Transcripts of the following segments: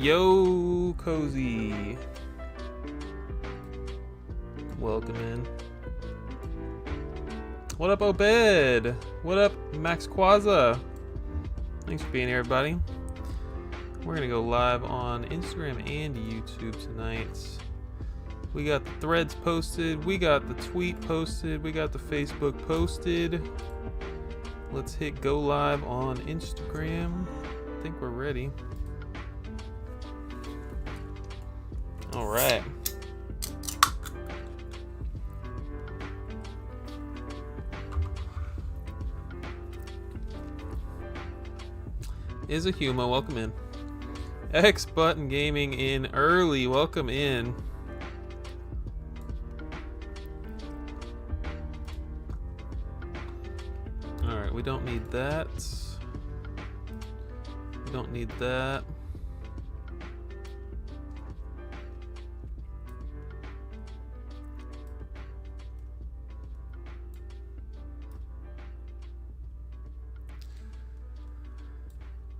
Yo, Cozy. Welcome in. What up, Obed? What up, Max Quaza? Thanks for being here, everybody. We're gonna go live on Instagram and YouTube tonight. We got the threads posted, we got the tweet posted, we got the Facebook posted. Let's hit go live on Instagram. I think we're ready. All right. Is a Huma, welcome in. X Button Gaming in early, welcome in. Alright, we don't need that. We don't need that.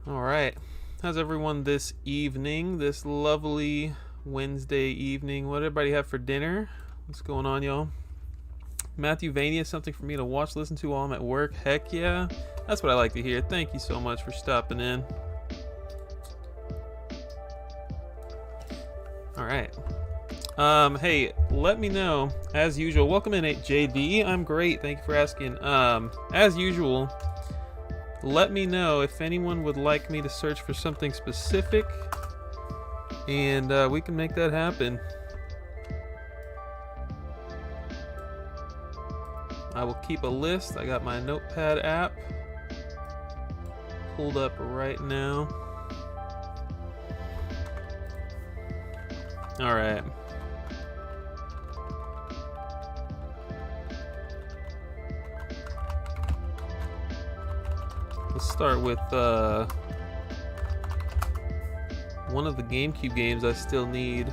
Alright, how's everyone this evening, this lovely Wednesday evening? What did everybody have for dinner? What's going on, y'all? Matthew Vania, something for me to watch, listen to while I'm at work? Heck yeah, that's what I like to hear. Thank you so much for stopping in. Alright. Hey, let me know, as usual. Welcome in, JD. I'm great, thank you for asking. As usual, let me know if anyone would like me to search for something specific, and we can make that happen. I will keep a list. I got my notepad app pulled up right now. All right. Let's start with one of the GameCube games I still need.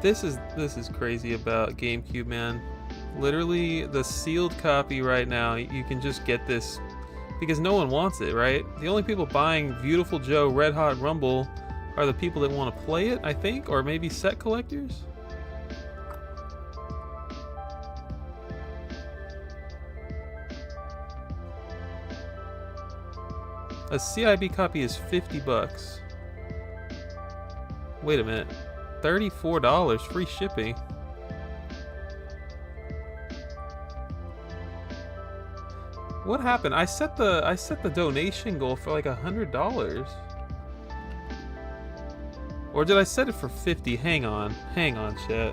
This is crazy about GameCube, man. Literally, the sealed copy right now, you can just get this because no one wants it, right? The only people buying Beautiful Joe Red Hot Rumble are the people that want to play it, I think, or maybe set collectors. A CIB copy is $50. Wait a minute. $34 free shipping. What happened? I set the donation goal for like $100. Or did I set it for 50? Hang on, chat.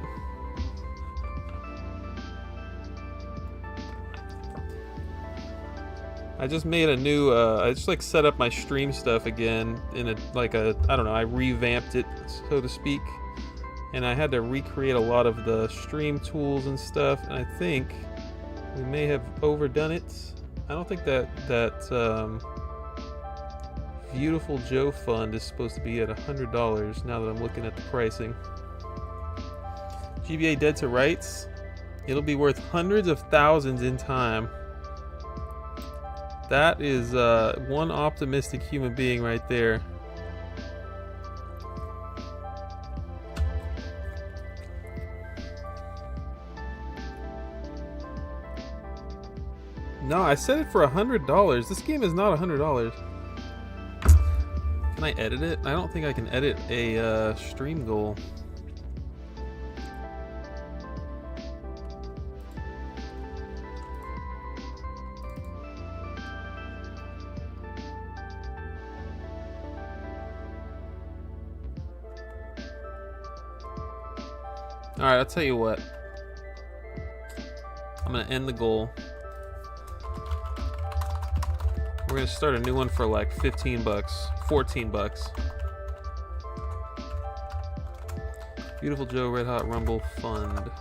I just made a new, I just like set up my stream stuff again in I don't know, I revamped it, so to speak. And I had to recreate a lot of the stream tools and stuff, and I think we may have overdone it. I don't think that Beautiful Joe fund is supposed to be at $100 now that I'm looking at the pricing. GBA Dead to Rights, it'll be worth hundreds of thousands in time. That is one optimistic human being right there. No, I set it for $100. This game is not $100. Can I edit it? I don't think I can edit a stream goal. Alright, I'll tell you what. I'm gonna end the goal. We're gonna start a new one for like $15, $14. Beautiful Joe Red Hot Rumble Fund.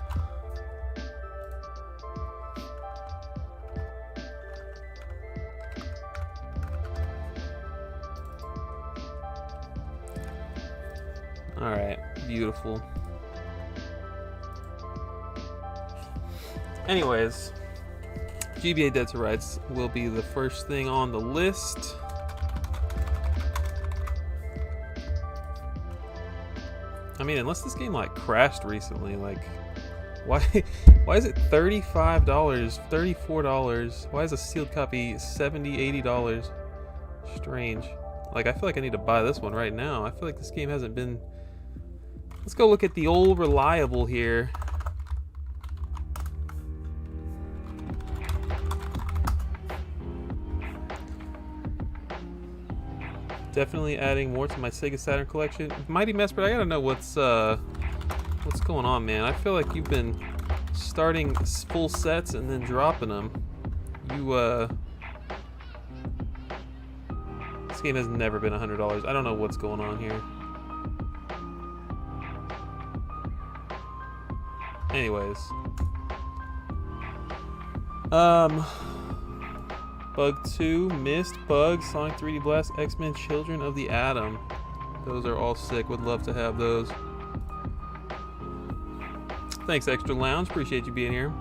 Alright, beautiful. Anyways, GBA Dead to Rights will be the first thing on the list. I mean, unless this game like crashed recently, like why is it $35, $34? Why is a sealed copy $70, $80? Strange. Like, I feel like I need to buy this one right now. I feel like this game hasn't been... Let's go look at the old reliable here. Definitely adding more to my Sega Saturn collection. Mighty Mess, but I gotta know what's going on, man. I feel like you've been starting full sets and then dropping them. This game has never been $100. I don't know what's going on here. Anyways. Bug 2, Mist, Bug, Sonic 3D Blast, X-Men, Children of the Atom. Those are all sick. Would love to have those. Thanks, Extra Lounge. Appreciate you being here.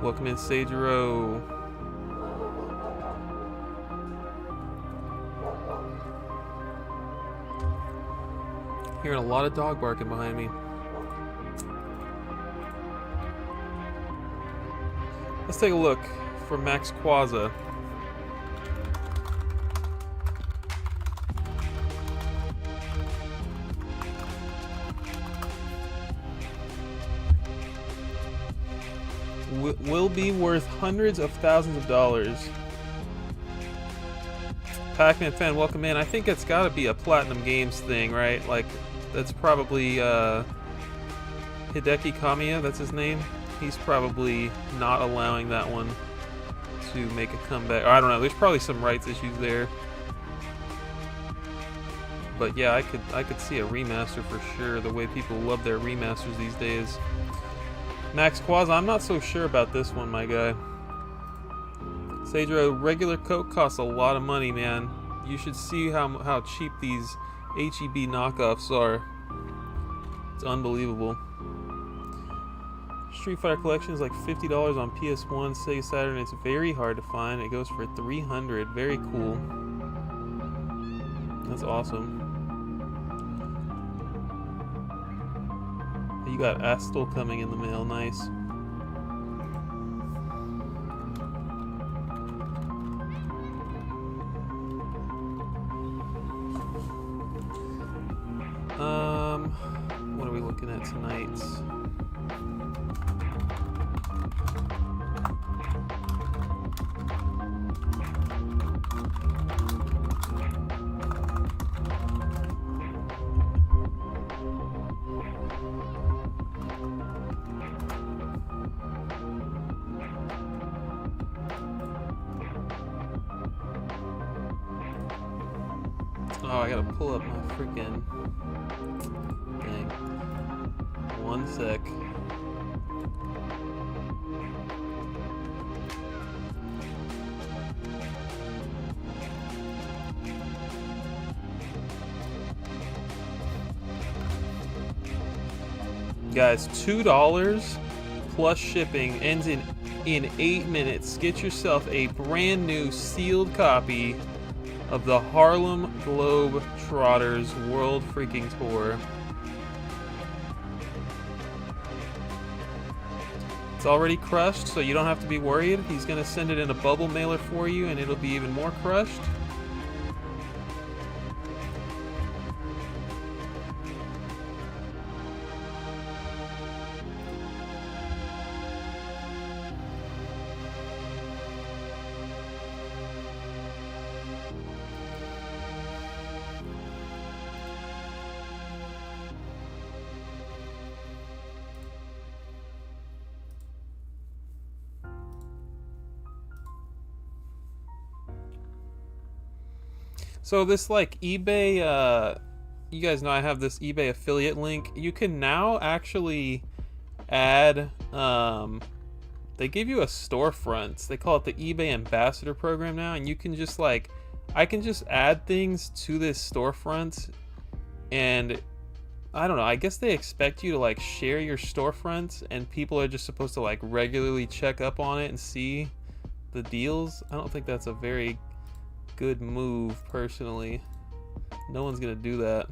Welcome in, Sagero. Hearing a lot of dog barking behind me. Let's take a look for Max Quaza. Will be worth hundreds of thousands of dollars. Pac-Man fan, welcome in. I think it's got to be a Platinum Games thing, right? Like, that's probably Hideki Kamiya, that's his name. He's probably not allowing that one to make a comeback. Or I don't know, there's probably some rights issues there. But yeah, I could see a remaster for sure, the way people love their remasters these days. Max Quaza, I'm not so sure about this one, my guy. Sagero, regular Coke costs a lot of money, man. You should see how cheap these HEB knockoffs are. It's unbelievable. Street Fighter Collection is like $50 on PS1, Sega Saturn. It's very hard to find. It goes for $300. Very cool. That's awesome. You got Astal coming in the mail. Nice. What are we looking at tonight? Oh, I gotta pull up my freaking thing. One sec. Guys, $2 plus shipping ends in 8 minutes. Get yourself a brand new sealed copy of the Harlem Globetrotters World Freaking Tour. It's already crushed, so you don't have to be worried. He's gonna send it in a bubble mailer for you, and it'll be even more crushed. So this like eBay, you guys know I have this eBay affiliate link. You can now actually add They give you a storefront. They call it the eBay Ambassador Program now, and you can just like, I can just add things to this storefront, and I don't know, I guess they expect you to like share your storefront, and people are just supposed to like regularly check up on it and see the deals. I don't think that's a very good move, personally. No one's gonna do that.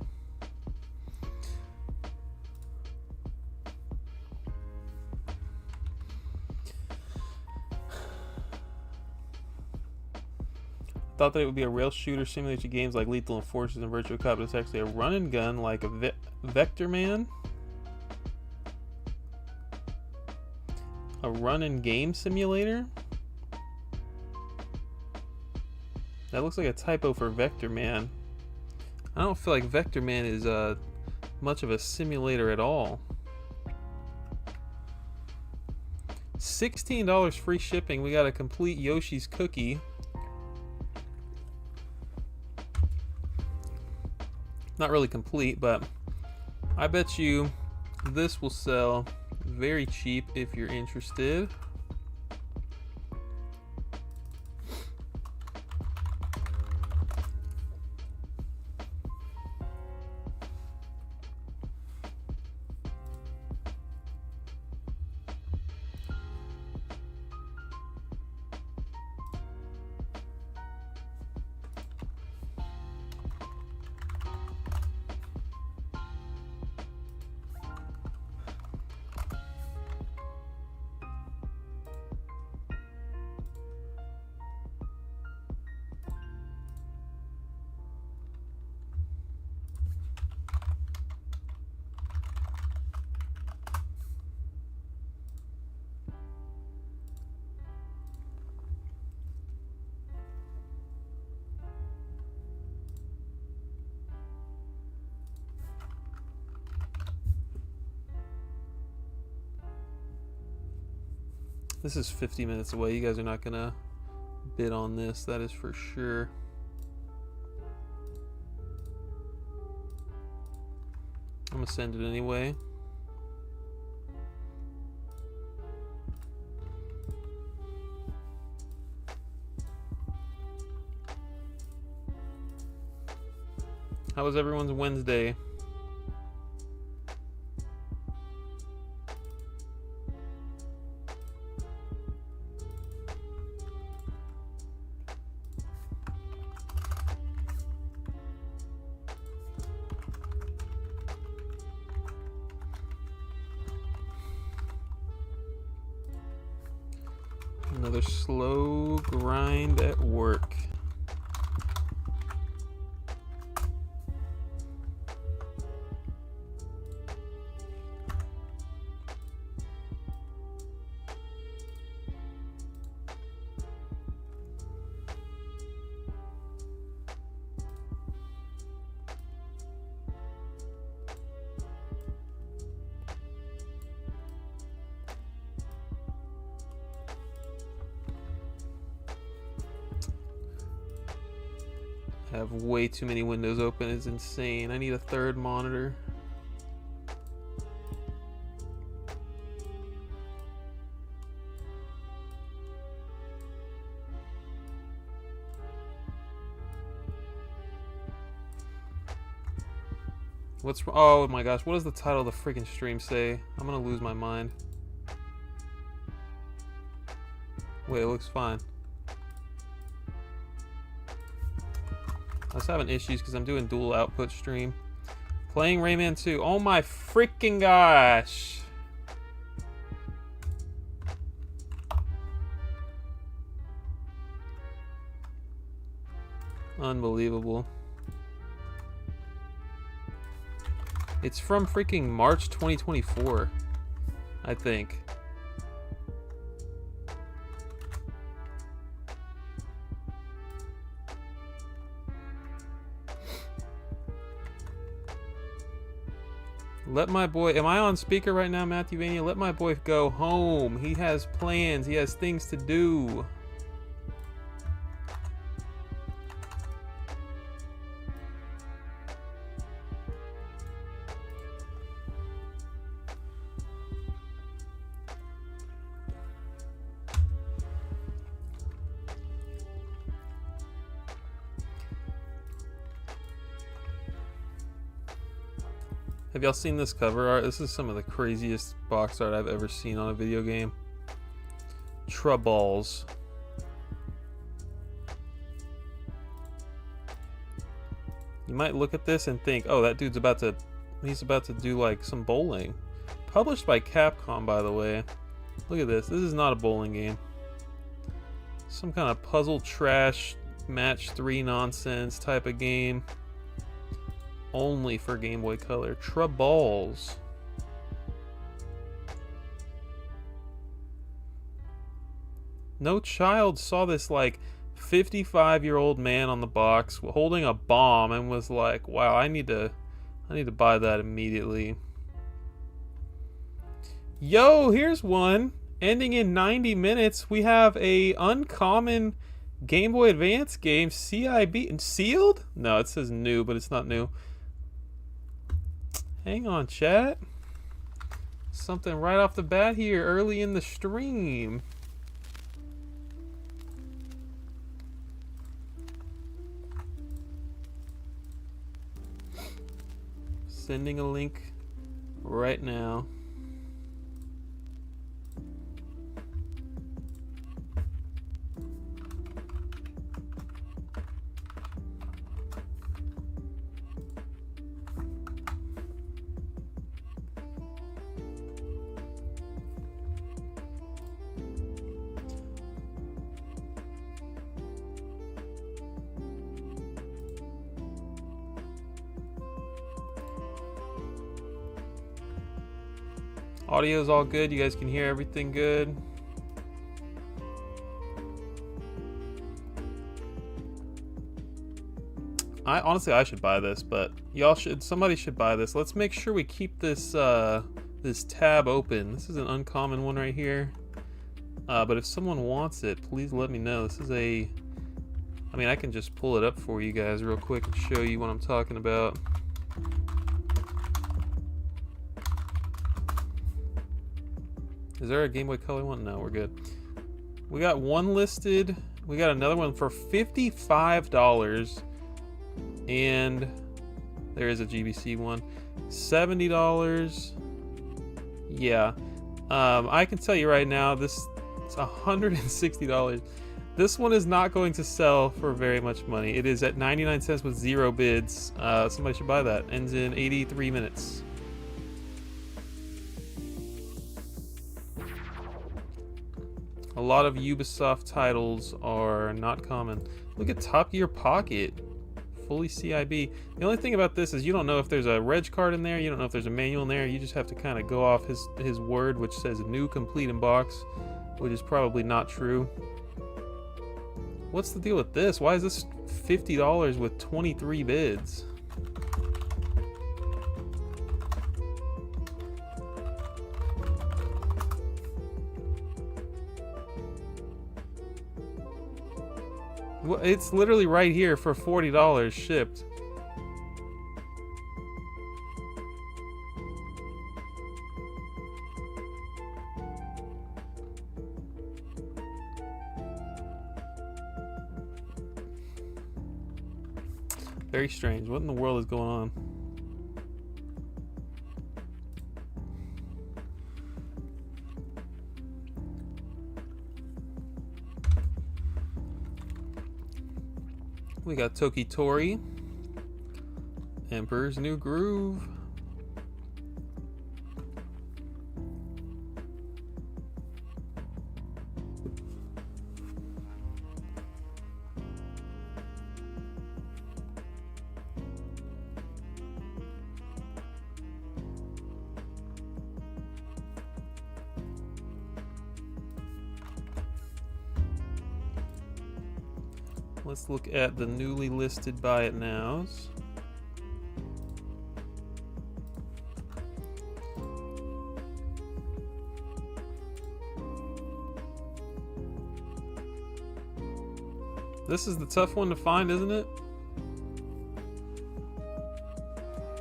Thought that it would be a rail shooter similar to games like Lethal Enforcers and Virtua Cop, but it's actually a run and gun like a Vector Man. A run and game simulator? That looks like a typo for Vector Man. I don't feel like Vector Man is much of a simulator at all. $16 free shipping. We got a complete Yoshi's Cookie. Not really complete, but I bet you this will sell very cheap if you're interested. This is 50 minutes away. You guys are not gonna bid on this, that is for sure. I'm gonna send it anyway. How was everyone's Wednesday? Another slow grind at work. I have way too many windows open. It's insane. I need a third monitor. Oh my gosh, what does the title of the freaking stream say? I'm gonna lose my mind. Wait, it looks fine. I was having issues because I'm doing dual output stream. Playing Rayman 2. Oh my freaking gosh. Unbelievable. It's from freaking March 2024, I think. Let my boy, am I on speaker right now, Matthew Vania? Let my boy go home. He has plans. He has things to do. Have y'all seen this cover art? This is some of the craziest box art I've ever seen on a video game. Troubles. You might look at this and think, oh, that dude's about to, he's about to do like some bowling. Published by Capcom, by the way. Look at this. This is not a bowling game. Some kind of puzzle trash match 3 nonsense type of game. Only for Game Boy Color. Troubles. No child saw this like 55-year-old man on the box holding a bomb and was like, wow, I need to buy that immediately. Yo, here's one. Ending in 90 minutes, we have a uncommon Game Boy Advance game, CIB, and sealed? No, it says new, but it's not new. Hang on, chat. Something right off the bat here, early in the stream. Sending a link right now. Audio's all good. You guys can hear everything good. Honestly, I should buy this, but y'all should. Somebody should buy this. Let's make sure we keep this this tab open. This is an uncommon one right here. But if someone wants it, please let me know. This is a. I mean, I can just pull it up for you guys real quick and show you what I'm talking about. Is there a Game Boy Color one? No, we're good. We got one listed. We got another one for $55. And there is a GBC one. $70. Yeah. I can tell you right now, it's $160. This one is not going to sell for very much money. It is at 99 cents with 0 bids. Somebody should buy that. Ends in 83 minutes. A lot of Ubisoft titles are not common. Look at Top Gear Pocket. Fully CIB. The only thing about this is you don't know if there's a reg card in there, you don't know if there's a manual in there, you just have to kind of go off his word, which says new complete in box, which is probably not true. What's the deal with this? Why is this $50 with 23 bids? Well, it's literally right here for $40 shipped. Very strange. What in the world is going on? We got Tokitori, Emperor's New Groove, let's look at the newly listed Buy It Nows. This is the tough one to find, isn't it?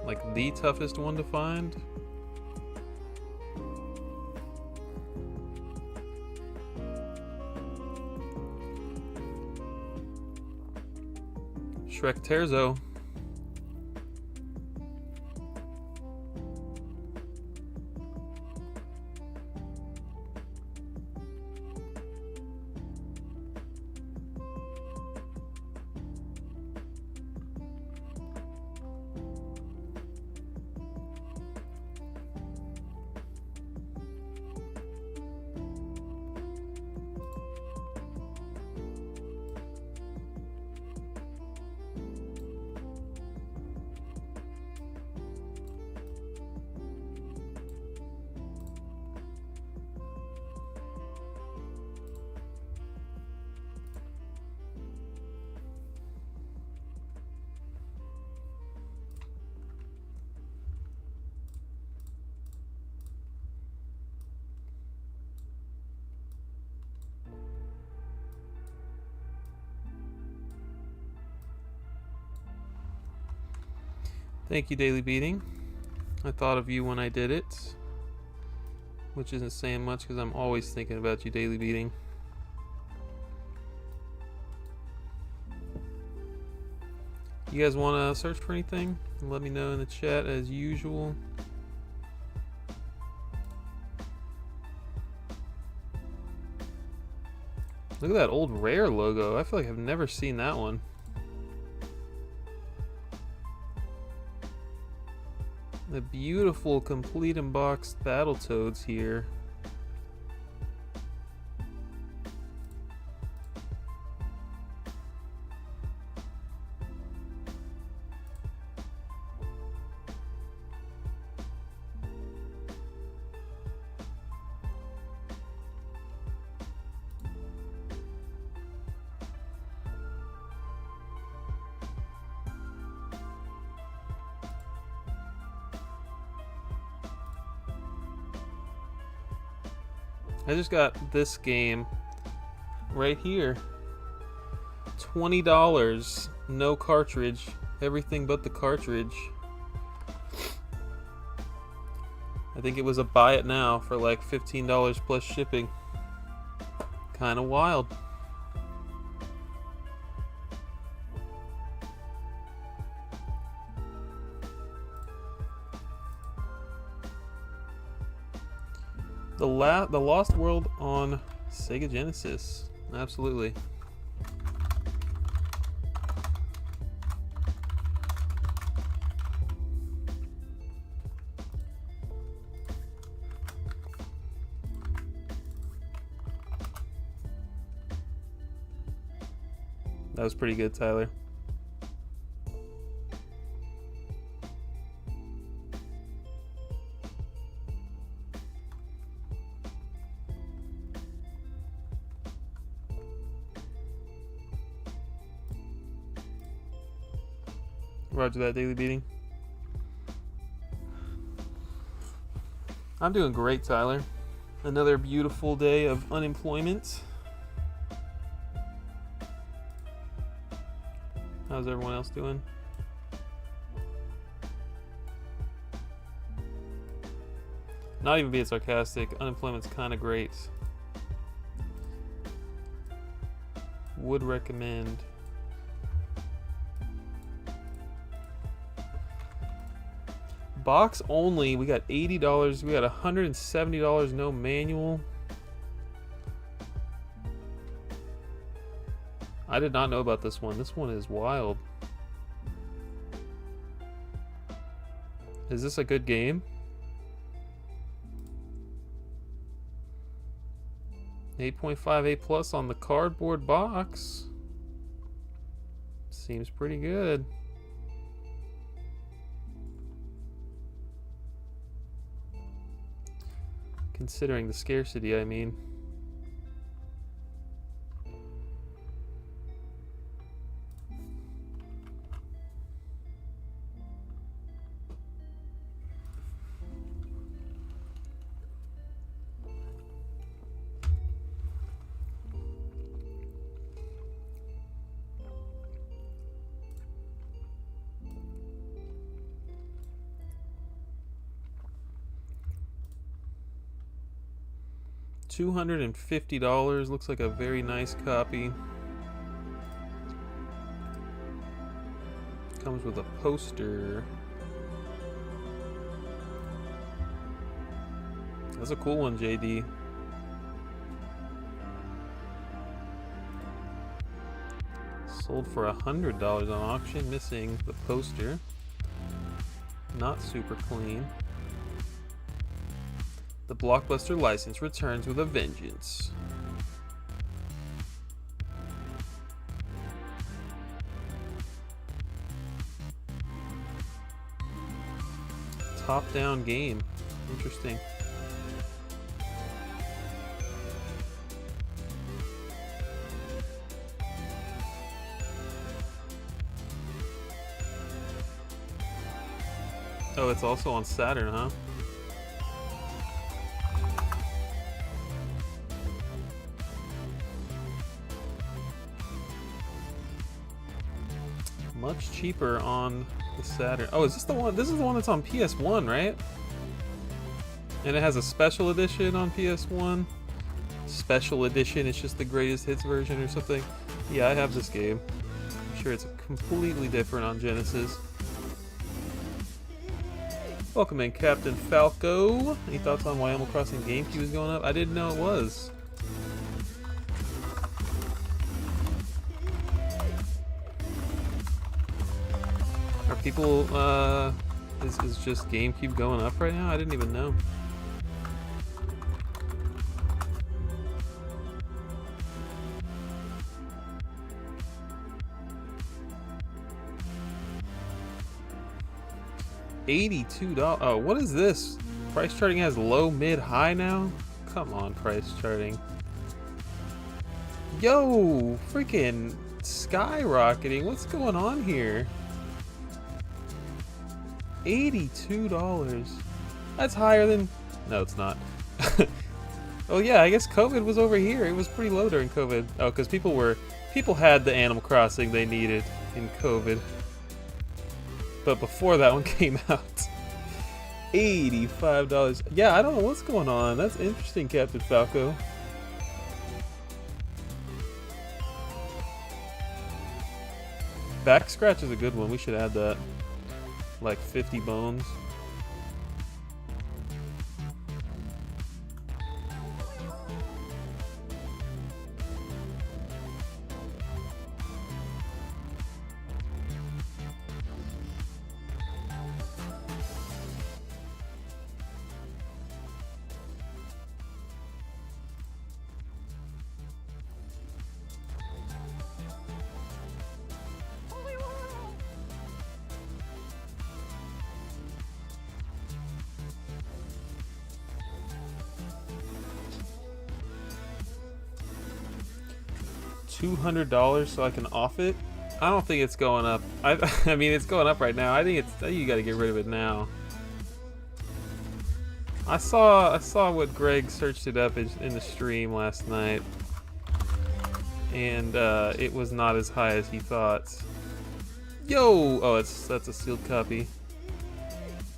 Like the toughest one to find. Shrek Terzo. Thank you, Daily Beating. I thought of you when I did it, which isn't saying much because I'm always thinking about you, Daily Beating. You guys want to search for anything? Let me know in the chat as usual. Look at that old Rare logo. I feel like I've never seen that one. The beautiful complete unboxed Battletoads here. I just got this game right here. $20, no cartridge, everything but the cartridge. I think it was a buy it now for like $15 plus shipping. Kind of wild. The Lost World on Sega Genesis. Absolutely. That was pretty good, Tyler. Roger that, Daily Beating. I'm doing great, Tyler. Another beautiful day of unemployment. How's everyone else doing? Not even being sarcastic, unemployment's kind of great. Would recommend. Box only, we got $80, we got $170, no manual. I did not know about this one. This one is wild. Is this a good game? 8.5 A plus on the cardboard box. Seems pretty good. Considering the scarcity, I mean. $250, looks like a very nice copy. Comes with a poster. That's a cool one, JD. Sold for $100 on auction, missing the poster. Not super clean. The Blockbuster license returns with a vengeance. Top-down game. Interesting. Oh, it's also on Saturn, huh? Much cheaper on The Saturn. Oh, is this the one? This is the one that's on PS1, right? And it has a special edition on PS1. Special edition, it's just the greatest hits version or something. Yeah, I have this game. I'm sure it's completely different on Genesis. Welcome in, Captain Falco. Any thoughts on why Animal Crossing GameCube is going up? I didn't know it was. Are people, is just GameCube going up right now? I didn't even know. $82. Oh, what is this? Price charting has low, mid, high now? Come on, price charting. Yo, freaking skyrocketing. What's going on here? $82. That's higher than... No, it's not. Oh yeah, I guess COVID was over here. It was pretty low during COVID. Oh, because people had the Animal Crossing they needed in COVID. But before that one came out, $85. Yeah, I don't know what's going on. That's interesting, Captain Falco. Back scratch is a good one. We should add that. Like 50 bones. $200 so I can off it? I don't think it's going up. I mean, it's going up right now. I think you got to get rid of it now. I saw what Greg searched it up in the stream last night, and it was not as high as he thought. Yo! Oh, that's a sealed copy.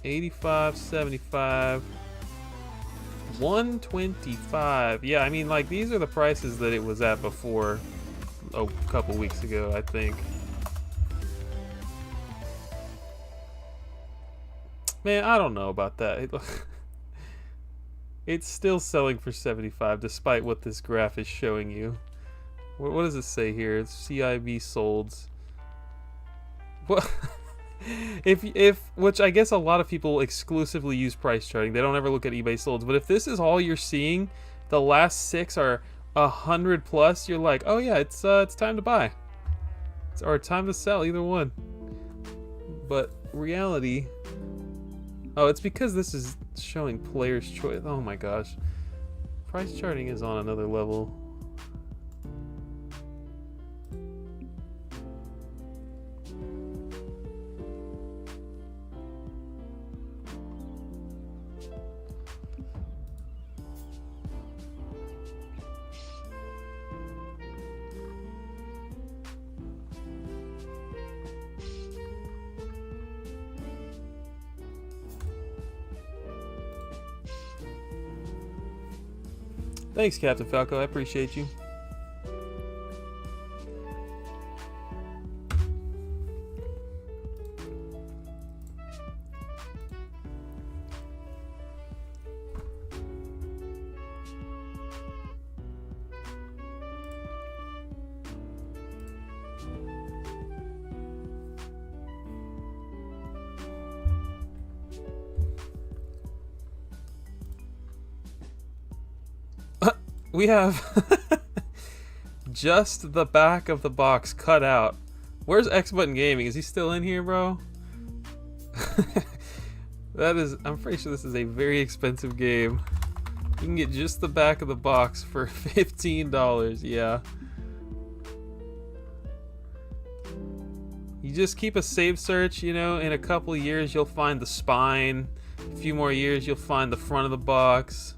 85, 75, 125. Yeah, I mean, like, these are the prices that it was at before. A couple weeks ago, I think. Man, I don't know about that. It's still selling for 75 despite what this graph is showing you. What does it say here? It's CIB solds. What? Which I guess a lot of people exclusively use price charting. They don't ever look at eBay solds. But if this is all you're seeing, the last 6 are 100 plus, you're like, oh yeah, it's time to buy, or time to sell, either one. But reality, oh, it's because this is showing player's choice. Oh my gosh, price charting is on another level. Thanks, Captain Falco. I appreciate you. We have just the back of the box cut out. Where's X Button Gaming? Is he still in here, bro? I'm pretty sure this is a very expensive game. You can get just the back of the box for $15, yeah. You just keep a save search, you know, in a couple of years you'll find the spine. A few more years you'll find the front of the box.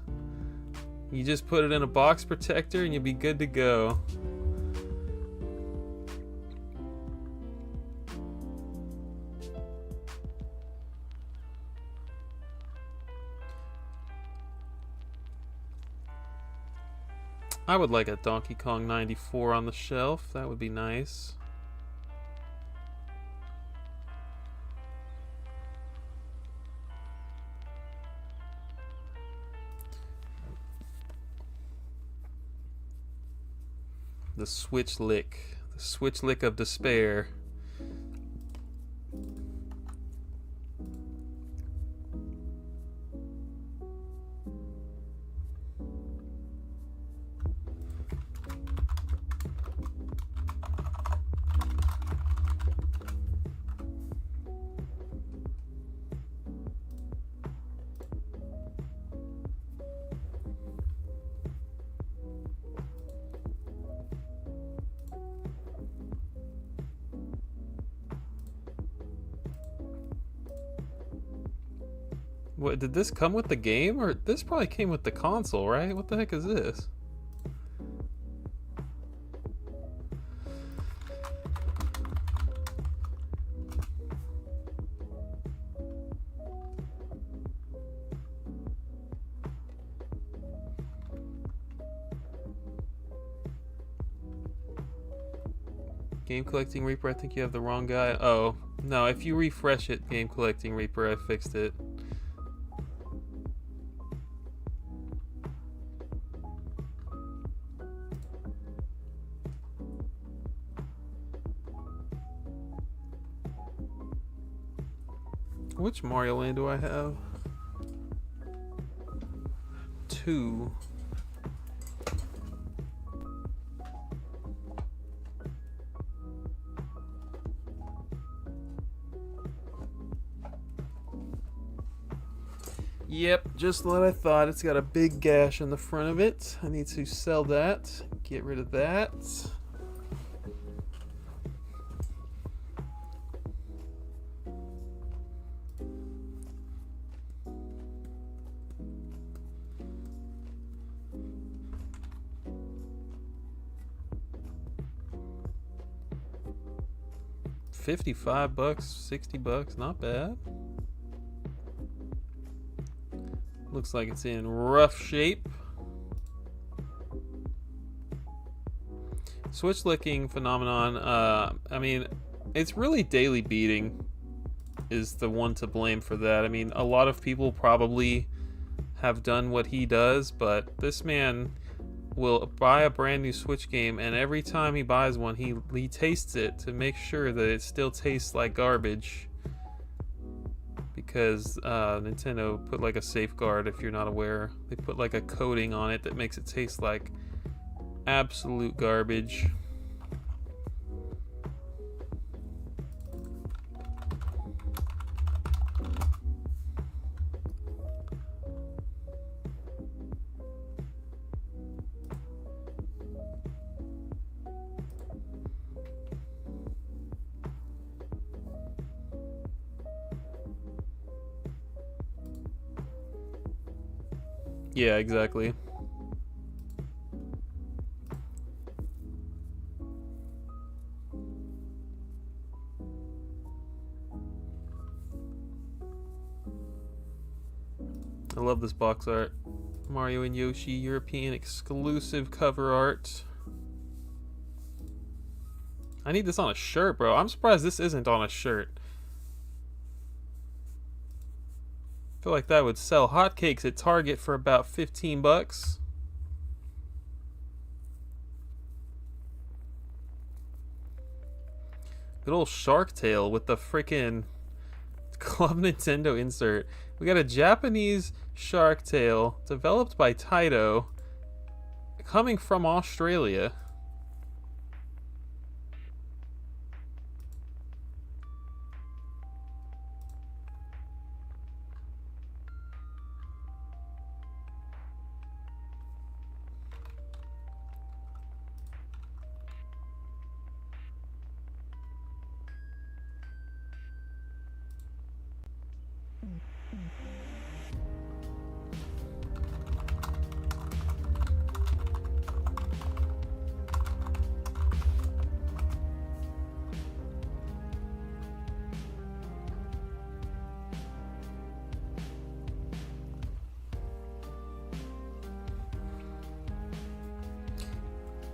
You just put it in a box protector and you'll be good to go. I would like a Donkey Kong 94 on the shelf. That would be nice. The Switch Lick. The Switch Lick of Despair. What, did this come with the game? Or this probably came with the console, right? What the heck is this? Game Collecting Reaper, I think you have the wrong guy. Oh, no, if you refresh it, Game Collecting Reaper, I fixed it. Which Mario Land do I have? 2. Yep, just what I thought. It's got a big gash in the front of it. I need to sell that. Get rid of that. $55, $60, not bad. Looks like it's in rough shape. Switch licking phenomenon. I mean, it's really daily beating is the one to blame for that. I mean, a lot of people probably have done what he does, but this man will buy a brand new Switch game, and every time he buys one, he tastes it to make sure that it still tastes like garbage. Because Nintendo put like a safeguard, if you're not aware. They put like a coating on it that makes it taste like absolute garbage. Yeah, exactly. I love this box art. Mario and Yoshi European exclusive cover art. I need this on a shirt, bro. I'm surprised this isn't on a shirt. I feel like that would sell hotcakes at Target for about $15. Good old Shark Tale with the freaking Club Nintendo insert. We got a Japanese Shark Tale developed by Taito, coming from Australia.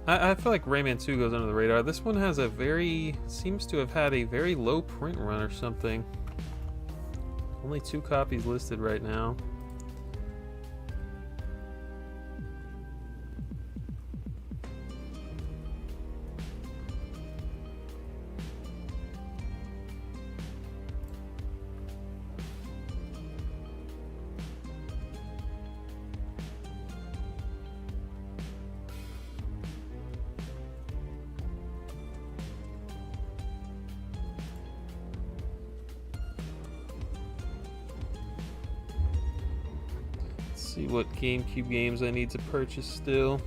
I feel like Rayman 2 goes under the radar. This one has a seems to have had a very low print run or something. Only 2 copies listed right now. See what GameCube games I need to purchase still.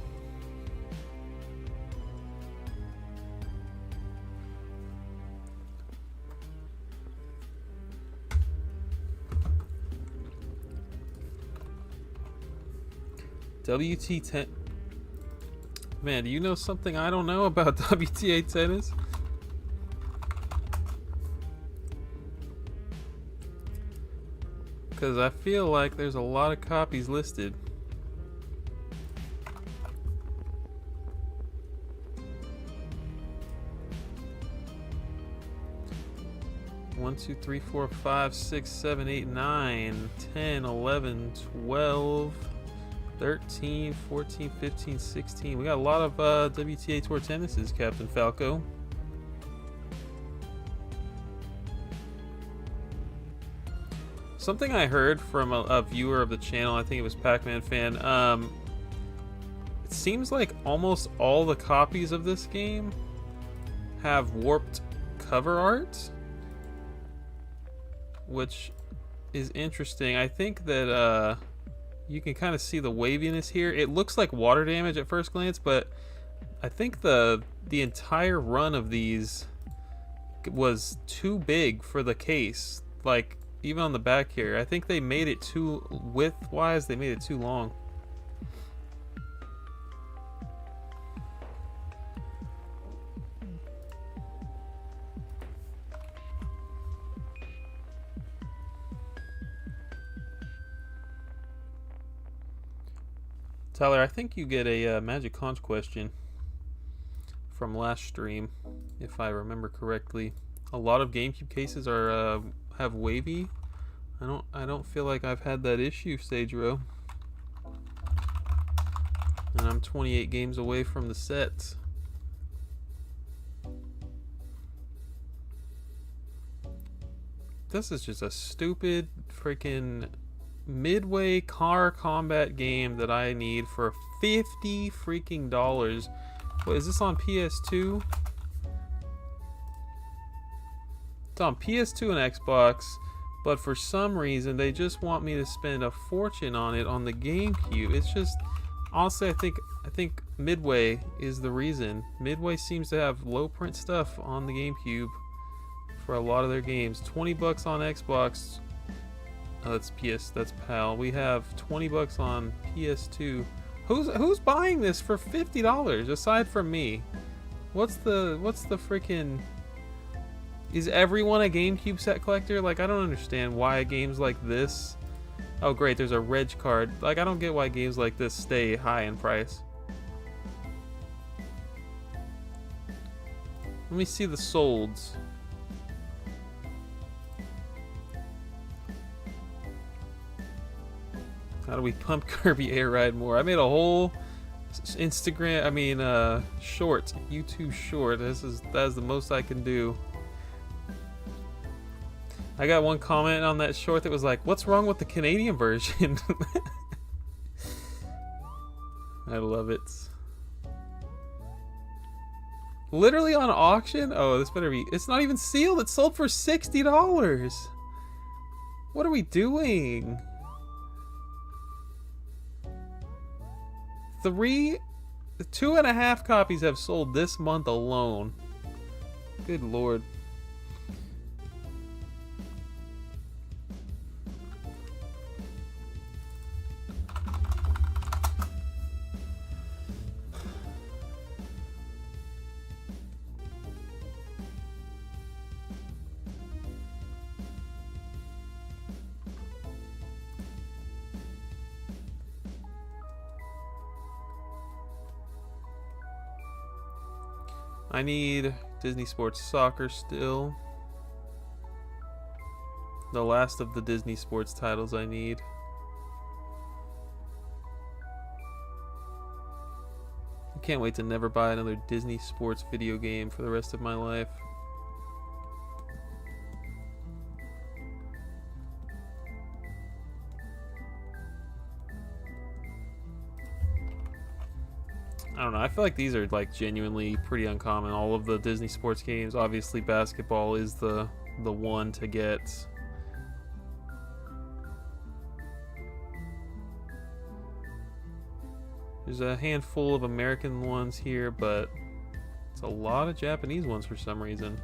WT10. Man, do you know something I don't know about WTA tennis? Because I feel like there's a lot of copies listed. One, 2, 3, 4, 5, 6, 7, 8, 9, 10, 11, 12, 13, 14, 15, 16. We got a lot of WTA Tour tennises, Captain Falco. Something I heard from a viewer of the channel, I think it was Pac-Man Fan, it seems like almost all the copies of this game have warped cover art, which is interesting. I think that you can kind of see the waviness here. It looks like water damage at first glance, but I think the entire run of these was too big for the case. Like, even on the back here, I think they made it too, width-wise, they made it too long. Tyler, I think you get a Magic Conch question from last stream, if I remember correctly. A lot of GameCube cases are have wavy. I don't feel like I've had that issue, Stage Row. And I'm 28 games away from the set. This is just a stupid freaking midway car combat game that I need for $50 freaking dollars. What is this on PS2? It's on PS2 and Xbox, but for some reason they just want me to spend a fortune on it on the GameCube. It's just, honestly, I think Midway is the reason. Midway seems to have low print stuff on the GameCube for a lot of their games. 20 bucks on Xbox. Oh, that's that's PAL. We have 20 bucks on PS2. Who's buying this for $50 aside from me? What's the freaking? Is everyone a GameCube set collector? Like, I don't understand why games like this. Oh great, there's a reg card. Like, I don't get why games like this stay high in price. Let me see the solds. How do we pump Kirby Air Ride more? I made a whole short, YouTube short. That is the most I can do. I got one comment on that short that was like, what's wrong with the Canadian version? I love it. Literally on auction? Oh, this better be. It's not even sealed. It's sold for $60. What are we doing? 2.5 copies have sold this month alone. Good lord. I need Disney Sports Soccer still. The last of the Disney Sports titles I need. I can't wait to never buy another Disney Sports video game for the rest of my life. I don't know, I feel like these are like genuinely pretty uncommon. All of the Disney Sports games, obviously basketball is the one to get. There's a handful of American ones here, but it's a lot of Japanese ones for some reason.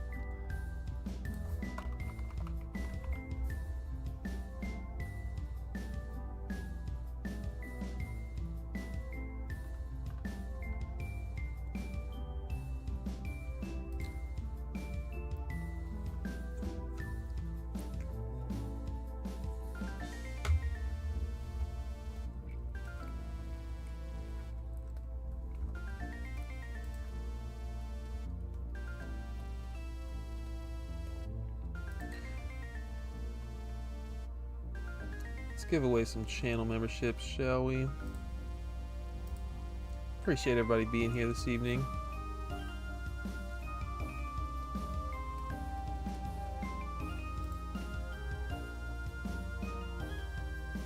Let's give away some channel memberships, shall we? Appreciate everybody being here this evening.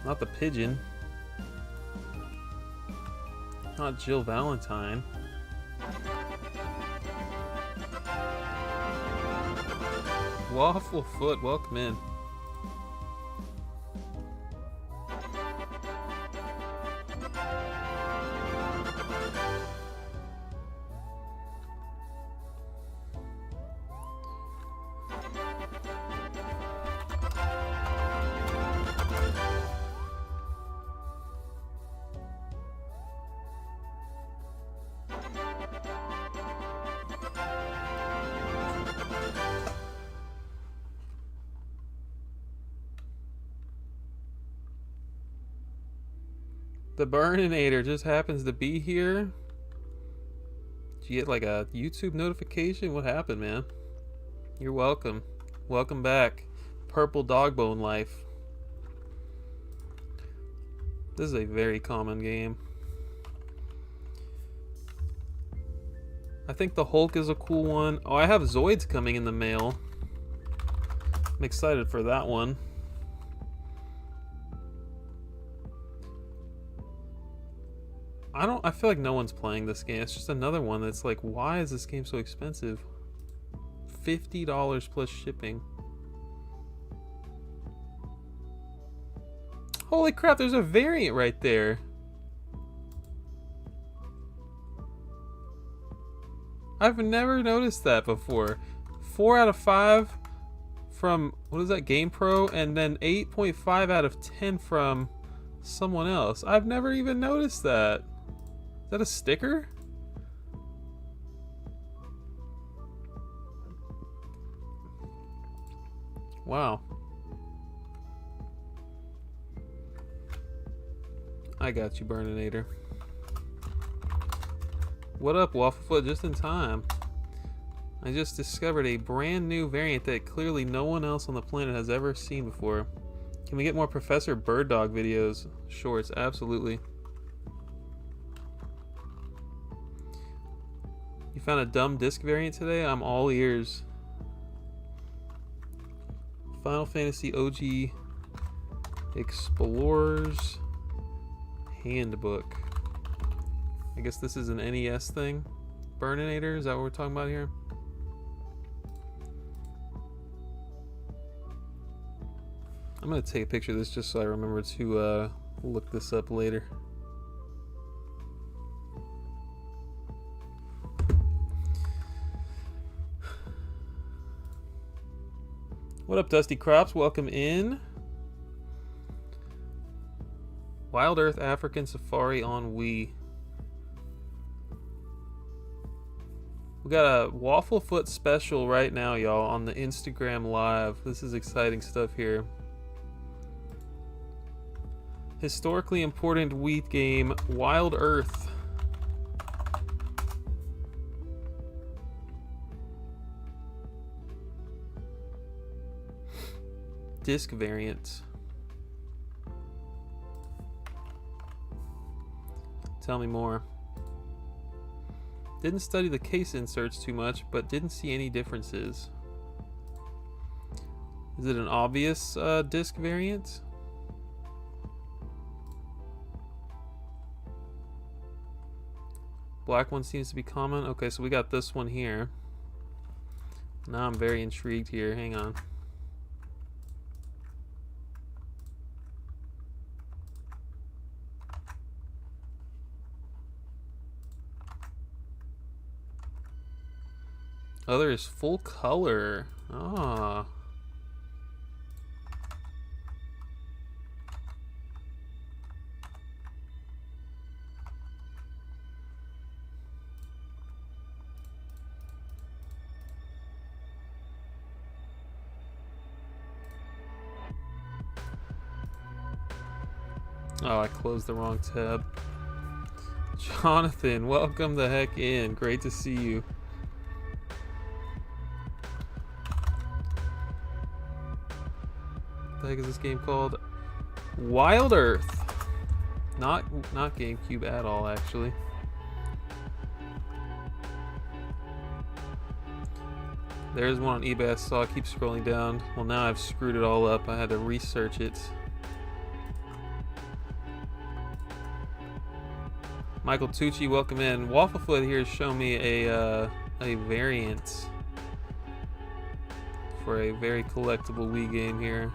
Not the pigeon. Not Jill Valentine. Waffle Foot, welcome in. The Burninator just happens to be here. Did you get like a YouTube notification? What happened, man? You're welcome. Welcome back. Purple Dogbone Life. This is a very common game. I think the Hulk is a cool one. Oh, I have Zoids coming in the mail. I'm excited for that one. I feel like no one's playing this game. It's just another one that's like, why is this game so expensive? $50 plus shipping. Holy crap, there's a variant right there. I've never noticed that before. 4 out of 5 from, what is that, GamePro, and then 8.5 out of 10 from someone else. I've never even noticed that. Is that a sticker? Wow. I got you, Burninator. What up, Wafflefoot? Just in time. I just discovered a brand new variant that clearly no one else on the planet has ever seen before. Can we get more Professor Bird Dog videos? Shorts, absolutely. You found a dumb disc variant today? I'm all ears. Final Fantasy OG Explorers Handbook. I guess this is an NES thing. Burninator, is that what we're talking about here? I'm gonna take a picture of this just so I remember to look this up later. What up, Dusty Crops? Welcome in. Wild Earth African Safari on Wii. We got a Wafflefoot special right now, y'all, on the Instagram Live. This is exciting stuff here. Historically important Wii game, Wild Earth. disc variant? Tell me more. Didn't study the case inserts too much, but didn't see any differences. Is it an obvious disc variant? Black one seems to be common. Okay, so we got this one here. Now I'm very intrigued here. Hang on. Other is full color. Ah. Oh, I closed the wrong tab. Jonathan, welcome the heck in. Great to see you. What the heck is this game called? Wild Earth. Not GameCube at all, actually. There's one on eBay I saw. Keep scrolling down. Well, now I've screwed it all up. I had to research it. Michael Tucci, welcome in. Wafflefoot here has shown me a variant for a very collectible Wii game here.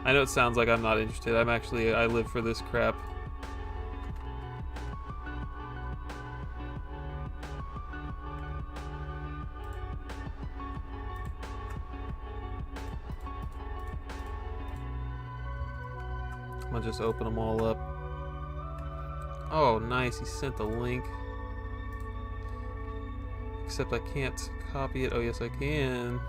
I know it sounds like I'm not interested. I live for this crap. I'll just open them all up. Oh, nice. He sent the link. Except I can't copy it. Oh, yes, I can.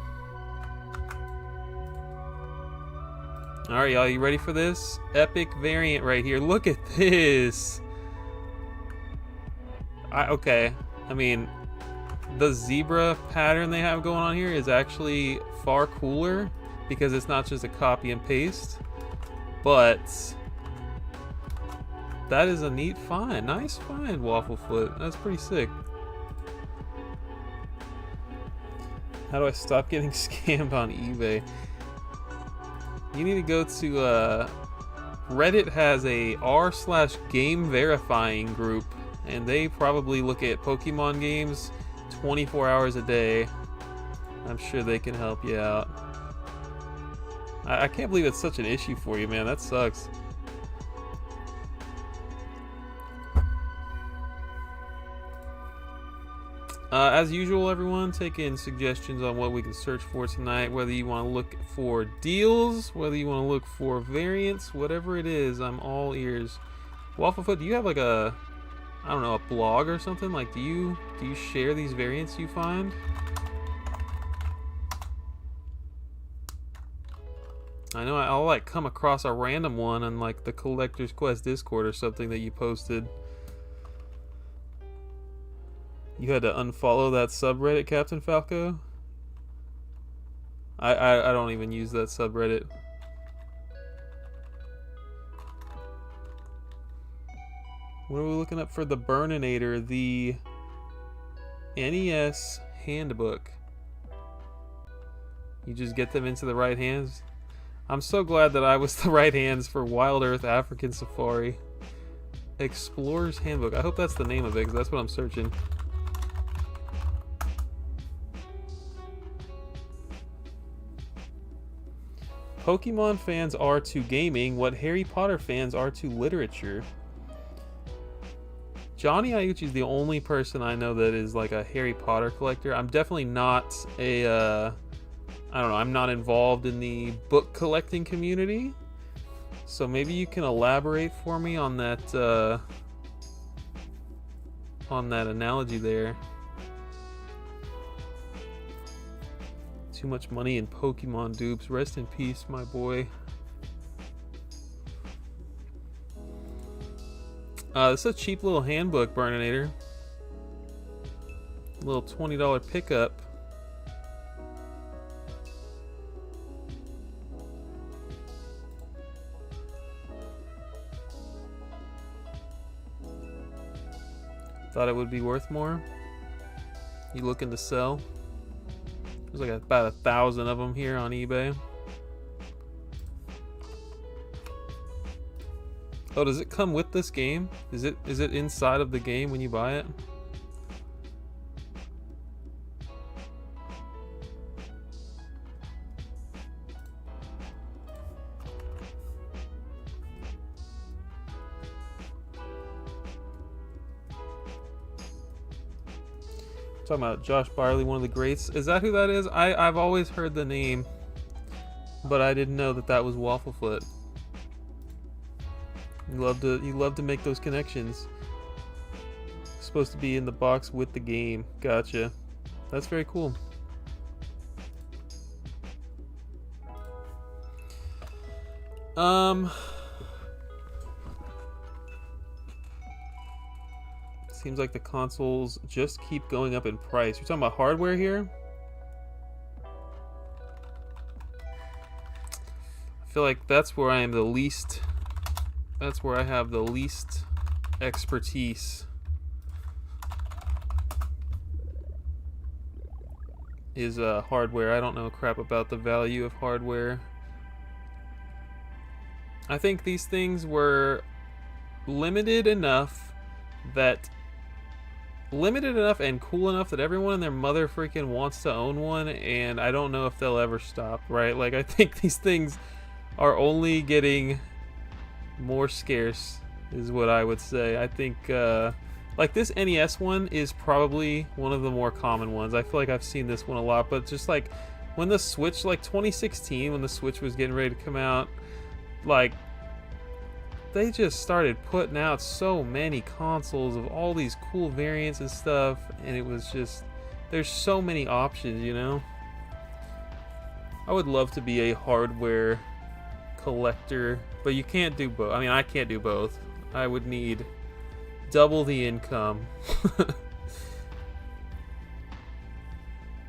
Alright, y'all. You ready for this? Epic variant right here. Look at this. Okay. I mean, the zebra pattern they have going on here is actually far cooler because it's not just a copy and paste. But that is a neat find. Nice find, Wafflefoot. That's pretty sick. How do I stop getting scammed on eBay? You need to go to Reddit has a r/game verifying group, and they probably look at Pokemon games 24 hours a day. I'm sure they can help you out. I can't believe it's such an issue for you, man. That sucks. As usual, everyone, take in suggestions on what we can search for tonight. Whether you want to look for deals, whether you want to look for variants, whatever it is, I'm all ears. Wafflefoot, do you have like a, I don't know, a blog or something? Like, do you share these variants you find? I know I'll like come across a random one on like the Collector's Quest Discord or something that you posted. You had to unfollow that subreddit, Captain Falco? I don't even use that subreddit. What are we looking up for the Burninator? The NES handbook. You just get them into the right hands? I'm so glad that I was the right hands for Wild Earth African Safari. Explorer's Handbook. I hope that's the name of it, because that's what I'm searching. Pokemon fans are to gaming what Harry Potter fans are to literature. Johnny Iucci is the only person I know that is like a Harry Potter collector. I'm definitely not a... I don't know, I'm not involved in the book collecting community, so maybe you can elaborate for me on that analogy there. Too much money in Pokemon dupes. Rest in peace, my boy. This is a cheap little handbook, Burninator. A little $20 pickup. Thought it would be worth more. You looking to sell? There's like about 1,000 of them here on eBay. Oh, does it come with this game? Is it inside of the game when you buy it? Talking about Josh Byerly, one of the greats. Is that who that is? I've always heard the name, but I didn't know that was Wafflefoot. You love to make those connections. Supposed to be in the box with the game. Gotcha. That's very cool. Seems like the consoles just keep going up in price. You're talking about hardware here? I feel like that's where I am the least. That's where I have the least expertise. Is hardware. I don't know crap about the value of hardware. I think these things were limited enough and cool enough that everyone and their mother freaking wants to own one, and I don't know if they'll ever stop, right? Like, I think these things are only getting more scarce, is what I would say. I think, like, this NES one is probably one of the more common ones. I feel like I've seen this one a lot, but just like when the Switch, like 2016, when the Switch was getting ready to come out, like, they just started putting out so many consoles of all these cool variants and stuff, and it was just, there's so many options, you know? I would love to be a hardware collector, but you can't do both. I mean, I can't do both. I would need double the income.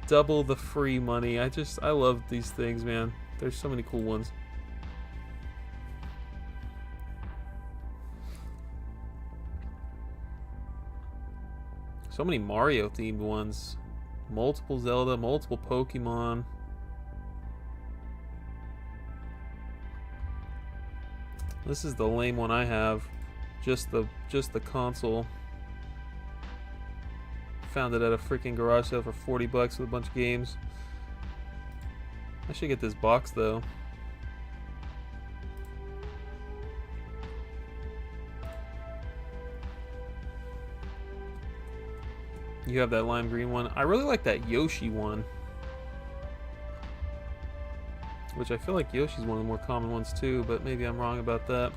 Double the free money. I love these things, man. There's so many cool ones. So many Mario themed ones. Multiple Zelda, multiple Pokemon. This is the lame one I have. Just the console. Found it at a freaking garage sale for 40 bucks with a bunch of games. I should get this box though. You have that lime green one. I really like that Yoshi one. Which I feel like Yoshi's one of the more common ones too, but maybe I'm wrong about that.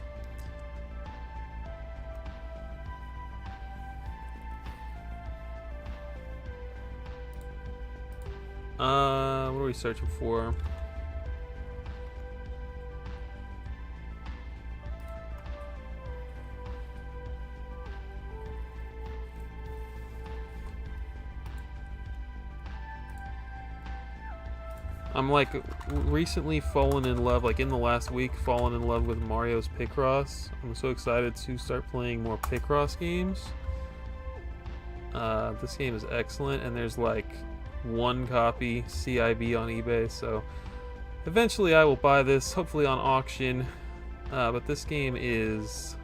What are we searching for? I'm like recently fallen in love, like in the last week, fallen in love with Mario's Picross. I'm so excited to start playing more Picross games. This game is excellent, and there's like one copy CIB on eBay, so eventually I will buy this, hopefully on auction. But this game is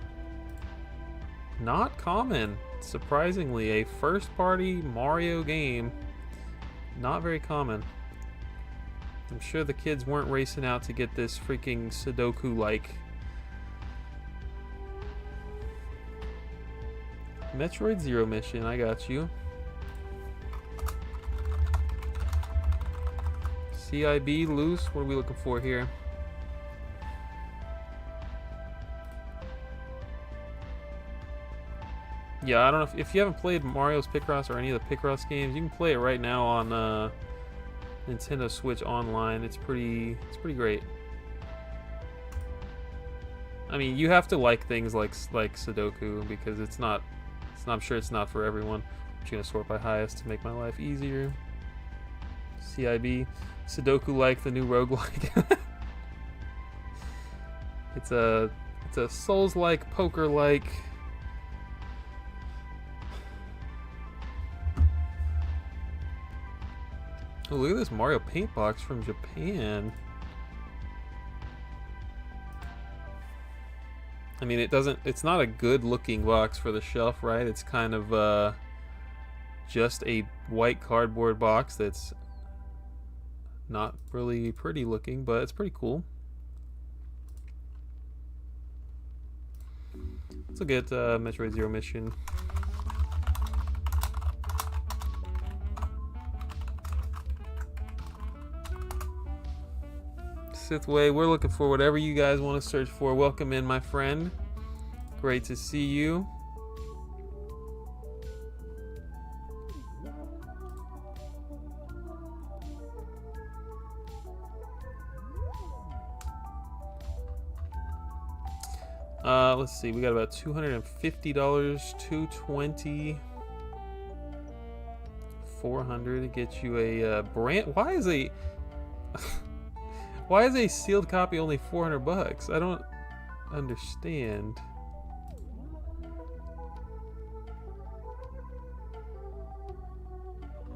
not common, surprisingly. A first-party Mario game, not very common. I'm sure the kids weren't racing out to get this freaking Sudoku-like. Metroid Zero Mission, I got you. CIB loose, what are we looking for here? Yeah, I don't know if you haven't played Mario's Picross or any of the Picross games, you can play it right now on Nintendo Switch Online. It's pretty great. I mean, you have to like things like Sudoku, because I'm sure it's not for everyone. I'm just gonna sort by highest to make my life easier. CIB, Sudoku-like, the new roguelike. It's a Souls-like, poker-like Oh, look at this Mario paint box from Japan. I mean, it's not a good looking box for the shelf, right? It's kind of just a white cardboard box that's not really pretty looking, but it's pretty cool. Let's look at Metroid Zero Mission. Sithway, we're looking for whatever you guys want to search for. Welcome in, my friend. Great to see you. Let's see, we got about $250, $220, $400 to get you a brand. Why is a sealed copy only $400? I don't understand.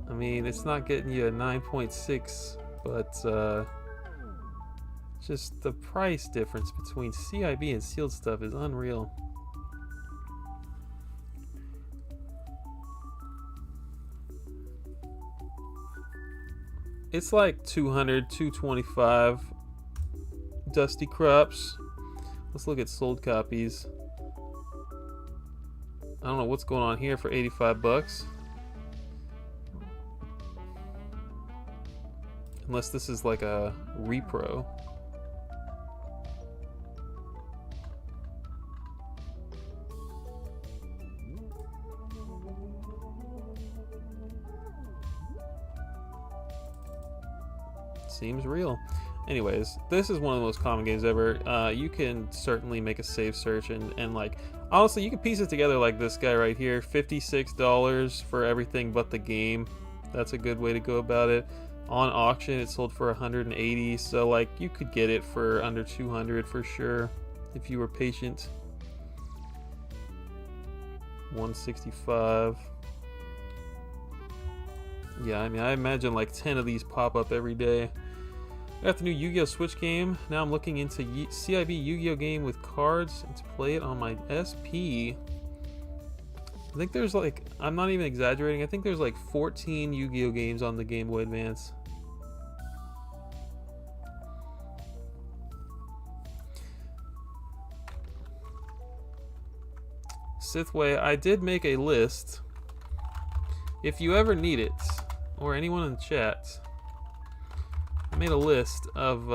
I mean, it's not getting you a 9.6, but just the price difference between CIB and sealed stuff is unreal. It's like 200, 225. Dusty Crops. Let's look at sold copies. I don't know what's going on here for 85 bucks. Unless this is like a repro. Seems real. Anyways, this is one of the most common games ever. You can certainly make a save search and like, honestly, you can piece it together like this guy right here. $56 for everything but the game. That's a good way to go about it. On auction, it sold for $180, so like you could get it for under $200 for sure if you were patient. $165. Yeah, I mean, I imagine like 10 of these pop up every day. I got the new Yu-Gi-Oh! Switch game. Now I'm looking into CIB Yu-Gi-Oh! Game with cards and to play it on my SP. I think there's like, I'm not even exaggerating, I think there's like 14 Yu-Gi-Oh! Games on the Game Boy Advance. Sithway, I did make a list. If you ever need it, or anyone in the chat, I made a list of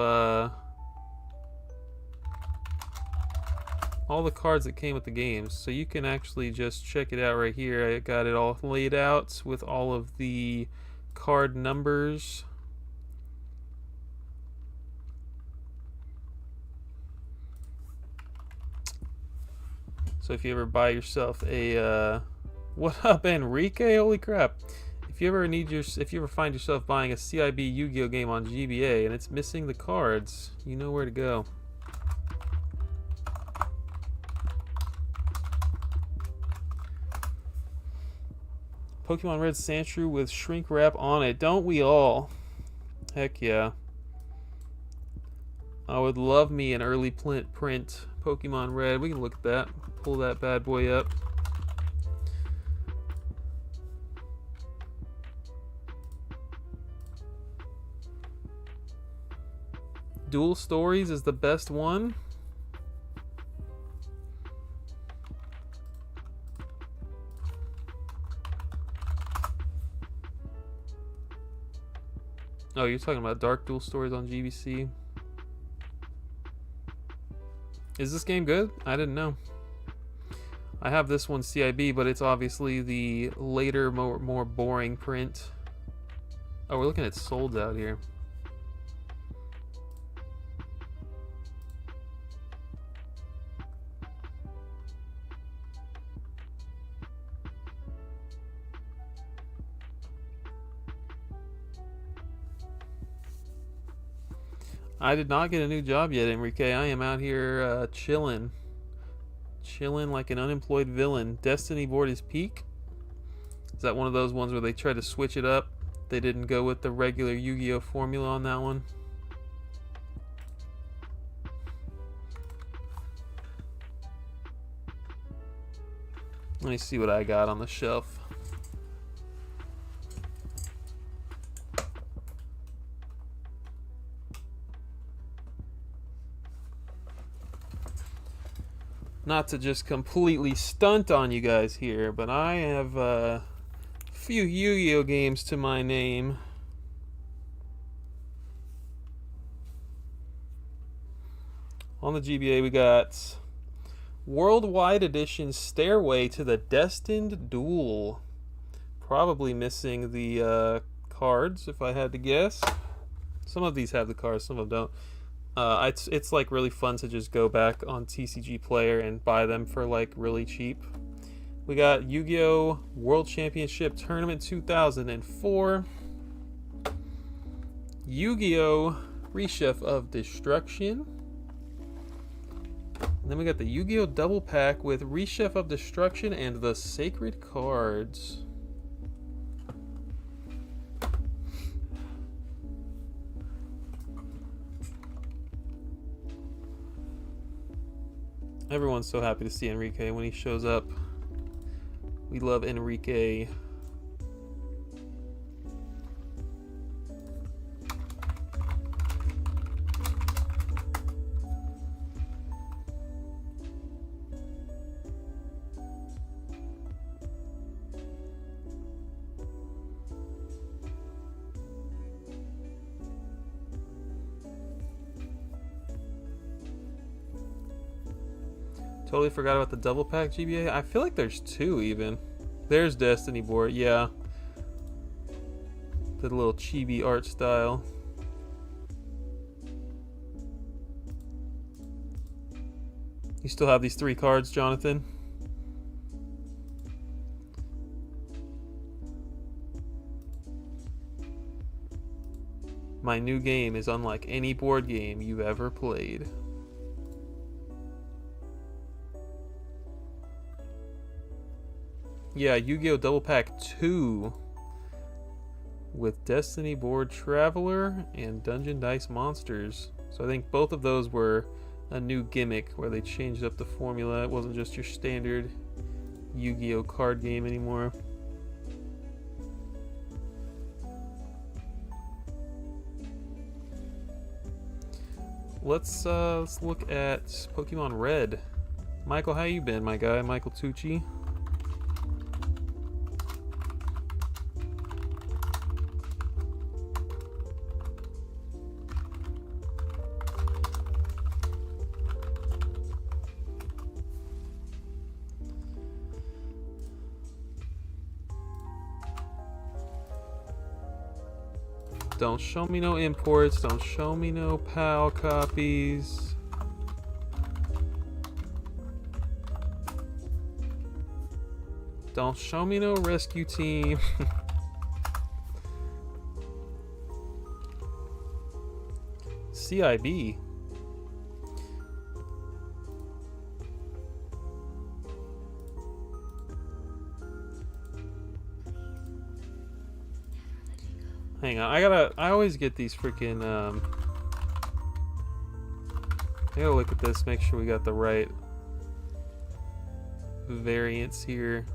all the cards that came with the games, so you can actually just check it out right here. I got it all laid out with all of the card numbers. So if you ever buy yourself a what up, Enrique? Holy crap! If you ever find yourself buying a CIB Yu-Gi-Oh! Game on GBA and it's missing the cards, you know where to go. Pokemon Red Sandshrew with shrink wrap on it. Don't we all? Heck yeah. I would love me an early print Pokemon Red. We can look at that. Pull that bad boy up. Duel Stories is the best one. Oh, you're talking about Dark Duel Stories on GBC. Is this game good? I didn't know. I have this one CIB, but it's obviously the later, more boring print. Oh, we're looking at solds out here. I did not get a new job yet, Enrique. I am out here chilling like an unemployed villain. Destiny board is peak. Is that one of those ones where they try to switch it up? they didn't go with the regular Yu-Gi-Oh formula on that one. Let me see what I got on the shelf. Not to just completely stunt on you guys here, but I have a few Yu-Gi-Oh games to my name. On the GBA we got Worldwide Edition Stairway to the Destined Duel. Probably missing the cards if I had to guess. Some of these have the cards, some of them don't. It's like really fun to just go back on TCG Player and buy them for like really cheap. We got Yu-Gi-Oh! World Championship Tournament 2004. Yu-Gi-Oh! Rechef of Destruction. And then we got the Yu-Gi-Oh! Double Pack with Rechef of Destruction and the Sacred Cards. Everyone's so happy to see Enrique when he shows up. We love Enrique. Totally forgot about the double pack GBA. I feel like there's two even. There's Destiny board, yeah. The little chibi art style. You still have these 3 cards, Jonathan? My new game is unlike any board game you've ever played. Yeah, Yu-Gi-Oh! Double Pack 2 with Destiny Board Traveler and Dungeon Dice Monsters. So I think both of those were a new gimmick where they changed up the formula. It wasn't just your standard Yu-Gi-Oh! Card game anymore. Let's look at Pokemon Red. Michael, how you been, my guy? Michael Tucci. Don't show me no imports. Don't show me no PAL copies. Don't show me no rescue team. CIB. Hang on, I always get these freaking, I gotta look at this, make sure we got the right variants here.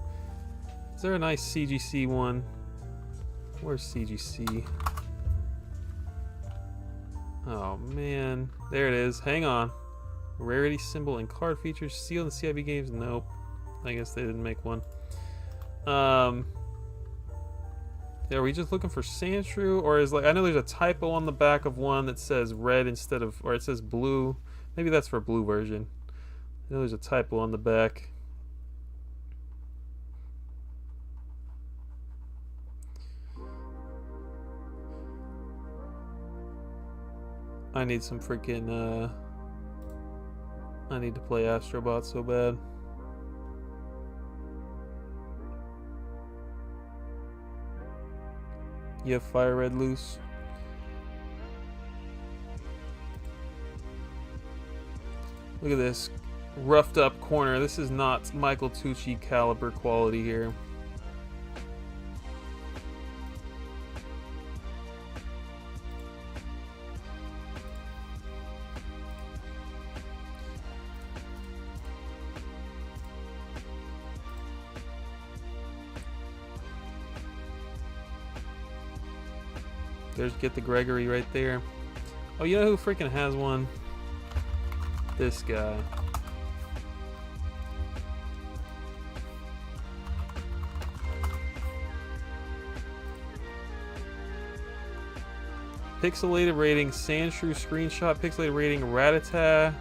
Is there a nice CGC one? Where's CGC? Oh man, there it is, hang on. Rarity symbol and card features, sealed in CIB games? Nope. I guess they didn't make one. Are we just looking for Sandshrew, or is like, I know there's a typo on the back of one that says red instead of, or it says blue. Maybe that's for blue version. I know there's a typo on the back. I need some freaking, I need to play Astrobot so bad. You have Fire Red loose. Look at this roughed up corner. This is not Michael Tucci caliber quality here. there's get the Gregory right there. Oh, you know who freaking has one? This guy. Pixelated rating, Sandshrew screenshot, pixelated rating, Rattata.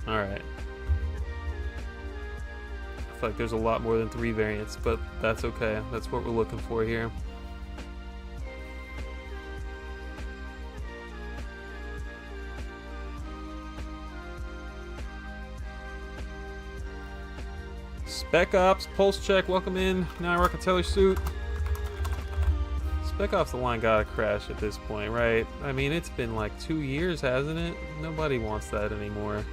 Alright. I feel like there's a lot more than 3 variants, but that's okay. That's what we're looking for here. Spec Ops, Pulse Check, welcome in. Now I rock a Taylor suit. Spec Ops the line gotta crash at this point, right? I mean, it's been like 2 years, hasn't it? Nobody wants that anymore.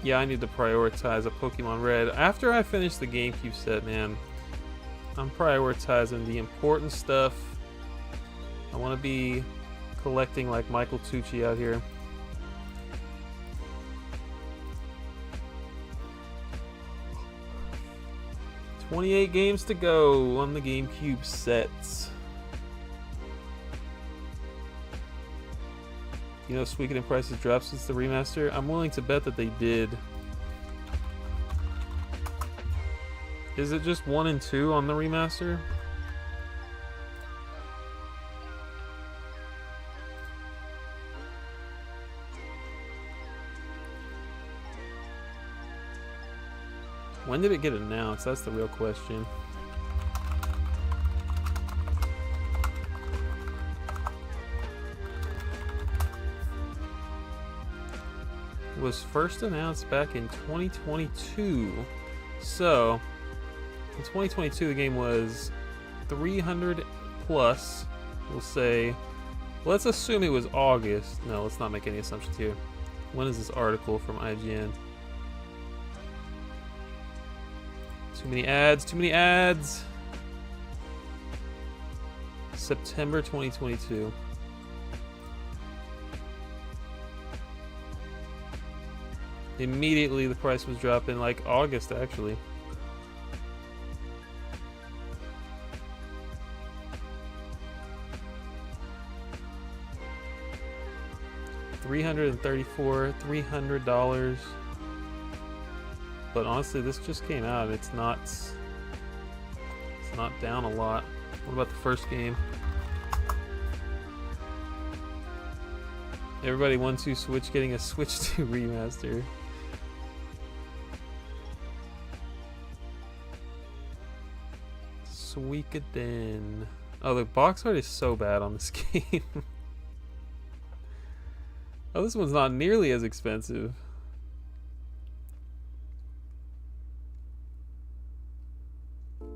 Yeah, I need to prioritize a Pokemon Red. After I finish the GameCube set, man, I'm prioritizing the important stuff. I want to be collecting like Michael Tucci out here. $28 games to go on the GameCube sets. You know, Suikoden prices dropped since the remaster. I'm willing to bet that they did. Is it just 1 and 2 on the remaster? When did it get announced? That's the real question. It was first announced back in 2022. So, in 2022 the game was 300 plus. We'll say, let's assume it was August. No, let's not make any assumptions here. When is this article from IGN? Too many ads, too many ads. September 2022. Immediately the price was dropping, like August actually. $334, $300. But honestly, this just came out. It's not down a lot. What about the first game? Everybody wants to Switch getting a Switch 2 remaster. Suikoden. Oh, the box art is so bad on this game. Oh, this one's not nearly as expensive. Have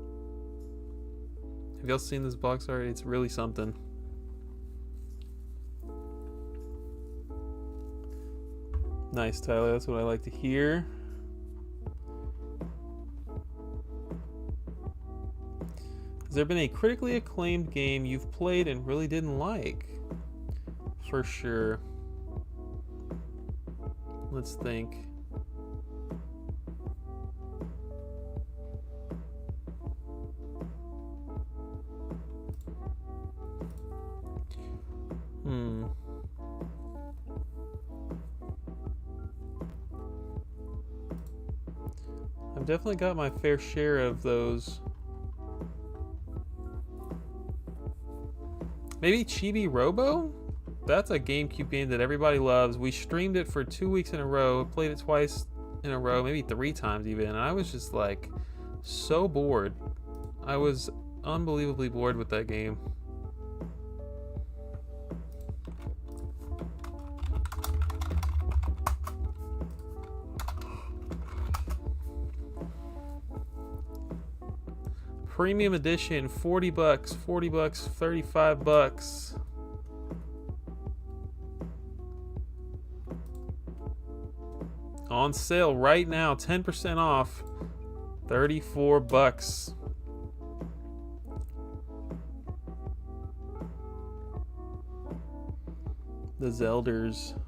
y'all seen this box art? It's really something. Nice, Tyler. That's what I like to hear. Has there been a critically acclaimed game you've played and really didn't like? For sure. Let's think. I've definitely got my fair share of those. Maybe Chibi-Robo? That's a GameCube game that everybody loves. We streamed it for 2 weeks in a row, played it twice in a row, maybe 3 times even, and I was just like so bored. I was unbelievably bored with that game. Premium edition, $40, $40, $35. on sale right now, 10% off, 34 bucks. The Zelders.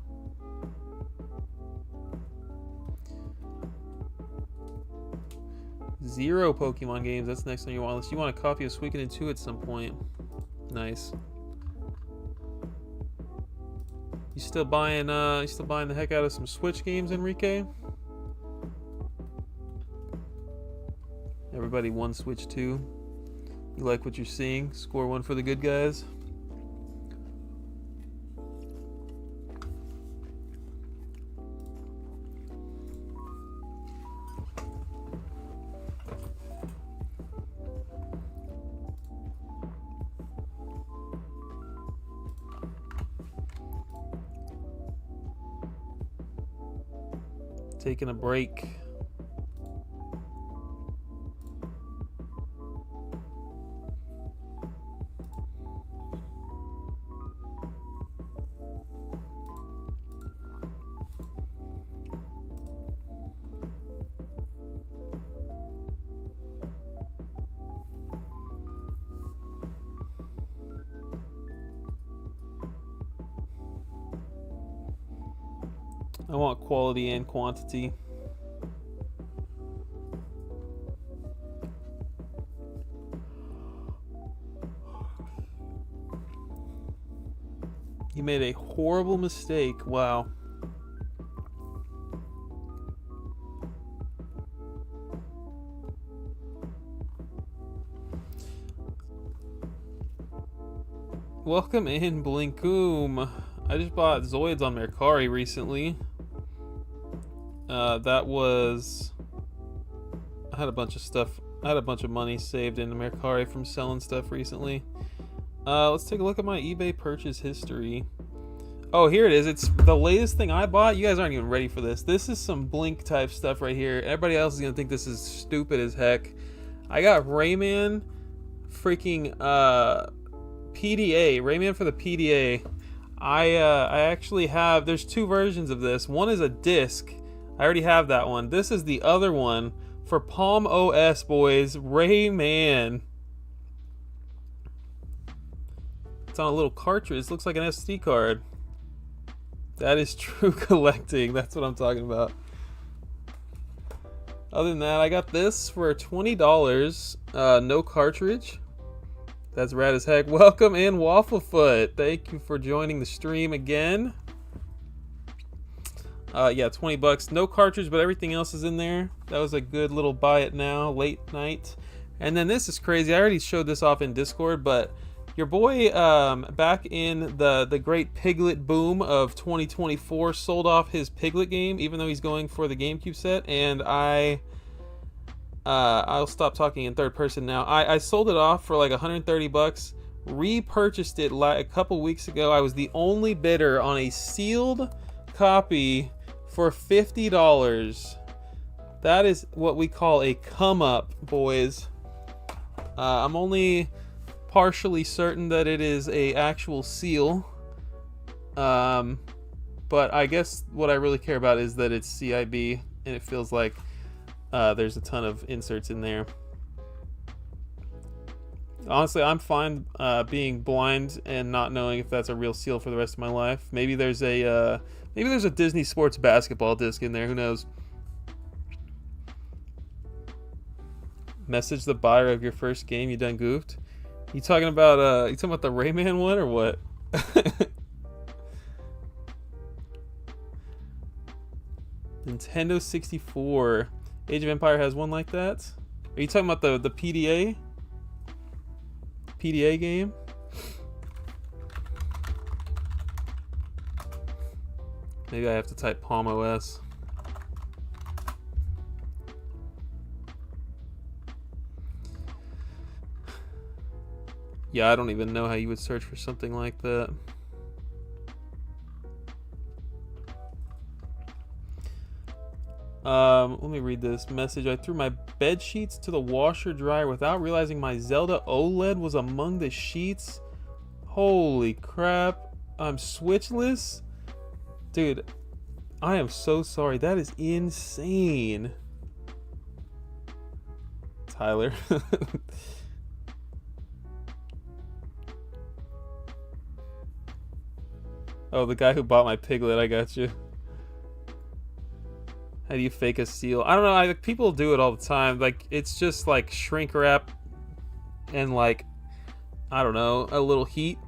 Zero Pokemon games. That's next on your want list. You want a copy of Suikoden 2 at some point. Nice. You still buying the heck out of some Switch games, Enrique? Everybody won Switch 2. You like what you're seeing? Score one for the good guys. Taking a break. I want quality and quantity. You made a horrible mistake. Wow. Welcome in, Blinkoom. I just bought Zoids on Mercari recently. That was... I had a bunch of stuff. I had a bunch of money saved in Mercari from selling stuff recently. Let's take a look at my eBay purchase history. Oh, here it is. It's the latest thing I bought. You guys aren't even ready for this. This is some Blink type stuff right here. Everybody else is gonna think this is stupid as heck. I got Rayman freaking PDA. Rayman for the PDA. I actually have, there's two versions of this. One is a disc. I already have that one. This is the other one for Palm OS, boys. Rayman. It's on a little cartridge. It looks like an SD card. That is true collecting. That's what I'm talking about. Other than that, I got this for $20. No cartridge. That's rad as heck. Welcome in, Wafflefoot. Thank you for joining the stream again. Yeah, 20 bucks. No cartridge, but everything else is in there. That was a good little buy it now, late night. And then this is crazy. I already showed this off in Discord, but your boy, back in the great Piglet boom of 2024, sold off his Piglet game, even though he's going for the GameCube set. And I'll stop talking in third person now. I sold it off for like 130 bucks. Repurchased it a couple weeks ago. I was the only bidder on a sealed copy for $50. That is what we call a come up, boys. I'm only partially certain that it is a actual seal, but I guess what I really care about is that it's CIB, and it feels like there's a ton of inserts in there. Honestly, I'm fine being blind and not knowing if that's a real seal for the rest of my life. Maybe there's a Disney Sports basketball disc in there. Who knows? Message the buyer of your first game. You done goofed? You talking about the Rayman one or what? Nintendo 64. Age of Empire has one like that. Are you talking about the PDA? PDA game? Maybe I have to type Palm OS. Yeah, I don't even know how you would search for something like that. Let me read this message. I threw my bed sheets to the washer dryer without realizing my Zelda OLED was among the sheets. Holy crap. I'm switchless? Dude, I am so sorry. That is insane. Tyler. Oh, the guy who bought my piglet, I got you. How do you fake a seal? I don't know, people do it all the time. Like, it's just like shrink wrap and like, I don't know, a little heat.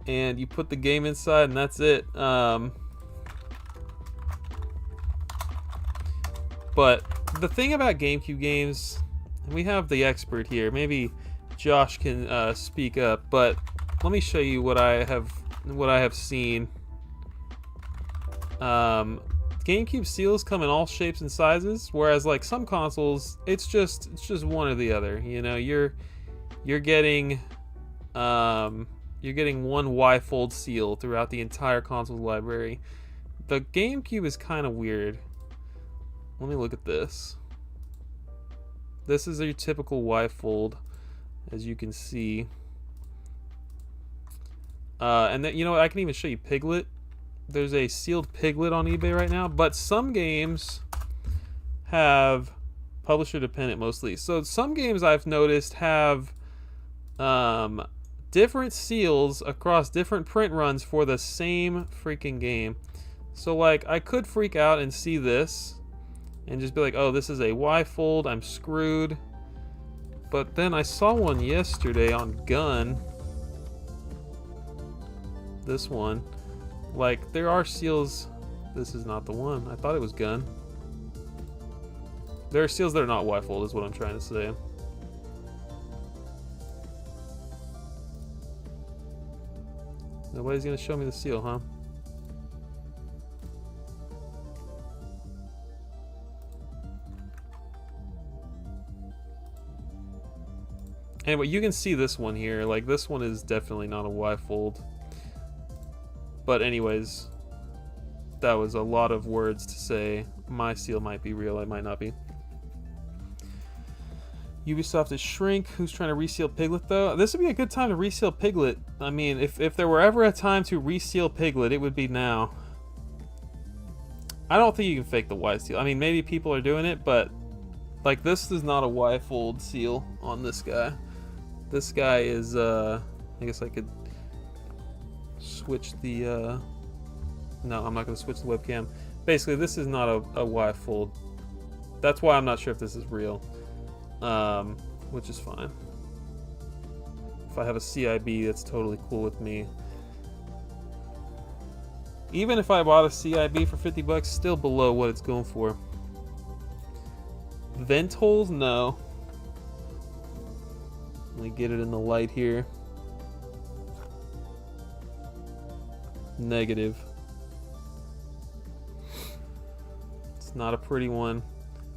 And you put the game inside and that's it. But the thing about GameCube games, and we have the expert here, maybe Josh can speak up, but let me show you what I have seen. GameCube seals come in all shapes and sizes, whereas like some consoles, it's just one or the other. You know, you're getting one Y-fold seal throughout the entire console library. The GameCube is kind of weird. Let me look at this. This is your typical Y-fold, as you can see. And then, you know what, I can even show you Piglet. There's a sealed Piglet on eBay right now, but some games have publisher dependent mostly. So some games I've noticed have different seals across different print runs for the same freaking game. So like, I could freak out and see this and just be like, oh, this is a Y-fold, I'm screwed. But then I saw one yesterday on Gun. This one. Like, there are seals. This is not the one. I thought it was Gun. There are seals that are not Y-fold, is what I'm trying to say. Nobody's gonna show me the seal, huh? Anyway, you can see this one here. Like, this one is definitely not a Y-fold. But anyways, that was a lot of words to say. My seal might be real, it might not be. Ubisoft is shrink. Who's trying to reseal Piglet, though? This would be a good time to reseal Piglet. I mean, if there were ever a time to reseal Piglet, it would be now. I don't think you can fake the Y seal. I mean, maybe people are doing it, but like, this is not a Y-fold seal on this guy. This guy is, I guess I could switch the, no, I'm not going to switch the webcam. Basically, this is not a Y-fold. That's why I'm not sure if this is real, which is fine. If I have a CIB, that's totally cool with me. Even if I bought a CIB for 50 bucks, still below what it's going for. Vent holes, no. Let me get it in the light here. Negative. It's not a pretty one.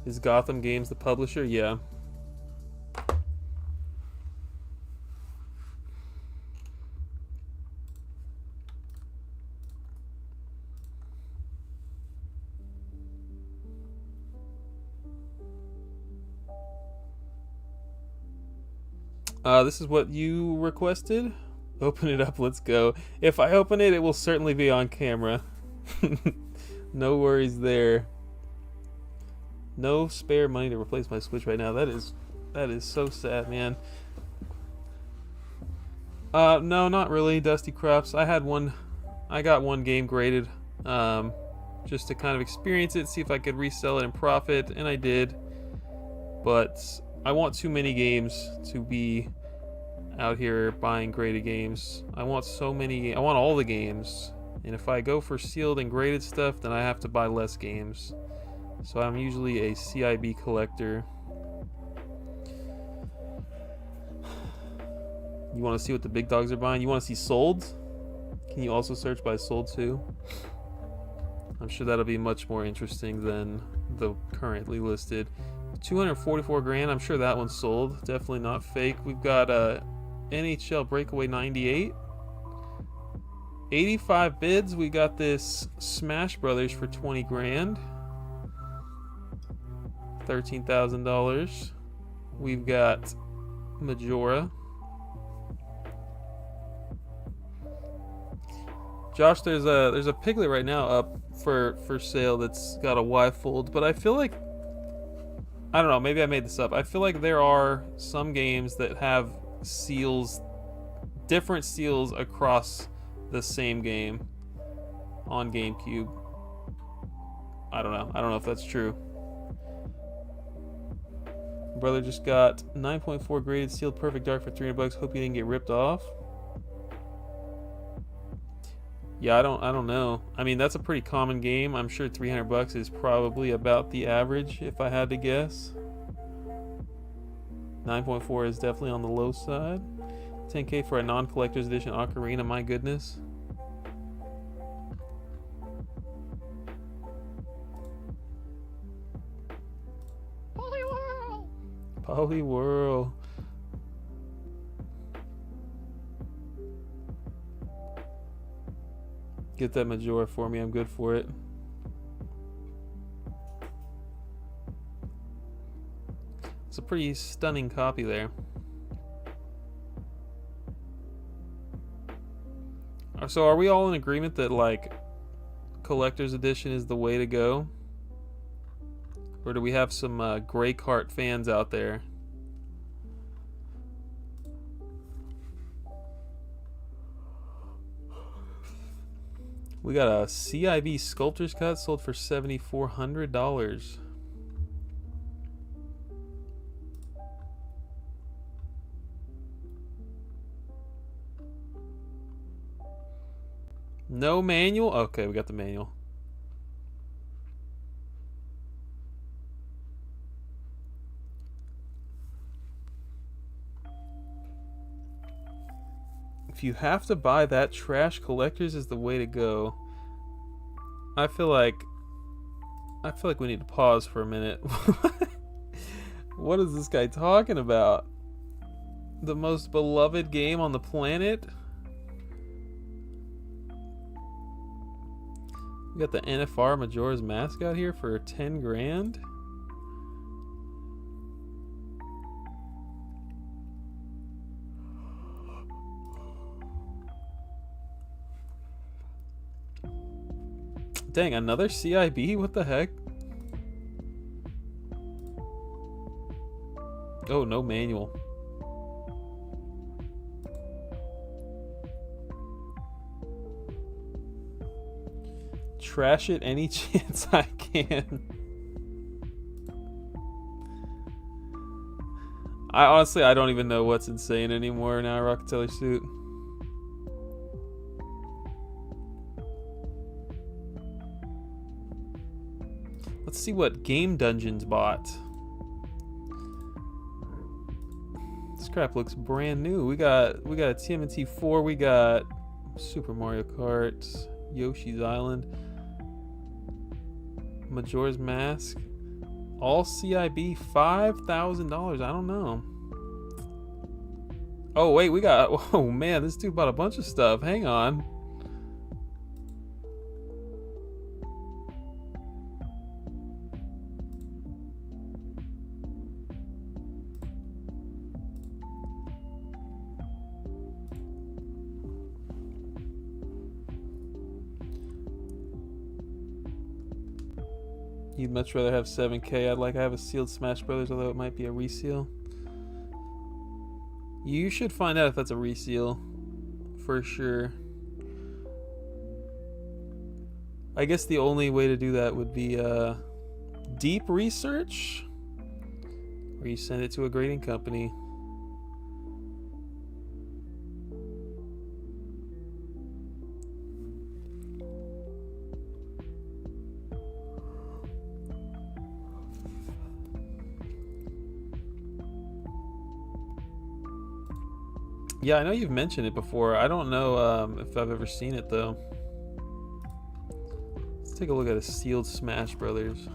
Is Gotham Games the publisher? Yeah. This is what you requested? Open it up, let's go. If I open it, it will certainly be on camera. No worries there. No spare money to replace my Switch right now. That is so sad, man. No, not really, Dusty Crops. I got one game graded, just to kind of experience it, see if I could resell it and profit, and I did. But I want too many games to be out here buying graded games. I want all the games, and if I go for sealed and graded stuff, then I have to buy less games. So I'm usually a CIB collector. You want to see what the big dogs are buying? You want to see sold? Can you also search by sold too? I'm sure that'll be much more interesting than the currently listed. 244 grand, I'm sure that one's sold. Definitely not fake. We've got NHL Breakaway 98. 85 bids. We got this Smash Brothers for 20 grand. $13,000. We've got Majora. Josh, there's a Piglet right now up for sale that's got a Y fold, but I feel like, I don't know, maybe I made this up. I feel like there are some games that have seals, different seals across the same game on GameCube. I don't know. I don't know if that's true. Brother just got 9.4 graded sealed perfect dark for $300. Hope you didn't get ripped off. Yeah, I don't know. I mean, that's a pretty common game. I'm sure $300 is probably about the average if I had to guess. 9.4 is definitely on the low side. 10K for a non-collector's edition Ocarina, my goodness. Poliwhirl. Get that Majora for me, I'm good for it. It's a pretty stunning copy there. So are we all in agreement that like collector's edition is the way to go? Or do we have some gray cart fans out there? We got a CIB Sculptor's Cut sold for $7,400. No manual? Okay, we got the manual. If you have to buy that trash, collectors is the way to go. I feel like we need to pause for a minute. What is this guy talking about? The most beloved game on the planet? We got the NFR Majora's Mask out here for 10 grand. Dang, another CIB? What the heck? Oh, no manual. Trash it any chance I can. I honestly don't even know what's insane anymore now, Rockatelli suit. Let's see what Game Dungeons bought. This crap looks brand new. We got a TMNT 4, we got Super Mario Kart, Yoshi's Island, Majora's Mask, all CIB, $5,000. I don't know. Oh wait, we got, oh man, this dude bought a bunch of stuff. Hang on. You'd much rather have 7K. I have a sealed Smash Brothers, although it might be a reseal. You should find out if that's a reseal for sure. I guess the only way to do that would be deep research, or you send it to a grading company. Yeah, I know you've mentioned it before. I don't know if I've ever seen it though. Let's take a look at a sealed Smash Brothers.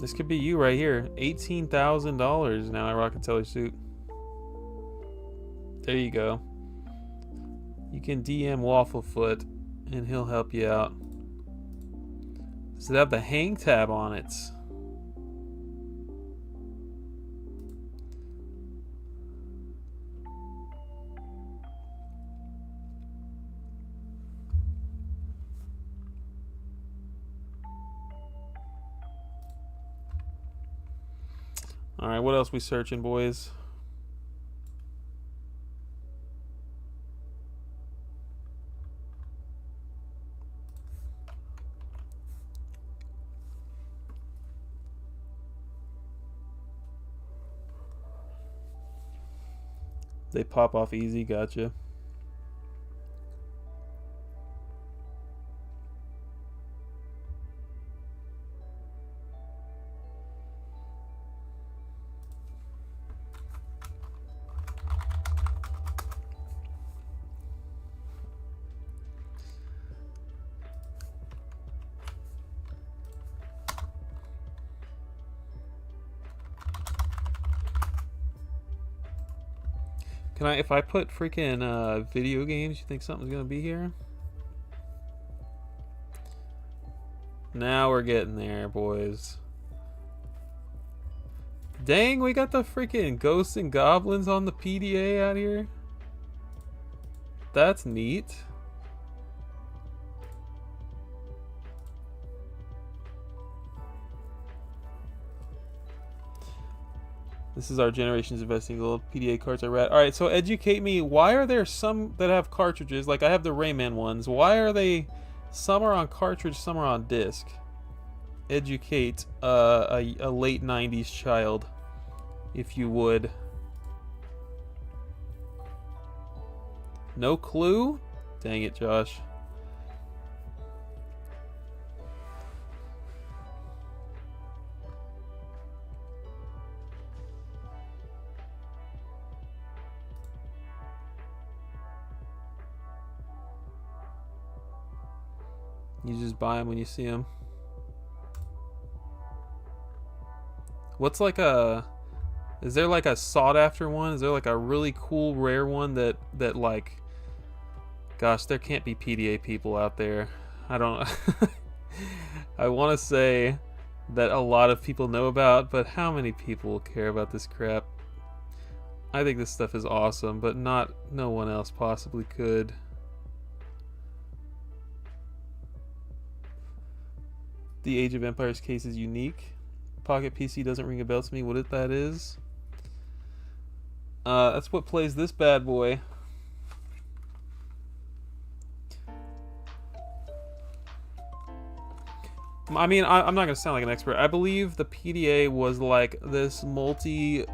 This could be you right here. $18,000 now at Rockatelli suit. There you go. You can DM Wafflefoot and he'll help you out. Does it have the hang tab on it? Alright, what else we searching, boys? They pop off easy, gotcha. Can I, if I put freaking video games, you think something's gonna be here? Now we're getting there, boys. Dang, we got the freaking ghosts and goblins on the PDA out here. That's neat. This is our generation's investing gold. PDA cards are rad. Alright, so educate me. Why are there some that have cartridges? Like I have the Rayman ones. Why are they... Some are on cartridge, some are on disc. Educate a late 90s child, if you would. No clue? Dang it, Josh. You just buy them when you see them. What's like a... Is there like a sought after one? Is there like a really cool rare one that like... Gosh, there can't be PDA people out there. I don't... I want to say that a lot of people know about, but how many people care about this crap? I think this stuff is awesome, but no one else possibly could. The Age of Empires case is unique. Pocket PC doesn't ring a bell to me. What that is? That's what plays this bad boy. I mean, I'm not going to sound like an expert. I believe the PDA was like this multi-system,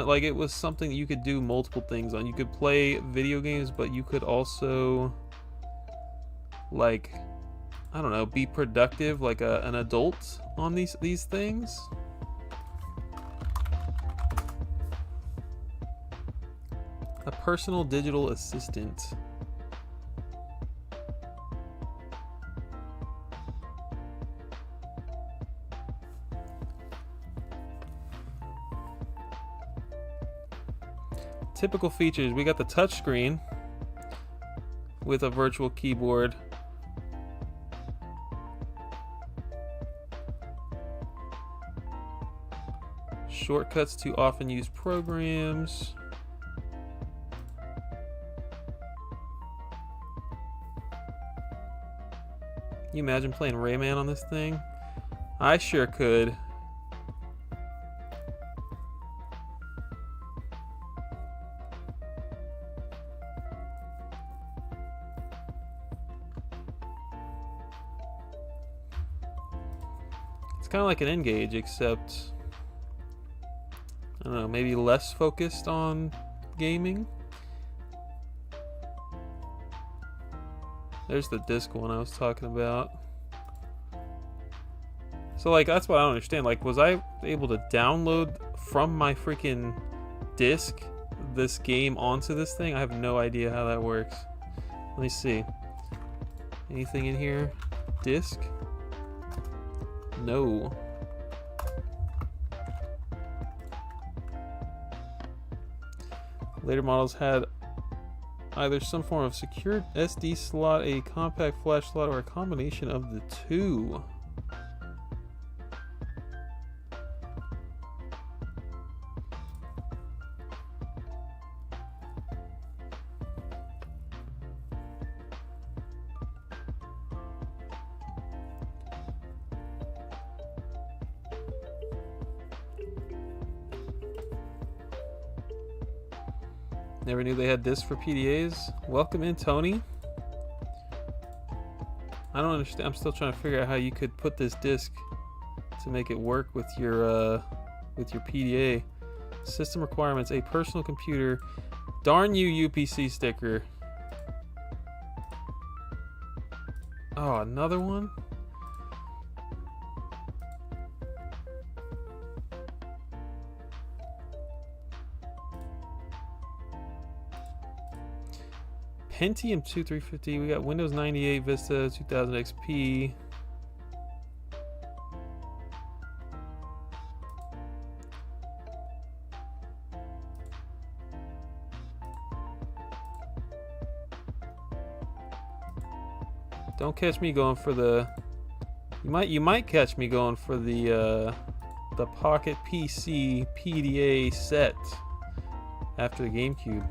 like it was something that you could do multiple things on. You could play video games, but you could also, like, I don't know, be productive like an adult on these things. A personal digital assistant. Typical features, we got the touchscreen with a virtual keyboard. Shortcuts to often used programs. Can you imagine playing Rayman on this thing? I sure could. It's kind of like an N-Gage, except I don't know, maybe less focused on gaming. There's the disc one I was talking about. So like, that's what I don't understand. Like, was I able to download from my freaking disc this game onto this thing? I have no idea how that works. Let me see. Anything in here? Disc? No. Later models had either some form of secured SD slot, a compact flash slot, or a combination of the two. Never knew they had discs for PDAs. Welcome in, Tony. I don't understand. I'm still trying to figure out how you could put this disc to make it work with your PDA. System requirements: a personal computer. Darn you, UPC sticker. Oh, another one? Pentium 2 350. We got Windows 98 Vista 2000 XP. Don't catch me going for the. You might catch me going for the Pocket PC PDA set after the GameCube.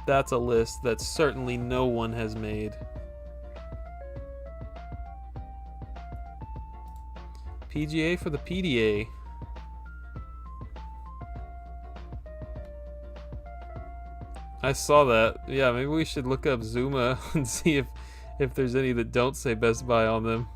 That's a list that certainly no one has made. PGA for the PDA. I saw that. Yeah, maybe we should look up Zuma and see if there's any that don't say Best Buy on them.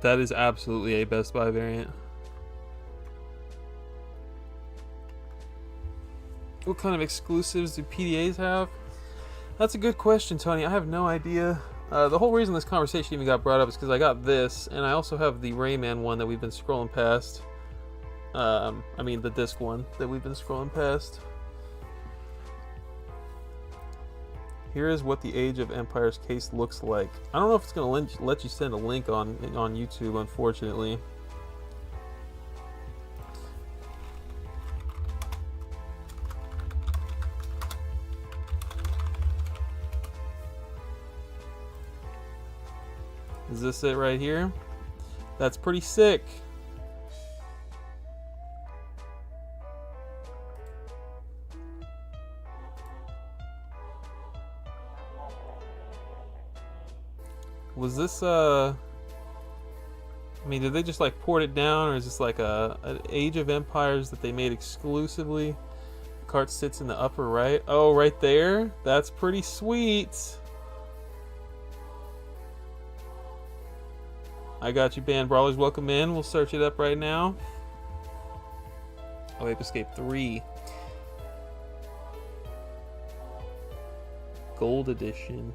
That is absolutely a Best Buy variant. What kind of exclusives do PDAs have? That's a good question, Tony. I have no idea. The whole reason this conversation even got brought up is because I got this, and I also have the Rayman one that we've been scrolling past. I mean the disc one that we've been scrolling past. Here is what the Age of Empires case looks like. I don't know if it's going to let you send a link on YouTube, unfortunately. Is this it right here? That's pretty sick. Was this I mean, did they just like port it down, or is this like an Age of Empires that they made exclusively? The cart sits in the upper right. Oh, right there. That's pretty sweet. I got you, Band Brawlers. Welcome in. We'll search it up right now. Oh, Ape Escape 3. Gold edition.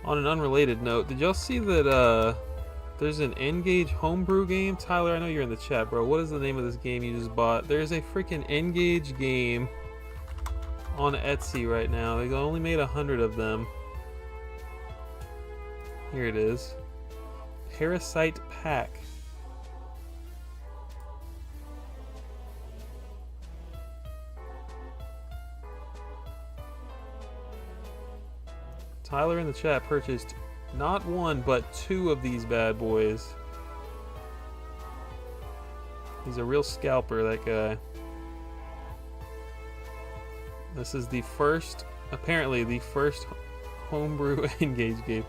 On an unrelated note, did y'all see that there's an N-Gage homebrew game? Tyler, I know you're in the chat, bro. What is the name of this game you just bought? There's a freaking N-Gage game on Etsy right now. They only made 100 of them. Here it is. Parasite Pack. Tyler in the chat purchased not one, but 2 of these bad boys. He's a real scalper, that guy. This is the first, apparently the first homebrew N-Gage game.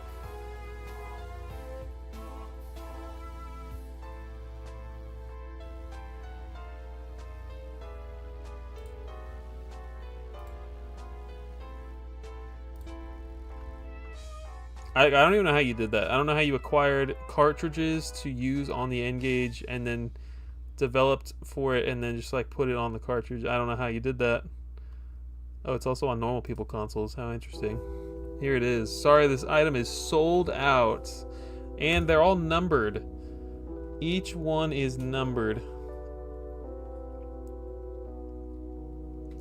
I don't even know how you did that. I don't know how you acquired cartridges to use on the N-Gage and then developed for it and then just like put it on the cartridge. I don't know how you did that. Oh, it's also on normal people consoles. How interesting. Here it is. Sorry, this item is sold out. And they're all numbered. Each one is numbered.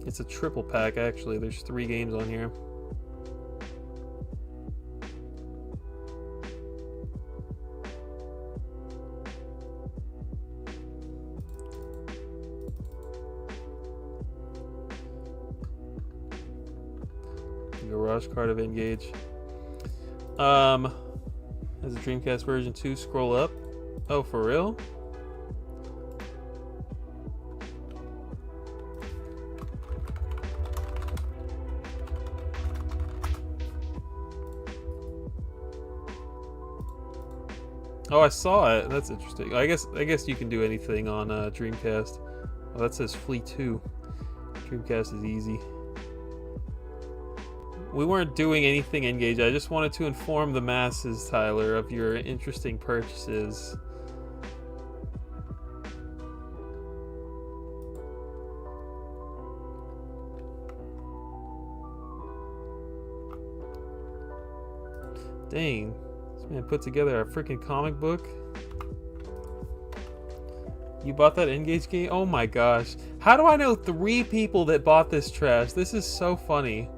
It's a triple pack, actually. There's 3 games on here. Garage card of Engage. As a Dreamcast version 2, scroll up. Oh, for real? Oh, I saw it. That's interesting. I guess you can do anything on Dreamcast. Oh, that says Flea 2. Dreamcast is easy. We weren't doing anything Engage. I just wanted to inform the masses, Tyler, of your interesting purchases. Dang. This man put together a freaking comic book. You bought that Engage game? Oh my gosh. How do I know 3 people that bought this trash? This is so funny.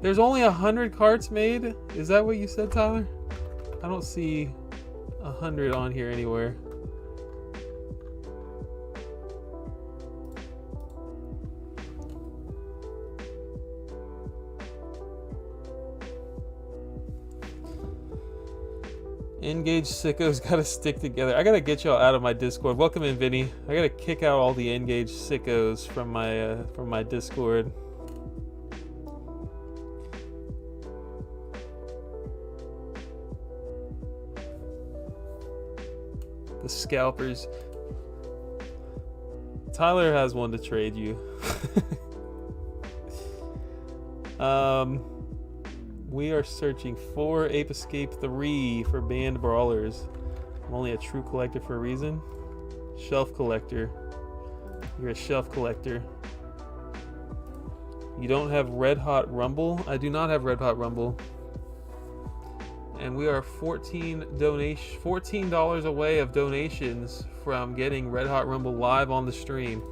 There's only 100 carts made? Is that what you said, Tyler? I don't see 100 on here anywhere. Engage sickos gotta stick together. I gotta get y'all out of my Discord. Welcome in, Vinny. I gotta kick out all the Engage sickos from my Discord. The scalpers. Tyler has one to trade you. We are searching for Ape Escape 3 for banned brawlers. I'm only a true collector for a reason. Shelf collector. You're a shelf collector. You don't have Red Hot Rumble? I do not have Red Hot Rumble. And we are $14 away of donations from getting Red Hot Rumble live on the stream.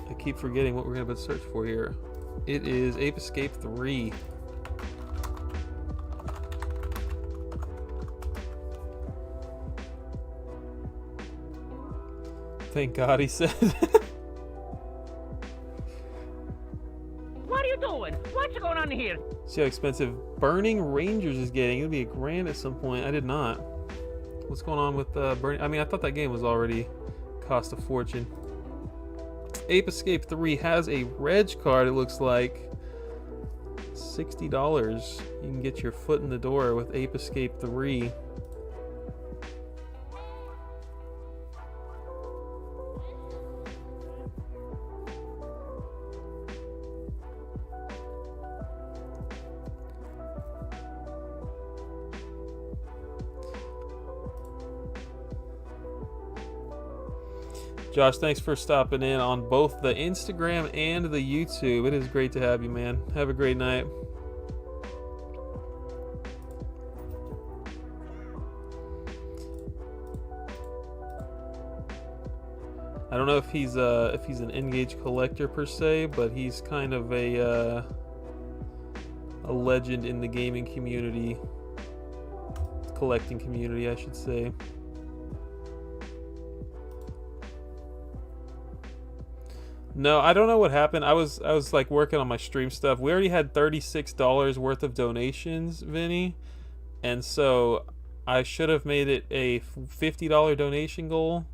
I keep forgetting what we're going to search for here. It is Ape Escape 3. Thank God, he said. What are you doing? What's going on here? See how expensive Burning Rangers is getting. It'll be $1,000 at some point. I did not. What's going on with Burning? I mean, I thought that game was already cost a fortune. Ape Escape 3 has a reg card, it looks like. $60. You can get your foot in the door with Ape Escape 3. Josh, thanks for stopping in on both the Instagram and the YouTube. It is great to have you, man. Have a great night. I don't know if he's an Engage collector per se, but he's kind of a legend in the gaming community, collecting community, I should say. No, I don't know what happened. I was like working on my stream stuff. We already had $36 worth of donations, Vinny, and so I should have made it a $50 donation goal.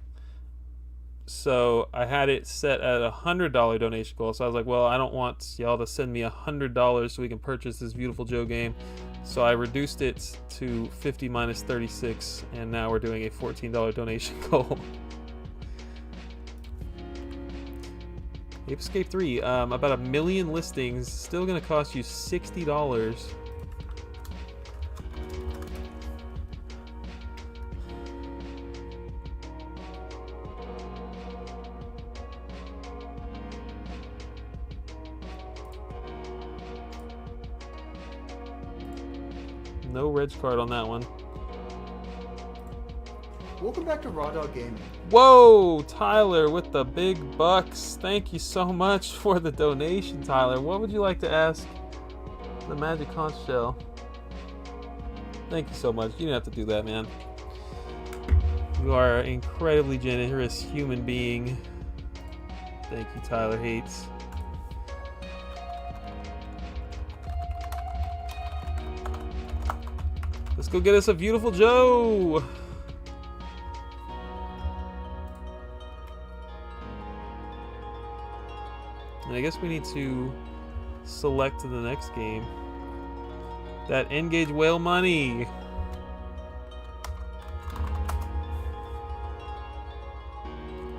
So I had it set at a $100 donation goal. So I was like, well, I don't want y'all to send me $100 so we can purchase this beautiful Joe game. So I reduced it to 50 minus 36, and now we're doing a $14 donation goal. Ape Escape 3, about 1 million listings, still going to cost you $60. No reg card on that one. Welcome back to Raw Dog Gaming. Whoa, Tyler with the big bucks. Thank you so much for the donation, Tyler. What would you like to ask the Magic Conch Shell? Thank you so much. You didn't have to do that, man. You are an incredibly generous human being. Thank you, Tyler Hates. Let's go get us a beautiful Joe. And I guess we need to select the next game. That Engage Whale money.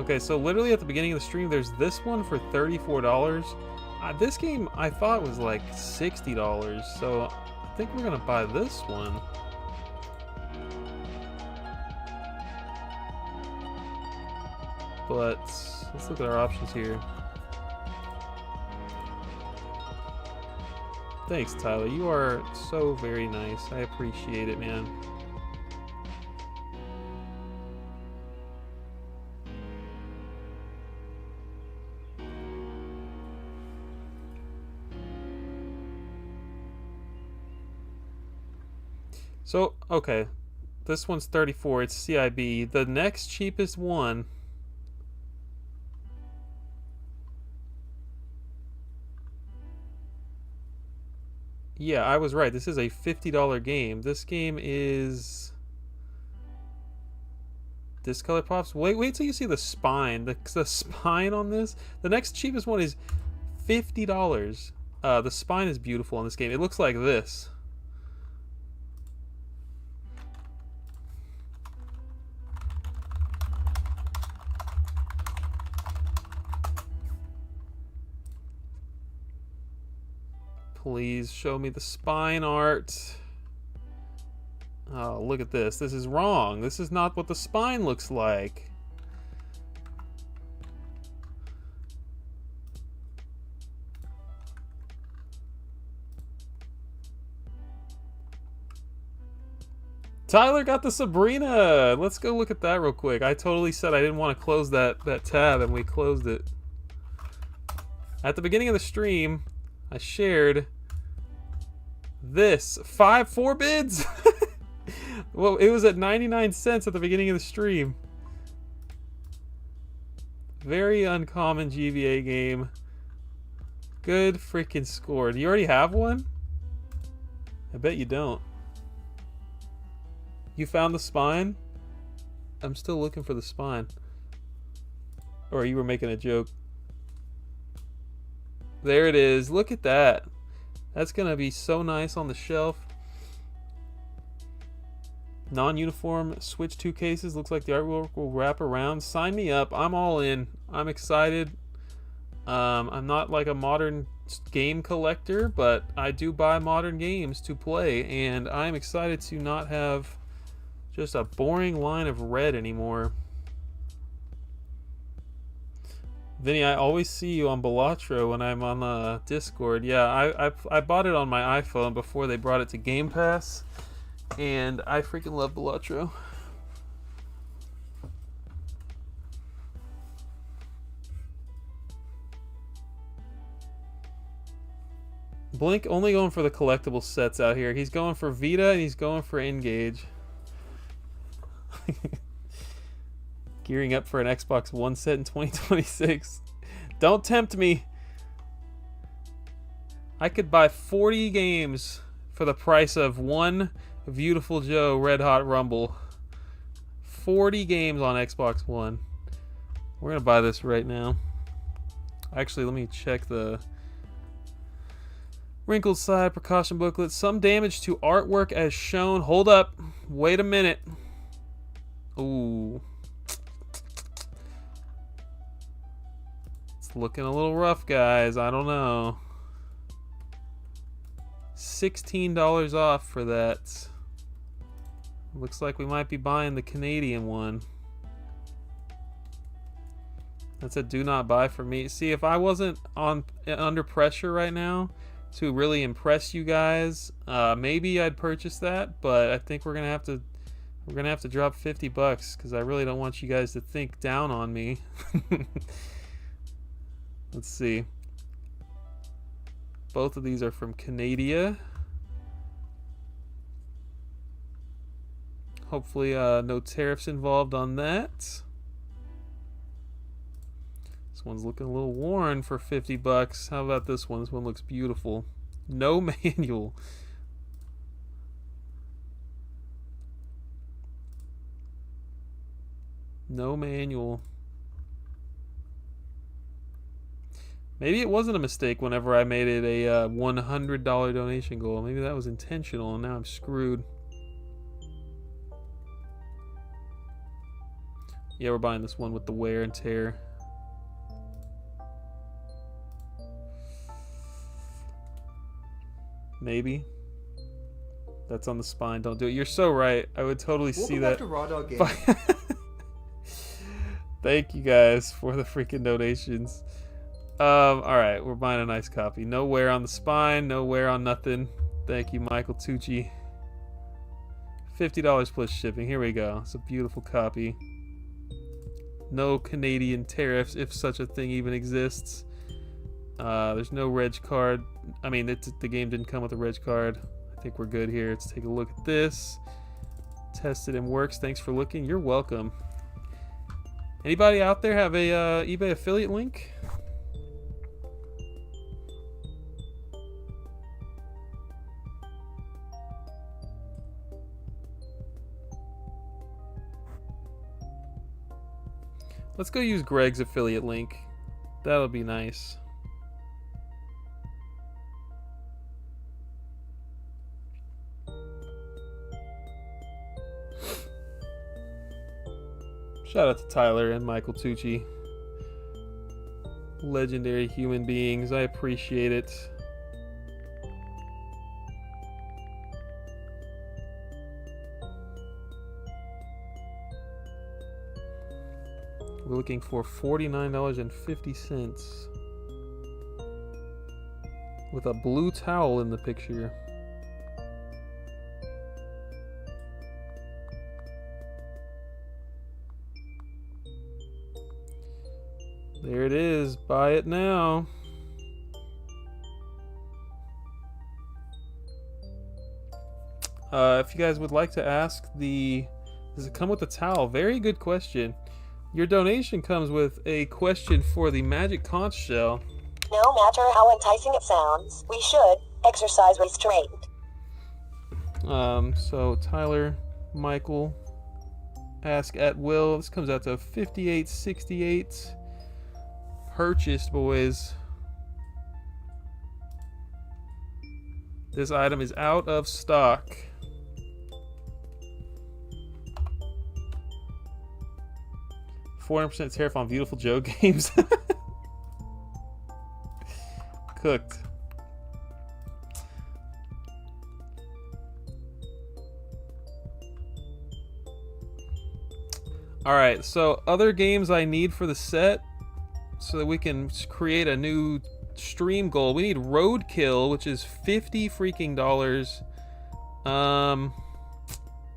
Okay, so literally at the beginning of the stream, there's this one for $34. This game I thought was like $60, so I think we're gonna buy this one. But let's look at our options here. Thanks, Tyler. You are so very nice. I appreciate it, man. So, okay. This one's 34. It's CIB. The next cheapest one... Yeah, I was right. This is a $50 game. This game is... Discolor Pops? Wait till you see the spine. The spine on this? The next cheapest one is $50. The spine is beautiful on this game. It looks like this. Please show me the spine art. Oh, look at this. This is wrong. This is not what the spine looks like. Tyler got the Sabrina. Let's go look at that real quick. I totally said I didn't want to close that tab, and we closed it. At the beginning of the stream, I shared this 4 bids. Well, it was at 99 cents at the beginning of the stream. Very uncommon GBA game. Good freaking score. Do you already have one? I bet you don't. You found the spine? I'm still looking for the spine. Or you were making a joke. There it is. Look at that. That's going to be so nice on the shelf. Non-uniform Switch 2 cases. Looks like the artwork will wrap around. Sign me up. I'm all in. I'm excited. I'm not like a modern game collector, but I do buy modern games to play, and I'm excited to not have just a boring line of red anymore. Vinny, I always see you on Balatro when I'm on Discord. Yeah, I bought it on my iPhone before they brought it to Game Pass, and I freaking love Balatro. Blink only going for the collectible sets out here. He's going for Vita and he's going for Engage. Gearing up for an Xbox One set in 2026. Don't tempt me. I could buy 40 games for the price of one Beautiful Joe Red Hot Rumble. 40 games on Xbox One. We're gonna buy this right now. Actually, let me check the wrinkled side precaution booklet. Some damage to artwork as shown. Hold up. Wait a minute. Ooh. It's looking a little rough, guys. I don't know. $16 off for that. Looks like we might be buying the Canadian one. That's a do not buy for me. See, if I wasn't under pressure right now to really impress you guys, maybe I'd purchase that, but I think we're gonna have to drop $50 because I really don't want you guys to think down on me. Let's see. Both of these are from Canada. Hopefully no tariffs involved on that. This one's looking a little worn for $50. How about this one? This one looks beautiful. No manual. No manual. Maybe it wasn't a mistake whenever I made it a $100 donation goal. Maybe that was intentional and now I'm screwed. Yeah, we're buying this one with the wear and tear. Maybe. That's on the spine. Don't do it. You're so right. I would totally see that. Welcome back to Raw Dog Gaming. Thank you guys for the freaking donations. Alright, we're buying a nice copy. No wear on the spine, no wear on nothing. Thank you, Michael Tucci. $50 plus shipping. Here we go. It's a beautiful copy. No Canadian tariffs, if such a thing even exists. There's no reg card. I mean, the game didn't come with a reg card. I think we're good here. Let's take a look at this. Tested and works. Thanks for looking. You're welcome. Anybody out there have a eBay affiliate link? Let's go use Greg's affiliate link. That'll be nice. Shout out to Tyler and Michael Tucci. Legendary human beings. I appreciate it. We're looking for $49.50 with a blue towel in the picture. There it is. Buy it now. If you guys would like to ask does it come with a towel? Very good question. Your donation comes with a question for the magic conch shell. No matter how enticing it sounds, we should exercise restraint. So Tyler, Michael, ask at will. This comes out to $58.68. Purchased, boys. This item is out of stock. $400% tariff on Beautiful Joe games. Cooked. Alright, so other games I need for the set so that we can create a new stream goal. We need Roadkill, which is $50 freaking dollars.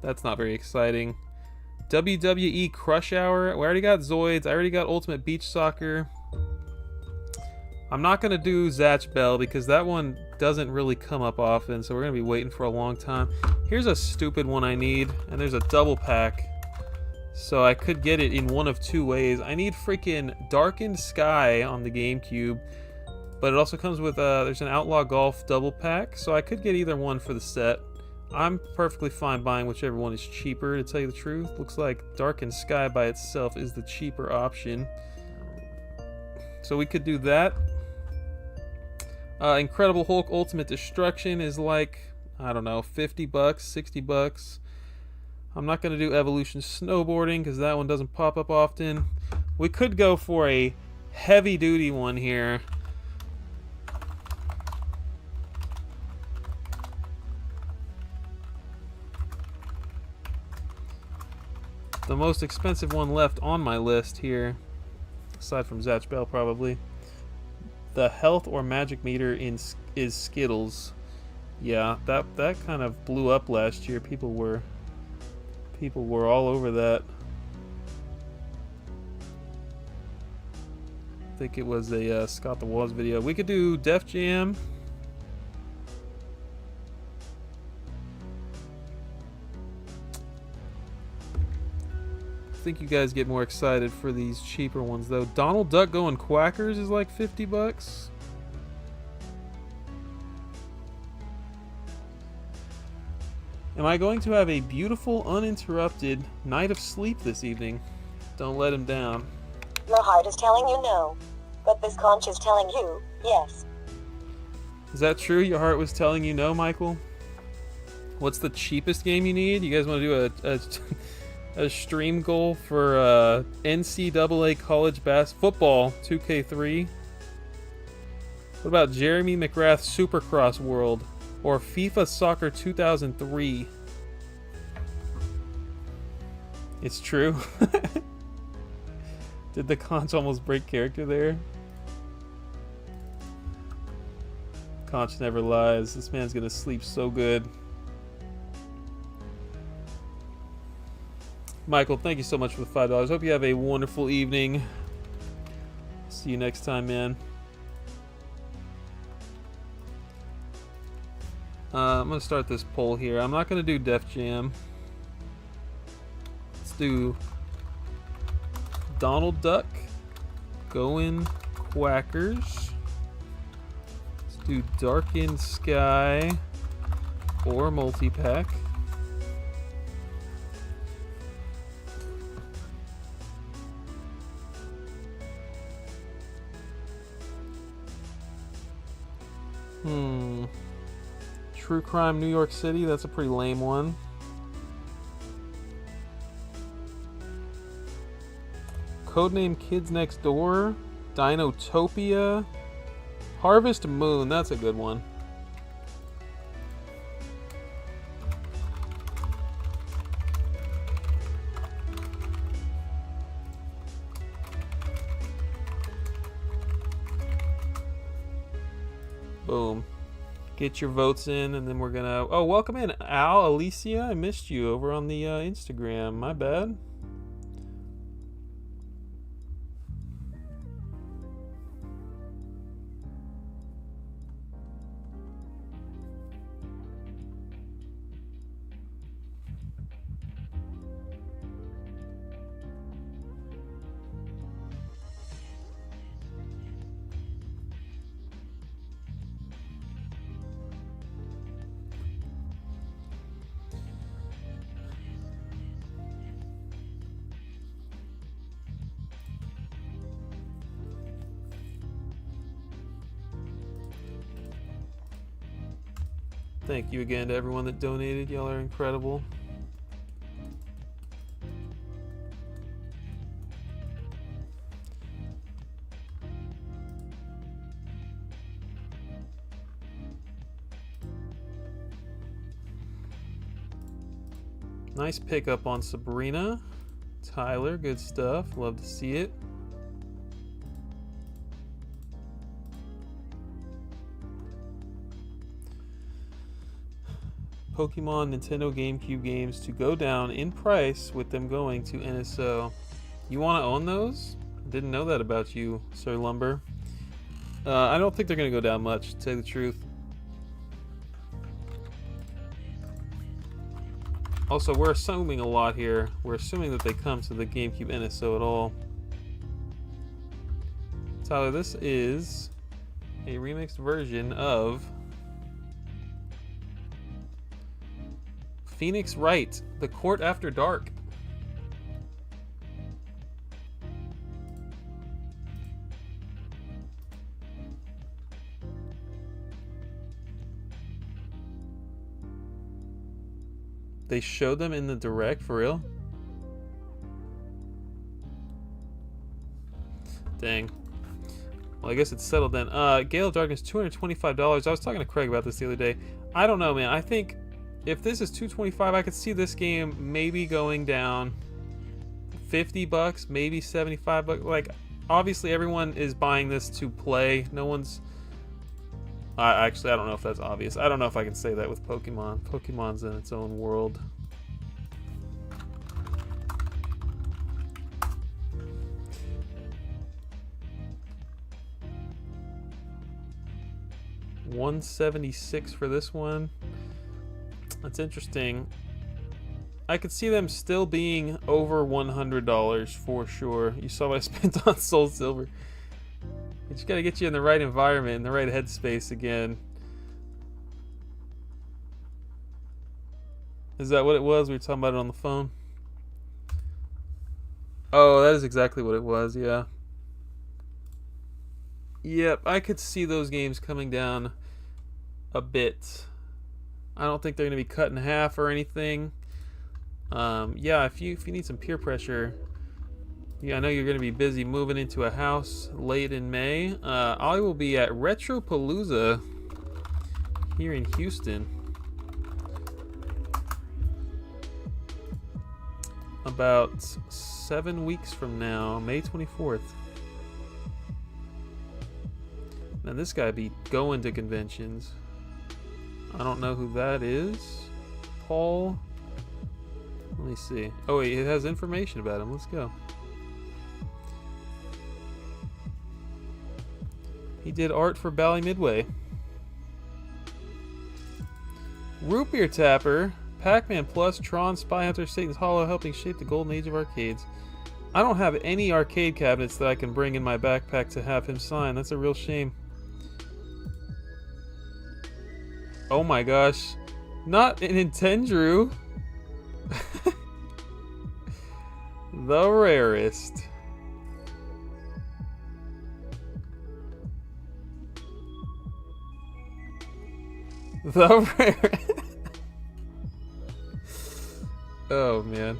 That's not very exciting. WWE Crush Hour. We already got Zoids. I already got Ultimate Beach Soccer. I'm not going to do Zatch Bell because that one doesn't really come up often, so we're going to be waiting for a long time. Here's a stupid one I need, and there's a double pack. So I could get it in one of two ways. I need freaking Darkened Sky on the GameCube, but it also comes with there's an Outlaw Golf double pack, so I could get either one for the set. I'm perfectly fine buying whichever one is cheaper, to tell you the truth. Looks like Darkened Sky by itself is the cheaper option. So we could do that. Incredible Hulk Ultimate Destruction is like, I don't know, $50, $60. I'm not going to do Evolution Snowboarding because that one doesn't pop up often. We could go for a heavy duty one here. The most expensive one left on my list here, aside from Zatch Bell probably. The health or magic meter in is Skittles. Yeah, that kind of blew up last year. People were all over that. I think it was a Scott the Walls video. We could do Def Jam. I think you guys get more excited for these cheaper ones though. Donald Duck going Quackers is like 50 bucks. Am I going to have a beautiful, uninterrupted night of sleep this evening? Don't let him down. Your heart is telling you no, but this conch is telling you yes. Is that true? Your heart was telling you no, Michael? What's the cheapest game you need? You guys want to do a stream goal for NCAA college football 2K3? What about Jeremy McGrath's Supercross World or FIFA Soccer 2003? It's true. Did the conch almost break character there? Conch never lies. This man's gonna sleep so good. Michael, thank you so much for the $5. Hope you have a wonderful evening. See you next time, man. I'm gonna start this poll here. I'm not gonna do Def Jam. Let's do Donald Duck going Quackers. Let's do Darkened Sky or multi-pack. True Crime New York City, that's a pretty lame one. Codename Kids Next Door, Dinotopia, Harvest Moon, that's a good one. Boom. Get your votes in, and then we're gonna... Oh, welcome in, Al, Alicia. I missed you over on the Instagram. My bad. Thank you again to everyone that donated. Y'all are incredible. Nice pickup on Sabrina. Tyler, good stuff. Love to see it. Pokemon Nintendo GameCube games to go down in price with them going to NSO. You want to own those? Didn't know that about you, Sir Lumber. I don't think they're going to go down much, to tell you the truth. Also, we're assuming a lot here. We're assuming that they come to the GameCube NSO at all. Tyler, this is a remixed version of Phoenix Wright, The Court After Dark. They showed them in the direct, for real? Dang. Well, I guess it's settled then. Gale of Darkness, $225. I was talking to Craig about this the other day. I don't know, man. I think if this is $225, I could see this game maybe going down $50, maybe $75. Like, obviously everyone is buying this to play. No one's Actually, I don't know if that's obvious. I don't know if I can say that with Pokemon. Pokemon's in its own world. $176 for this one. That's interesting. I could see them still being over $100 for sure. You saw what I spent on Soul Silver. You just gotta get you in the right environment, in the right headspace again. Is that what it was? We were talking about it on the phone. Oh, that is exactly what it was, yeah. Yep, I could see those games coming down a bit. I don't think they're going to be cut in half or anything. Yeah, if you need some peer pressure, yeah, I know you're going to be busy moving into a house late in May. I will be at Retropalooza here in Houston about 7 weeks from now, May 24th. Now this guy be going to conventions. I don't know who that is. Paul. Let me see. Oh wait, it has information about him. Let's go. He did art for Bally Midway. Root Beer Tapper. Pac-Man Plus, Tron, Spy Hunter, Satan's Hollow, helping shape the golden age of arcades. I don't have any arcade cabinets that I can bring in my backpack to have him sign. That's a real shame. Oh my gosh. Not an Nintendo. The rarest. The rarest. Oh man.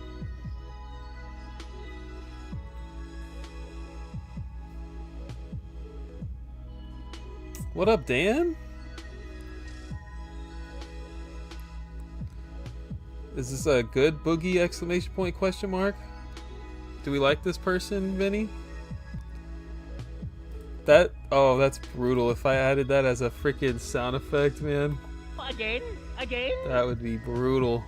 What up, Dan? Is this a good boogie exclamation point question mark? Do we like this person, Vinny? That, oh, that's brutal. If I added that as a freaking sound effect, man. Again? That would be brutal.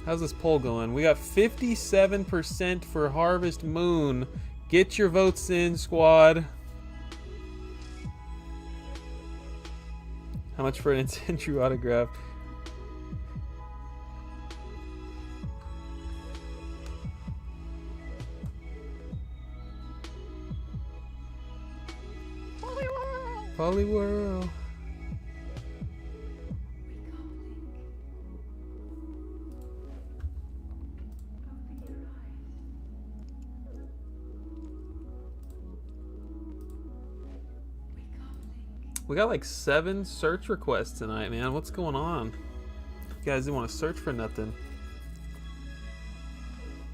How's this poll going? We got 57% for Harvest Moon. Get your votes in, squad. How much for an Nintendo autograph? Poliwhirl. We got like 7 search requests tonight, man. What's going on? You guys didn't want to search for nothing.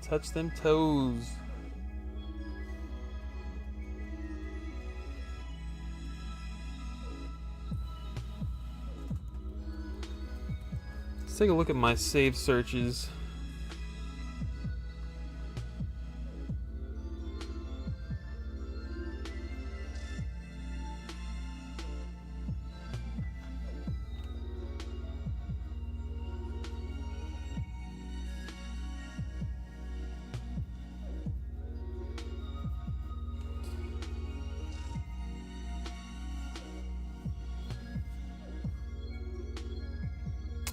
Touch them toes. Let's take a look at my saved searches.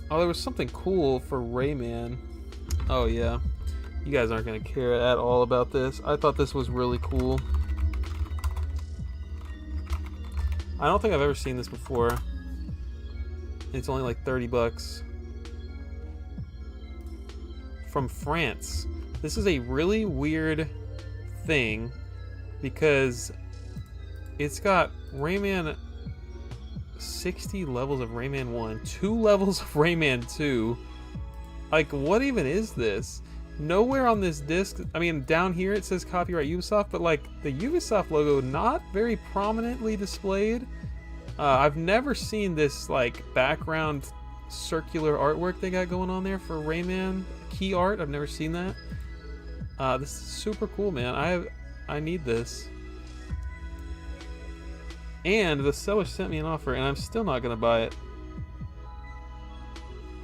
Oh, there was something cool for Rayman. Oh yeah. You guys aren't gonna care at all about this. I thought this was really cool. I don't think I've ever seen this before. It's only like 30 bucks. From France. This is a really weird thing because it's got Rayman 60 levels of Rayman 1, 2 levels of Rayman 2. Like, what even is this? Nowhere on this disc, I mean, down here it says copyright Ubisoft, but like the Ubisoft logo not very prominently displayed. I've never seen this like background circular artwork they got going on there for Rayman key art. I've never seen that. This is super cool, man. I need this. And the seller sent me an offer, and I'm still not gonna buy it.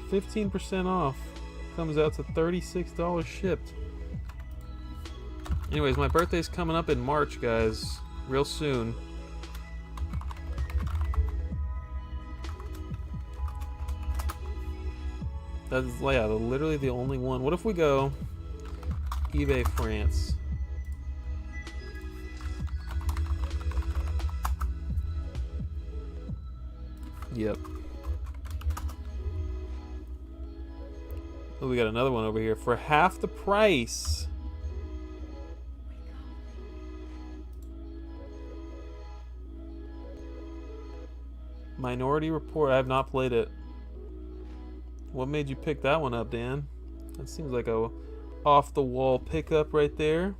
15% off. Comes out to $36 shipped. Anyways, my birthday's coming up in March, guys. Real soon. That's, yeah, literally the only one. What if we go eBay France? Yep. Oh, we got another one over here for half the price. Minority Report. I have not played it. What made you pick that one up, Dan? That seems like a off-the-wall pickup right there.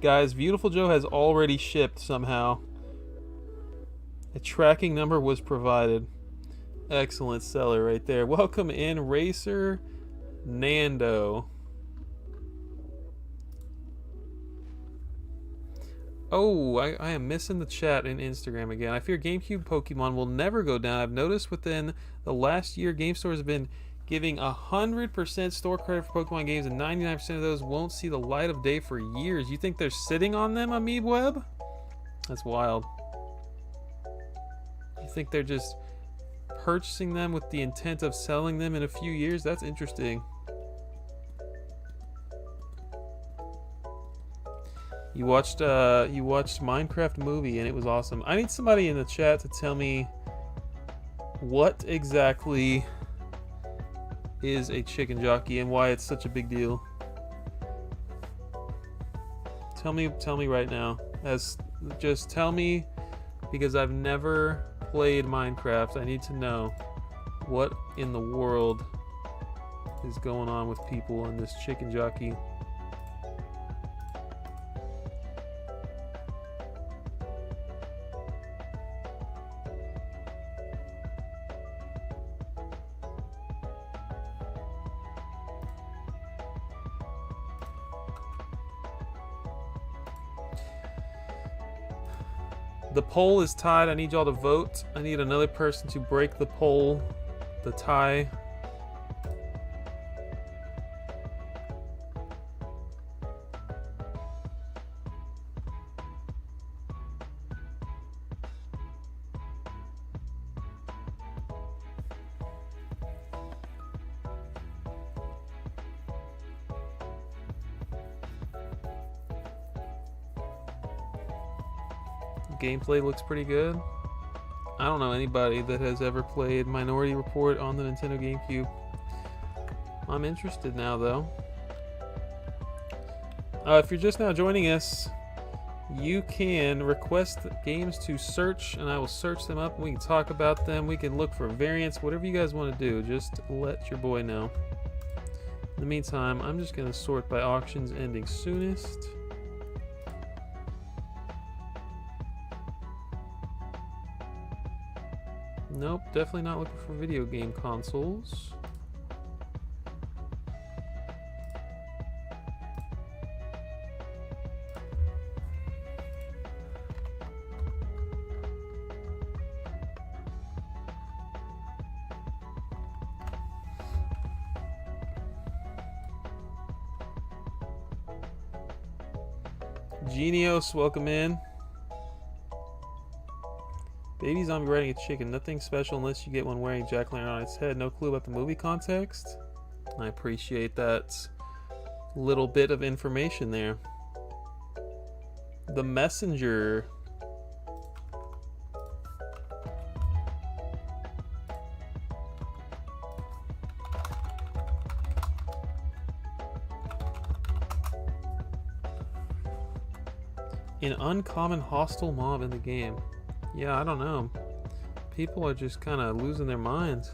Guys, Beautiful Joe has already shipped somehow. A tracking number was provided. Excellent seller right there. Welcome in, Racer Nando. Oh, I am missing the chat in Instagram again. I fear GameCube Pokemon will never go down. I've noticed within the last year, game stores have been giving 100% store credit for Pokemon games, and 99% of those won't see the light of day for years. You think they're sitting on them, AmoebWeb? That's wild. You think they're just purchasing them with the intent of selling them in a few years? That's interesting. You watched Minecraft movie and it was awesome. I need somebody in the chat to tell me what exactly is a chicken jockey and why it's such a big deal. Tell me right now. Just tell me, because I've never played Minecraft. I need to know what in the world is going on with people in this chicken jockey. The poll is tied. I need y'all to vote. I need another person to break the poll, the tie. Gameplay looks pretty good. I don't know anybody that has ever played Minority Report on the Nintendo GameCube. I'm interested now, though. If you're just now joining us, you can request games to search, and I will search them up. We can talk about them. We can look for variants. Whatever you guys want to do, just let your boy know. In the meantime, I'm just going to sort by auctions ending soonest. Nope, definitely not looking for video game consoles. Genios, welcome in. Baby zombie riding a chicken. Nothing special unless you get one wearing jack-o'-lantern on its head. No clue about the movie context. I appreciate that little bit of information there. The Messenger. An uncommon hostile mob in the game. Yeah, I don't know. People are just kind of losing their minds.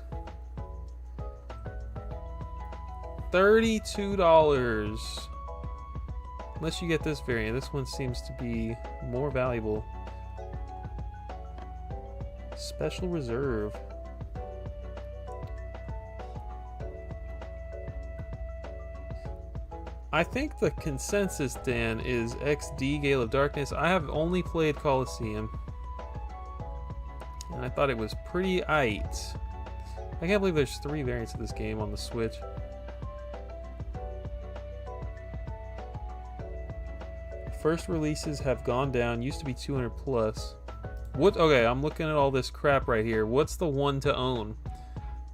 $32. Unless you get this variant. This one seems to be more valuable. Special Reserve. I think the consensus, Dan, is XD Gale of Darkness. I have only played Coliseum. and I thought it was pretty aight. I can't believe there's 3 variants of this game on the Switch. First releases have gone down, used to be 200 plus. What? Okay, I'm looking at all this crap right here. What's the one to own?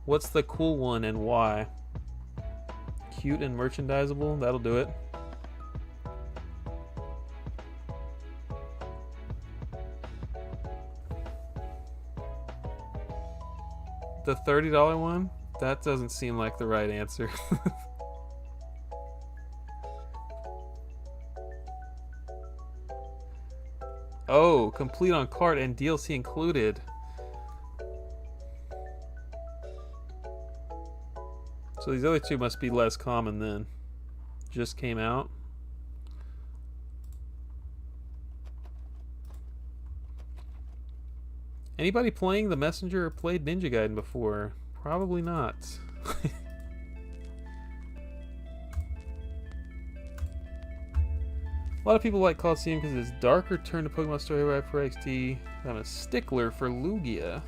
What's the cool one and why? Cute and merchandisable, that'll do it. The $30 one? That doesn't seem like the right answer. Oh, complete on cart and DLC included. So these other 2 must be less common then. Just came out. Anybody playing The Messenger or played Ninja Gaiden before? Probably not. A lot of people like Coliseum because it's darker turn to Pokemon Story right for XD. I'm a stickler for Lugia.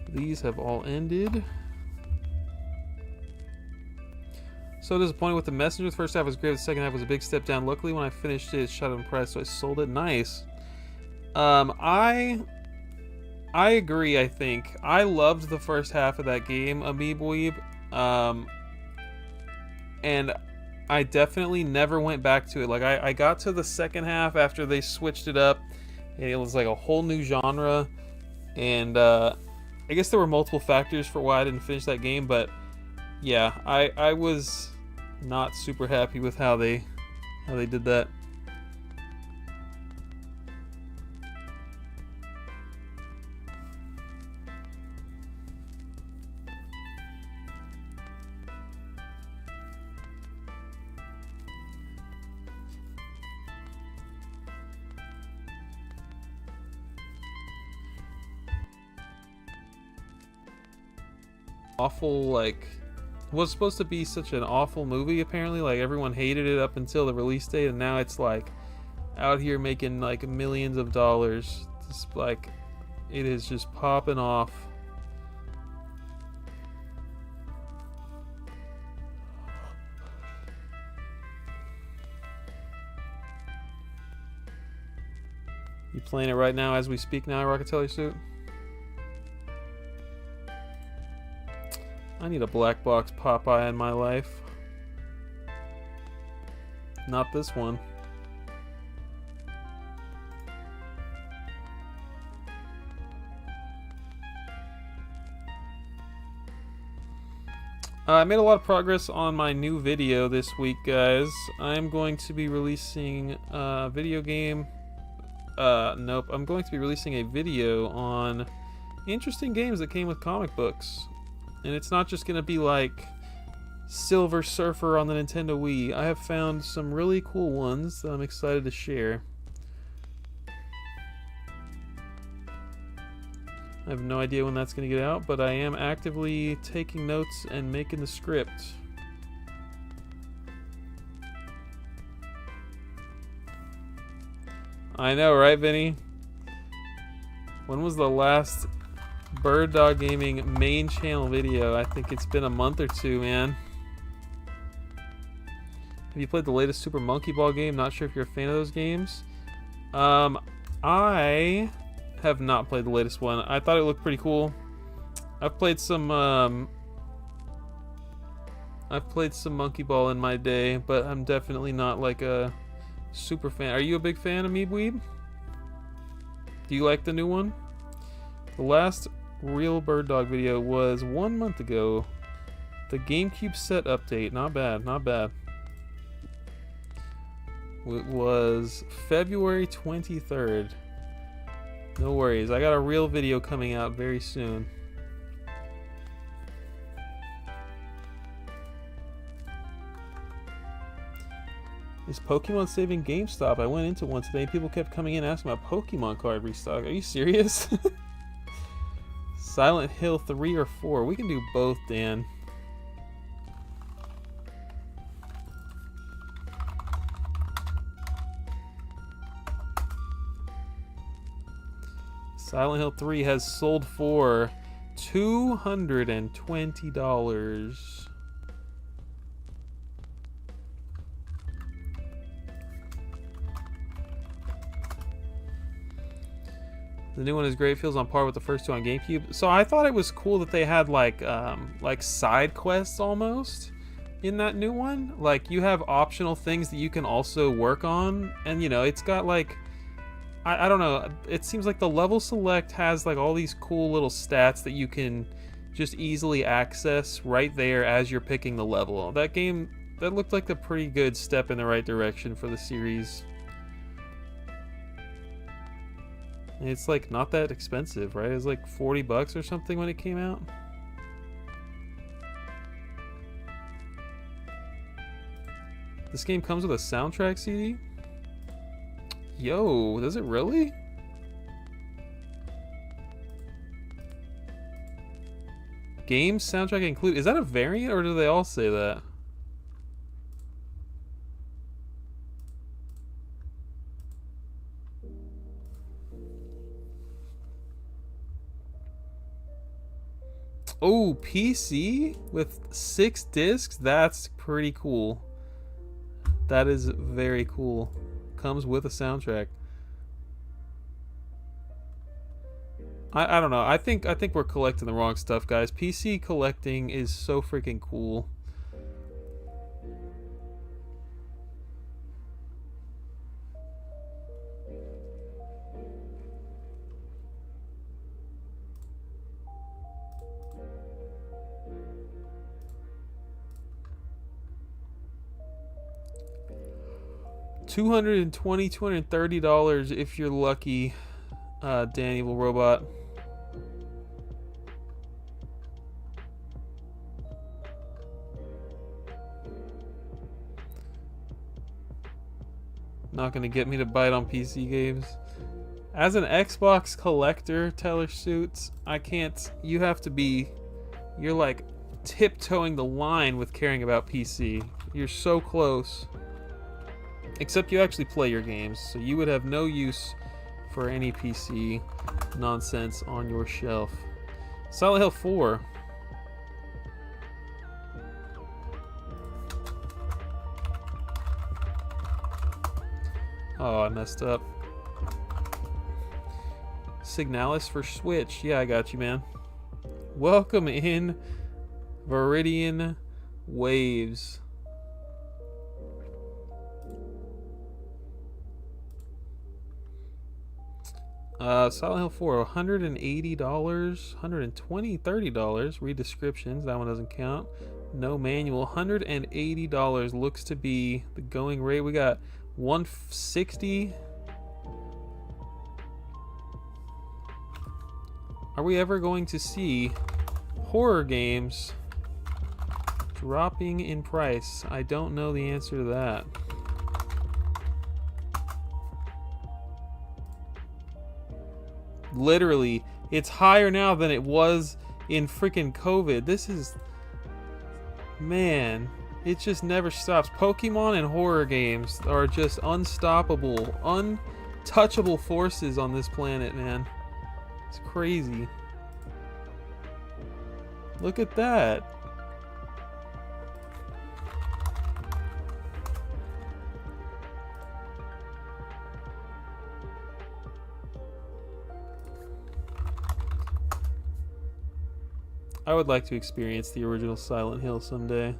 These have all ended. So disappointed with The Messenger. The first half was great, the second half was a big step down. Luckily when I finished it, it shot up in price, so I sold it. Nice. I agree, I think. I loved the first half of that game, Amiibo. And I definitely never went back to it. Like, I got to the second half after they switched it up, and it was like a whole new genre. And, I guess there were multiple factors for why I didn't finish that game, but yeah, I was not super happy with how they did that. Awful, like, was supposed to be such an awful movie apparently. Like, everyone hated it up until the release date, and now it's like out here making like millions of dollars. Just like, it is just popping off. You playing it right now as we speak now, Rockatelli suit? I need a black box Popeye in my life. Not this one. I made a lot of progress on my new video this week, guys. I'm going to be releasing a video game. Nope. I'm going to be releasing a video on interesting games that came with comic books. And it's not just going to be like Silver Surfer on the Nintendo Wii. I have found some really cool ones that I'm excited to share. I have no idea when that's going to get out, but I am actively taking notes and making the script. I know, right, Vinny? When was the last Bird Dog Gaming main channel video? I think it's been a month or 2, man. Have you played the latest Super Monkey Ball game? Not sure if you're a fan of those games. I have not played the latest one. I thought it looked pretty cool. I've played some Monkey Ball in my day, but I'm definitely not like a super fan. Are you a big fan of Meebweeb? Do you like the new one? The last real Bird Dog video was 1 month ago. The GameCube set update. Not bad, not bad. It was February 23rd. No worries, I got a real video coming out very soon. Is Pokemon saving GameStop? I went into one today. People kept coming in asking about Pokemon card restock. Are you serious? Silent Hill 3 or 4? We can do both, Dan. Silent Hill 3 has sold for $220. The new one is great. Feels on par with the first two on GameCube. So I thought it was cool that they had like side quests almost in that new one. Like you have optional things that you can also work on, and you know it's got like I don't know. It seems like the level select has like all these cool little stats that you can just easily access right there as you're picking the level. That looked like a pretty good step in the right direction for the series. It's like not that expensive, right? It was like $40 or something when it came out. This game comes with a soundtrack CD? Yo, does it really? Game soundtrack include. Is that a variant or do they all say that? Oh, PC with 6 discs? That's pretty cool. That is very cool. Comes with a soundtrack. I don't know. I think we're collecting the wrong stuff, guys. PC collecting is so freaking cool. $220, $230 if you're lucky, Dan Evil Robot. Not gonna get me to bite on PC games. As an Xbox collector, Teller Suits, I can't. You have to be. You're like tiptoeing the line with caring about PC. You're so close. Except you actually play your games, so you would have no use for any PC nonsense on your shelf. Silent Hill 4. Oh, I messed up. Signalis for Switch. Yeah, I got you, man. Welcome in, Viridian Waves. Silent Hill 4, $180, $120, $30. Read descriptions. That one doesn't count. No manual. $180 looks to be the going rate. We got 160. Are we ever going to see horror games dropping in price? I don't know the answer to that. Literally, it's higher now than it was in freaking COVID. This is, man, it just never stops. Pokemon and horror games are just unstoppable, untouchable forces on this planet, man. It's crazy. Look at that. I would like to experience the original Silent Hill someday.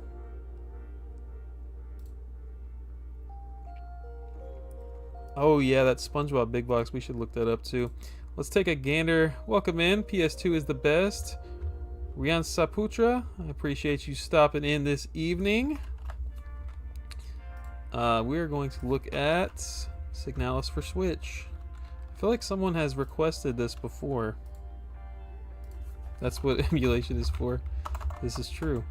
Oh yeah, that SpongeBob Big Box. We should look that up too. Let's take a gander. Welcome in. PS2 is the best. Rian Saputra, I appreciate you stopping in this evening. We are going to look at Signalis for Switch. I feel like someone has requested this before. That's what emulation is for. This is true.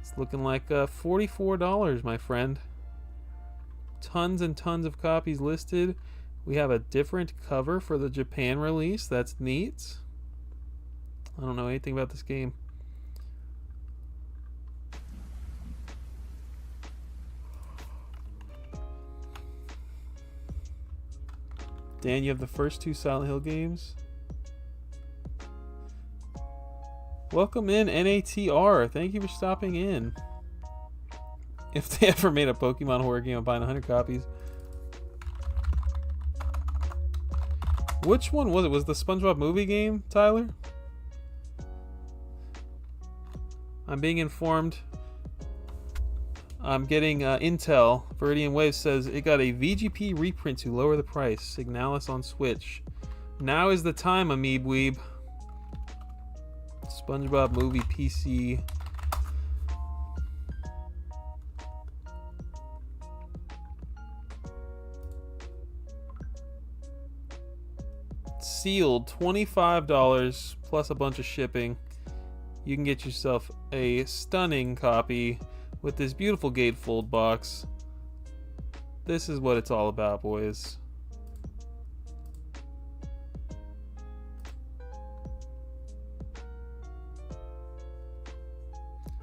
It's looking like $44, my friend. Tons and tons of copies listed. We have a different cover for the Japan release. That's neat. I don't know anything about this game. Dan, you have the first 2 Silent Hill games. Welcome in, NATR. Thank you for stopping in. If they ever made a Pokemon horror game, I'm buying 100 copies. Which one was it? Was the SpongeBob movie game, Tyler? I'm being informed. I'm getting intel. Viridian Wave says it got a VGP reprint to lower the price. Signalis on Switch. Now is the time, Amiib Weeb. SpongeBob movie PC. Sealed, $25 plus a bunch of shipping. You can get yourself a stunning copy with this beautiful gatefold box. This is what it's all about, boys.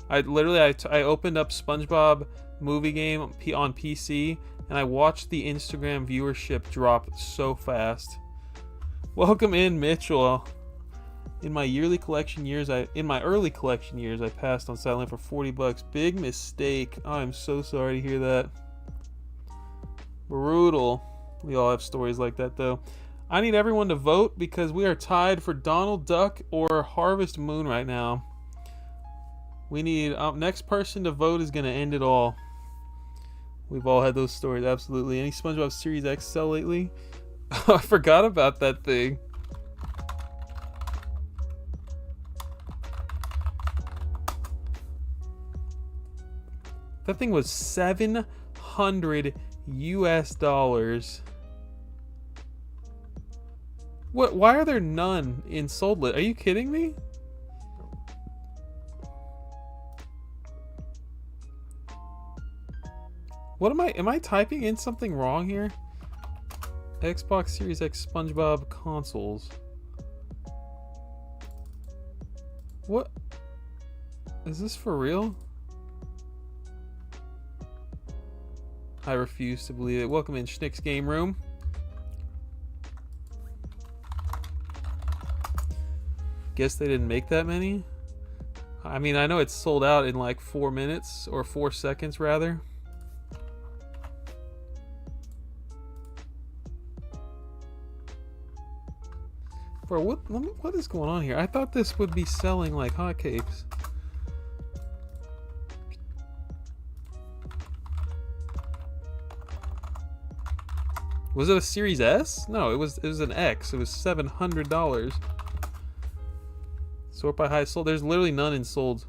I opened up SpongeBob movie game on PC and I watched the Instagram viewership drop so fast. Welcome in, Mitchell. In my early collection years, I passed on Silent Hill for $40. Big mistake. I'm so sorry to hear that. Brutal. We all have stories like that, though. I need everyone to vote because we are tied for Donald Duck or Harvest Moon right now. We need next person to vote is going to end it all. We've all had those stories, absolutely. Any SpongeBob Series X sell lately? I forgot about that thing. That thing was $700 US. What? Why are there none in sold list? Are you kidding me? What am I typing in something wrong here? Xbox Series X SpongeBob consoles. What? Is this for real? I refuse to believe it. Welcome in Schnick's Game Room. Guess they didn't make that many? I mean, I know it's sold out in like 4 minutes, or 4 seconds rather. Bro, what is going on here? I thought this would be selling like hotcakes. Was it a Series S? No, it was an X. It was $700. Sort by high sold. There's literally none in sold.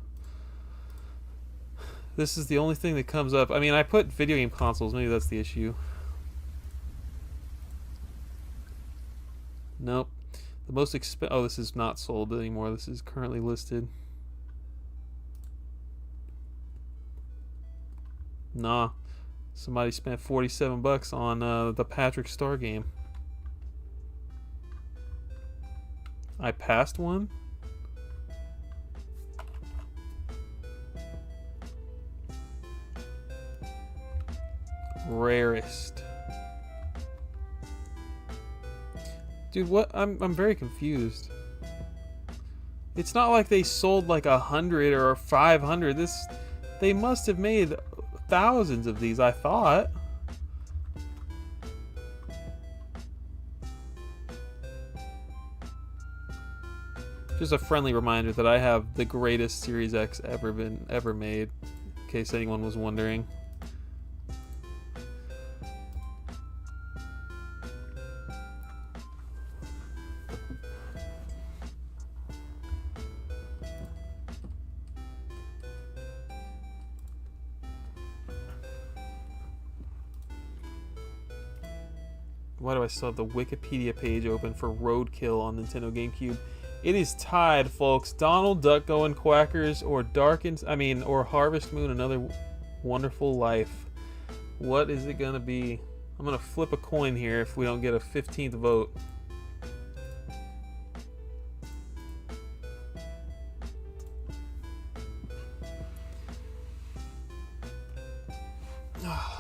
This is the only thing that comes up. I mean, I put video game consoles. Maybe that's the issue. Nope. The most oh, this is not sold anymore. This is currently listed. Nah. Somebody spent $47 on the Patrick Star game. I passed one? Rarest. Dude, what? I'm very confused. It's not like they sold like 100 or 500. They must have made thousands of these, I thought. Just a friendly reminder that I have the greatest Series X ever made, in case anyone was wondering. Why do I still have the Wikipedia page open for Roadkill on Nintendo GameCube? It is tied, folks. Donald Duck Going Quackers or or Harvest Moon, Another Wonderful Life. What is it gonna be? I'm gonna flip a coin here if we don't get a 15th vote.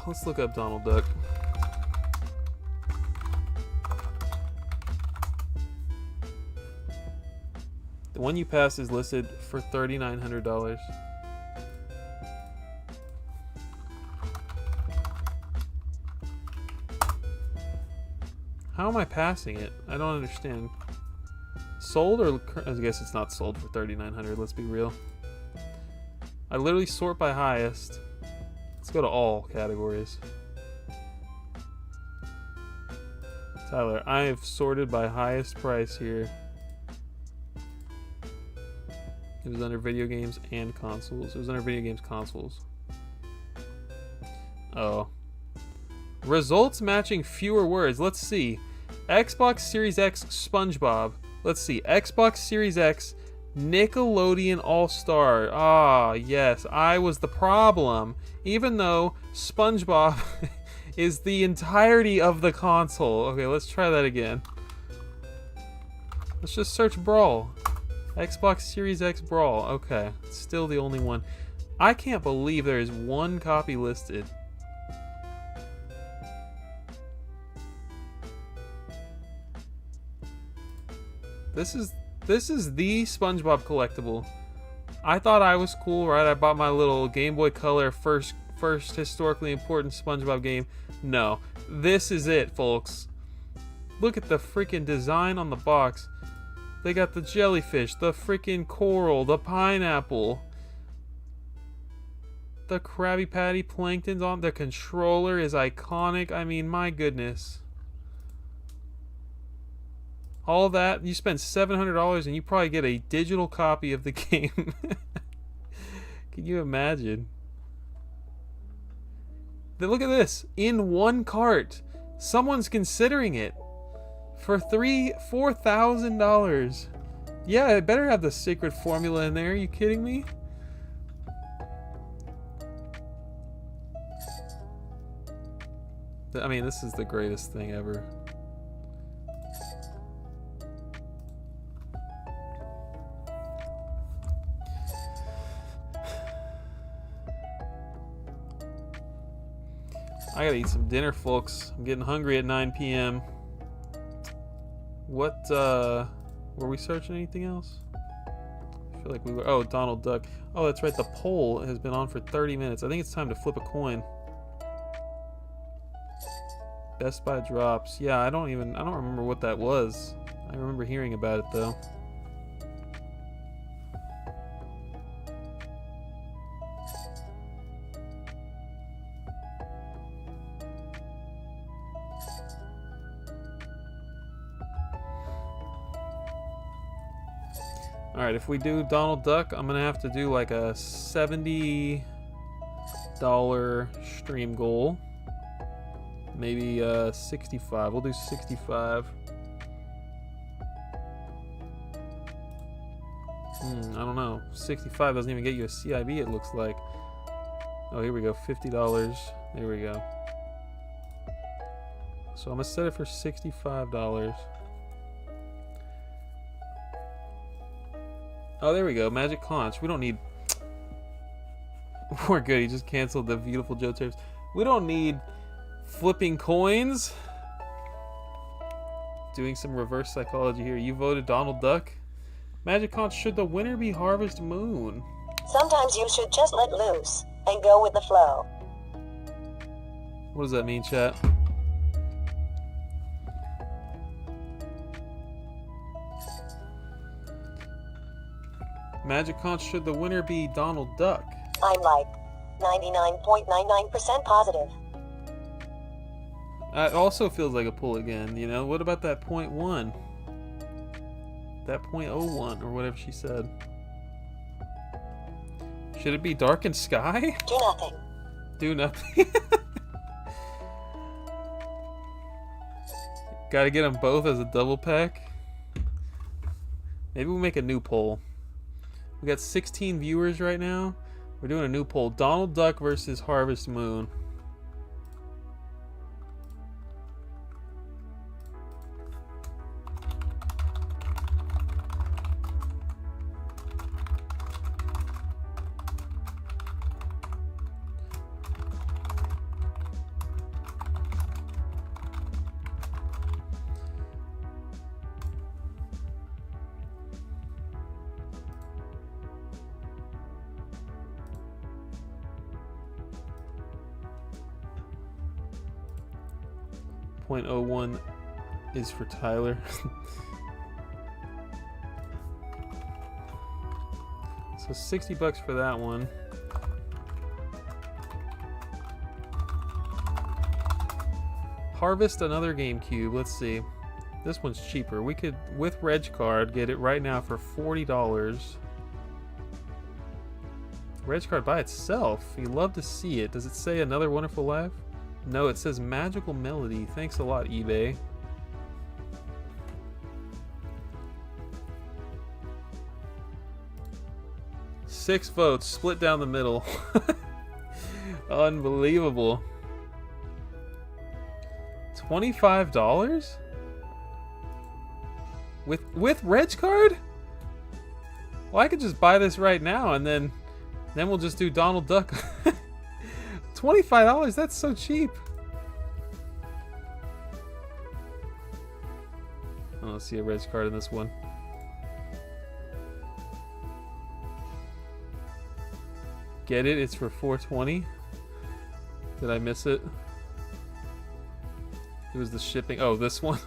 Let's look up Donald Duck. The one you passed is listed for $3,900. How am I passing it? I don't understand. Sold or I guess it's not sold for $3,900. Let's be real. I literally sort by highest. Let's go to all categories. Tyler, I have sorted by highest price here. It was under video games and consoles. It was under video games consoles. Oh. Results matching fewer words. Let's see. Xbox Series X SpongeBob. Let's see. Xbox Series X Nickelodeon All-Star. Ah, yes. I was the problem. Even though SpongeBob is the entirety of the console. Okay, let's try that again. Let's just search Brawl. Xbox Series X Brawl. Okay. Still the only one. I can't believe there is one copy listed. This is the SpongeBob collectible. I thought I was cool, right? I bought my little Game Boy Color first historically important SpongeBob game. No, this is it, folks. Look at the freaking design on the box. They got the jellyfish, the freaking coral, the pineapple, the Krabby Patty planktons on. The controller is iconic. I mean, my goodness. All that, you spend $700 and you probably get a digital copy of the game. Can you imagine? Then look at this. In one cart. Someone's considering it. For $4,000. Yeah, it better have the secret formula in there. Are you kidding me? I mean, this is the greatest thing ever. I gotta eat some dinner, folks. I'm getting hungry at 9 p.m. What, were we searching anything else? I feel like we were. Oh, Donald Duck. Oh, that's right. The poll has been on for 30 minutes. I think it's time to flip a coin. Best Buy drops. Yeah, I don't remember what that was. I remember hearing about it, though. Alright, if we do Donald Duck, I'm gonna have to do like a $70 stream goal. Maybe 65. We'll do 65. I don't know. 65 doesn't even get you a CIB, it looks like. Oh, here we go. $50. There we go. So I'm gonna set it for $65. Oh, there we go. Magic Conch. We don't need... We're good. He just canceled the beautiful Joe Terps. We don't need flipping coins. Doing some reverse psychology here. You voted Donald Duck. Magic Conch, should the winner be Harvest Moon? Sometimes you should just let loose and go with the flow. What does that mean, chat? Magic Conch, should the winner be Donald Duck? I'm like 99.99% positive. That also feels like a pull again, you know? What about that 0.1? That 0.01 or whatever she said. Should it be Darkened Sky? Do nothing. Do nothing. Gotta get them both as a double pack. Maybe we'll make a new poll. We got 16 viewers right now. We're doing a new poll. Donald Duck versus Harvest Moon. .01 is for Tyler. So 60 bucks for that one. Harvest another GameCube. Let's see. This one's cheaper. We could, with Reg Card, get it right now for $40. Reg Card by itself. You love to see it. Does it say Another Wonderful Life? No, it says Magical Melody. Thanks a lot, eBay. Six votes, split down the middle. Unbelievable. $25? With Reg Card? Well, I could just buy this right now and then we'll just do Donald Duck. $25, that's so cheap. I don't see a Reg Card in this one. Get it? It's for $4.20. Did I miss it? It was the shipping. Oh, this one.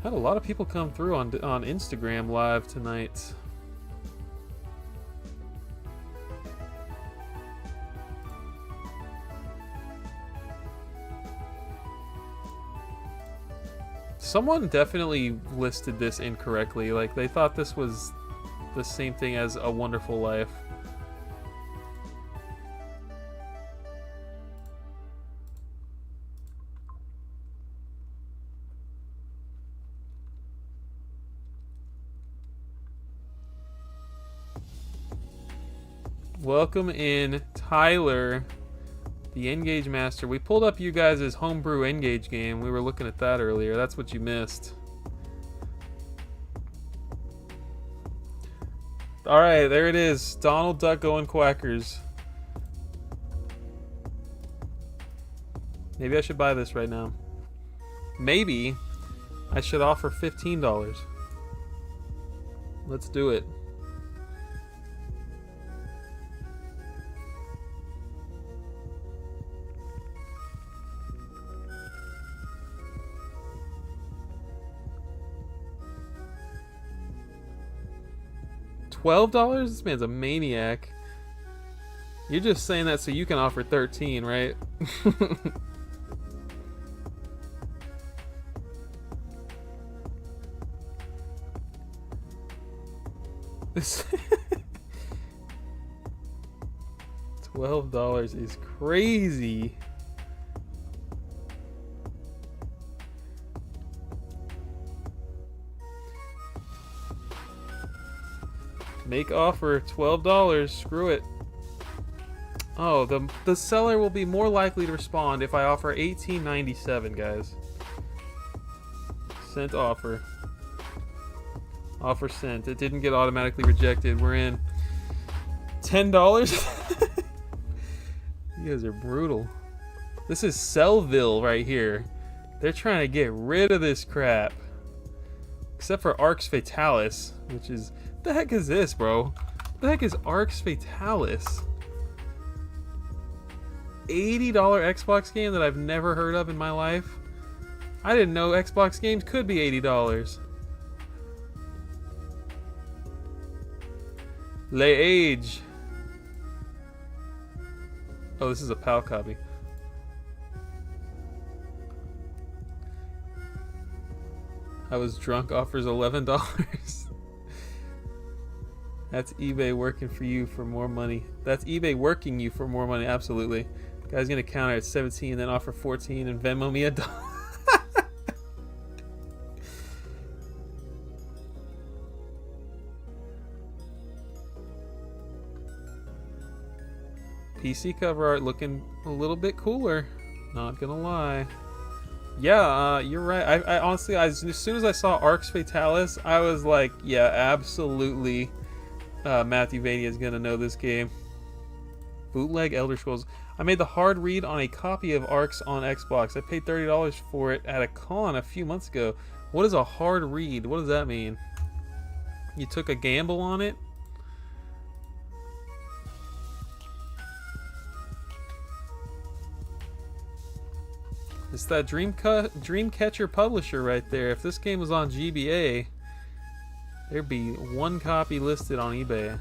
Had a lot of people come through on Instagram Live tonight. Someone definitely listed this incorrectly. Like, they thought this was the same thing as A Wonderful Life. Welcome in, Tyler, the Engage Master. We pulled up you guys' homebrew Engage game. We were looking at that earlier. That's what you missed. Alright, there it is. Donald Duck going Quackers. Maybe I should buy this right now. Maybe I should offer $15. Let's do it. $12? This man's a maniac. You're just saying that so you can offer 13, right? This $12 is crazy. Make offer $12. Screw it. Oh, the seller will be more likely to respond if I offer $18.97, guys. Sent offer. Offer sent. It didn't get automatically rejected. We're in. $10? You guys are brutal. This is Sellville right here. They're trying to get rid of this crap. Except for Arx Fatalis, which is... What the heck is this, bro? What the heck is Arx Fatalis? $80 Xbox game that I've never heard of in my life? I didn't know Xbox games could be $80. Le Age. Oh, this is a PAL copy. I was drunk offers $11. That's eBay working for you for more money. That's eBay working you for more money, absolutely. Guy's gonna counter at 17, then offer 14, and Venmo me $1. PC cover art looking a little bit cooler, not gonna lie. Yeah, you're right. I honestly, as soon as I saw Arx Fatalis, I was like, yeah, absolutely. Matthew Vania is gonna know this game. Bootleg Elder Scrolls. I made the hard read on a copy of Arx on Xbox. I paid $30 for it at a con a few months ago. What is a hard read? What does that mean? You took a gamble on it? It's that Dreamcatcher publisher right there. If this game was on GBA, there'd be one copy listed on eBay.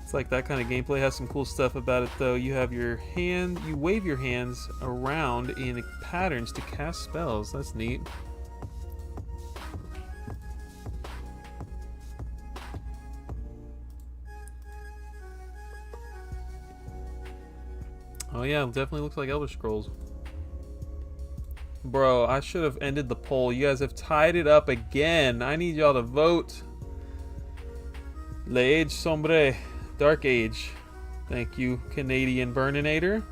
It's like that kind of gameplay has some cool stuff about it though. You have your hand, you wave your hands around in patterns to cast spells. That's neat. Oh yeah, it definitely looks like Elder Scrolls. Bro, I should have ended the poll. You guys have tied it up again. I need y'all to vote. L'Age Sombre. Dark Age. Thank you, Canadian Burninator.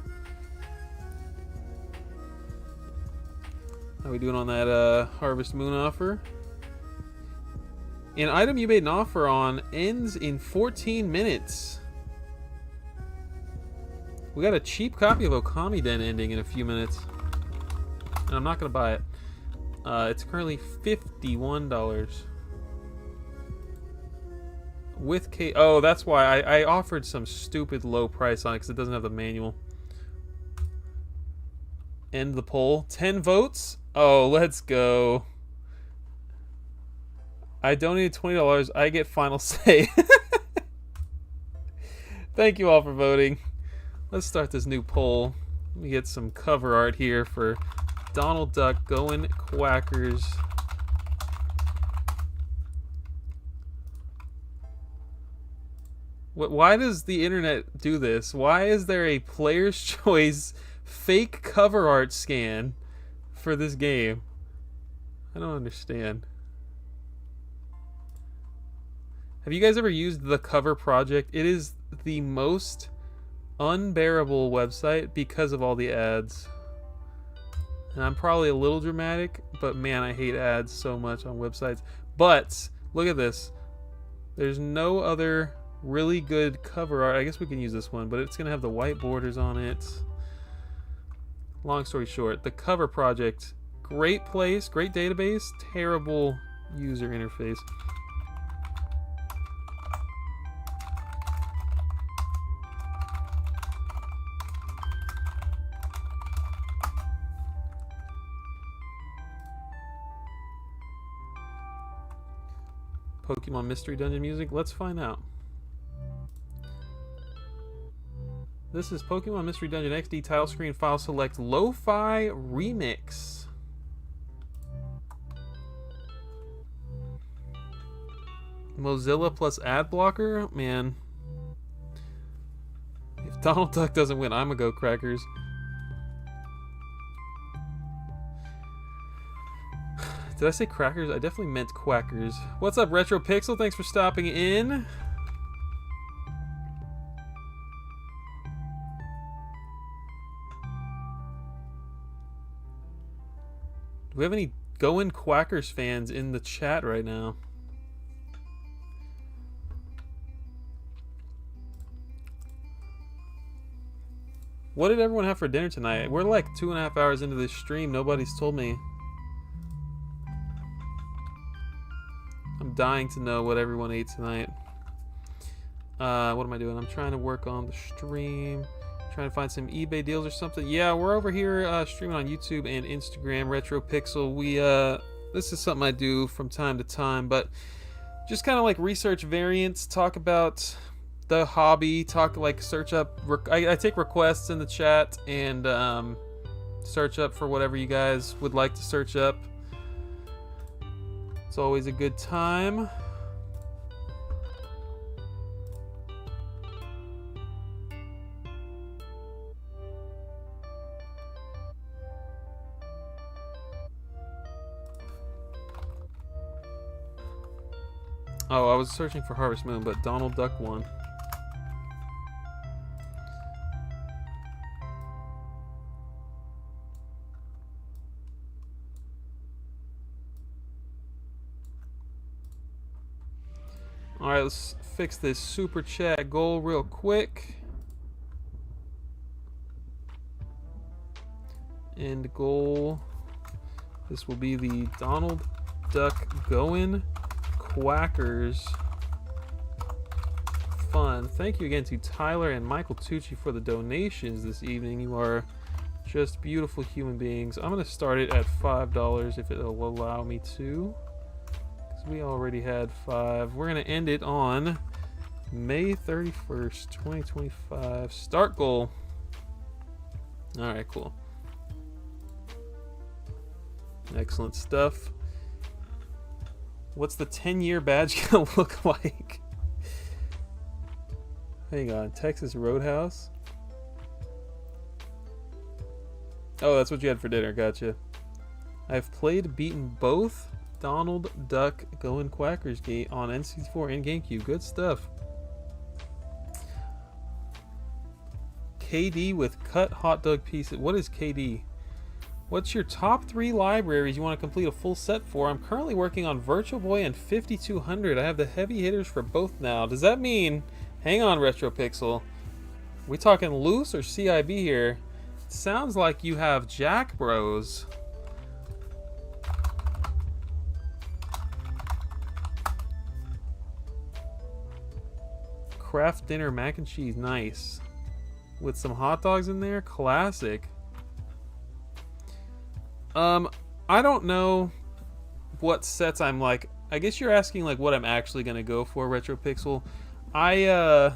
How we doing on that Harvest Moon offer? An item you made an offer on ends in 14 minutes. We got a cheap copy of Okami Den ending in a few minutes. And I'm not going to buy it. It's currently $51. With K... Oh, that's why I offered some stupid low price on it because it doesn't have the manual. End the poll. 10 votes? Oh, let's go. I donated $20. I get final say. Thank you all for voting. Let's start this new poll. Let me get some cover art here for Donald Duck going quackers. Why does the internet do this? Why is there a player's choice fake cover art scan for this game? I don't understand. Have you guys ever used the Cover Project? It is the most unbearable website because of all the ads. And I'm probably a little dramatic, but man, I hate ads so much on websites. But look at this. There's no other really good cover art. I guess we can use this one, but it's gonna have the white borders on it. Long story short, the Cover Project, great place, great database, terrible user interface. Pokemon Mystery Dungeon music? Let's find out. This is Pokemon Mystery Dungeon XD title screen file select Lo-Fi Remix. Mozilla plus ad blocker? Man. If Donald Duck doesn't win, I'm gonna go crackers. Did I say crackers? I definitely meant quackers. What's up, Retro Pixel? Thanks for stopping in. Do we have any Going Quackers fans in the chat right now? What did everyone have for dinner tonight? We're like 2.5 hours into this stream. Nobody's told me. I'm dying to know what everyone ate tonight. What am I doing? I'm trying to work on the stream. Trying to find some eBay deals or something. Yeah, we're over here streaming on YouTube and Instagram. Retro Pixel. This is something I do from time to time, but just kind of like research variants, talk about the hobby, search up. I take requests in the chat and search up for whatever you guys would like to search up. It's always a good time. Oh, I was searching for Harvest Moon, but Donald Duck won. Alright, let's fix this super chat goal real quick. end goal. This will be the Donald Duck Goin' Quackers Fun. Thank you again to Tyler and Michael Tucci for the donations this evening. You are just beautiful human beings. I'm going to start it at $5 if it'll allow me to, because we already had 5. We're going to end it on May 31st, 2025. Start goal. All right, cool. Excellent stuff. What's the 10-year badge gonna look like? Hang on, Texas Roadhouse. Oh, that's what you had for dinner. Gotcha. I've beaten both Donald Duck Goin' Quackers Gate on N64 and GameCube. Good stuff. KD with cut hot dog pieces. What is KD? What's your top 3 libraries you want to complete a full set for? I'm currently working on Virtual Boy and 5200. I have the heavy hitters for both now. Does that mean... Hang on, RetroPixel. We talking loose or CIB here? It sounds like you have Jack Bros. Kraft dinner mac and cheese. Nice. With some hot dogs in there. Classic. I don't know what sets I'm like. I guess you're asking like what I'm actually gonna go for, RetroPixel. I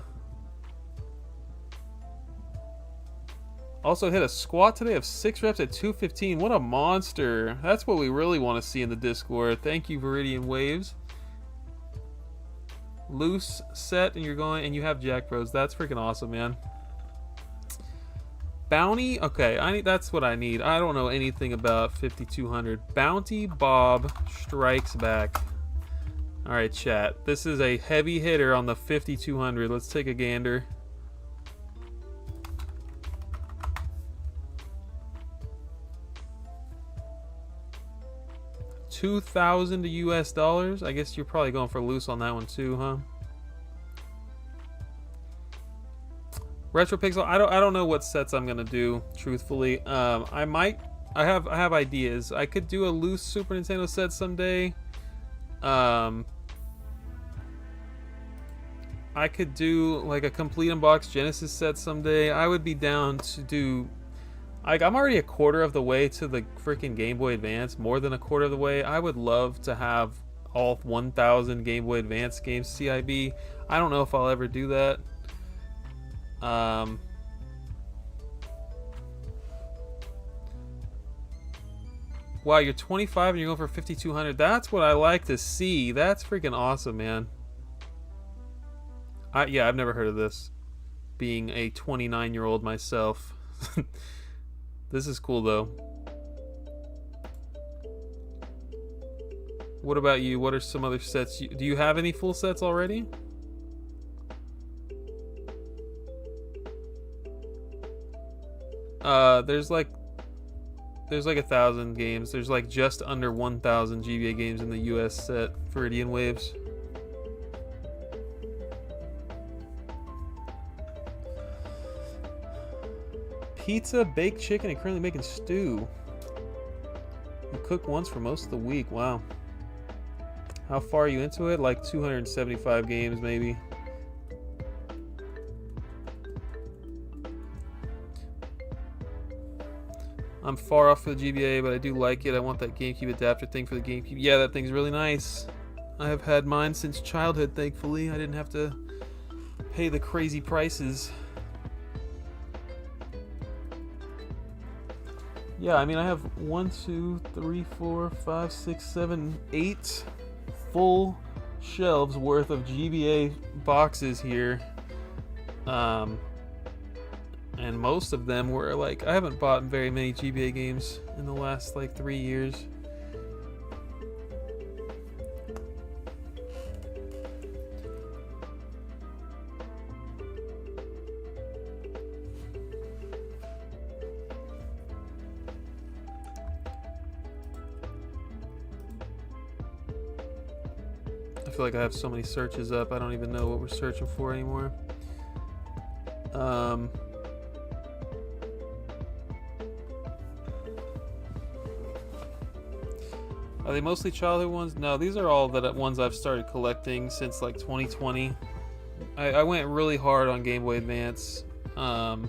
also hit a squat today of 6 reps at 215. What a monster. That's what we really want to see in the Discord. Thank you, Viridian Waves. Loose set and you're going and you have Jack Bros. That's freaking awesome, man. Bounty, okay, that's what I need. I don't know anything about 5200. Bounty Bob Strikes Back. All right, chat. This is a heavy hitter on the 5200. Let's take a gander. $2,000 US dollars. I guess you're probably going for loose on that one too, huh? RetroPixel, I don't know what sets I'm gonna do, truthfully. I have ideas. I could do a loose Super Nintendo set someday. I could do like a complete unboxed Genesis set someday. I would be down to do... Like, I'm already a quarter of the way to the freaking Game Boy Advance, more than a quarter of the way. I would love to have all 1,000 Game Boy Advance games CIB. I don't know if I'll ever do that. Wow, you're 25 and you're going for 5,200. That's what I like to see. That's freaking awesome, man. Yeah, I've never heard of this. Being a 29-year-old myself. This is cool, though. What about you? What are some other sets? Do you have any full sets already? There's like 1,000 games. There's like just under 1,000 GBA games in the US set for Viridian Waves. Pizza, baked chicken, and currently making stew. You cook once for most of the week. Wow. How far are you into it? Like 275 games, maybe. I'm far off for the GBA, but I do like it. I want that GameCube adapter thing for the GameCube. Yeah, that thing's really nice. I have had mine since childhood, thankfully. I didn't have to pay the crazy prices. Yeah, I mean, I have 1, 2, 3, 4, 5, 6, 7, 8 full shelves worth of GBA boxes here. And most of them were like, I haven't bought very many GBA games in the last like 3 years. I feel like I have so many searches up, I don't even know what we're searching for anymore. Are they mostly childhood ones? No, these are all the ones I've started collecting since like 2020. I went really hard on Game Boy Advance from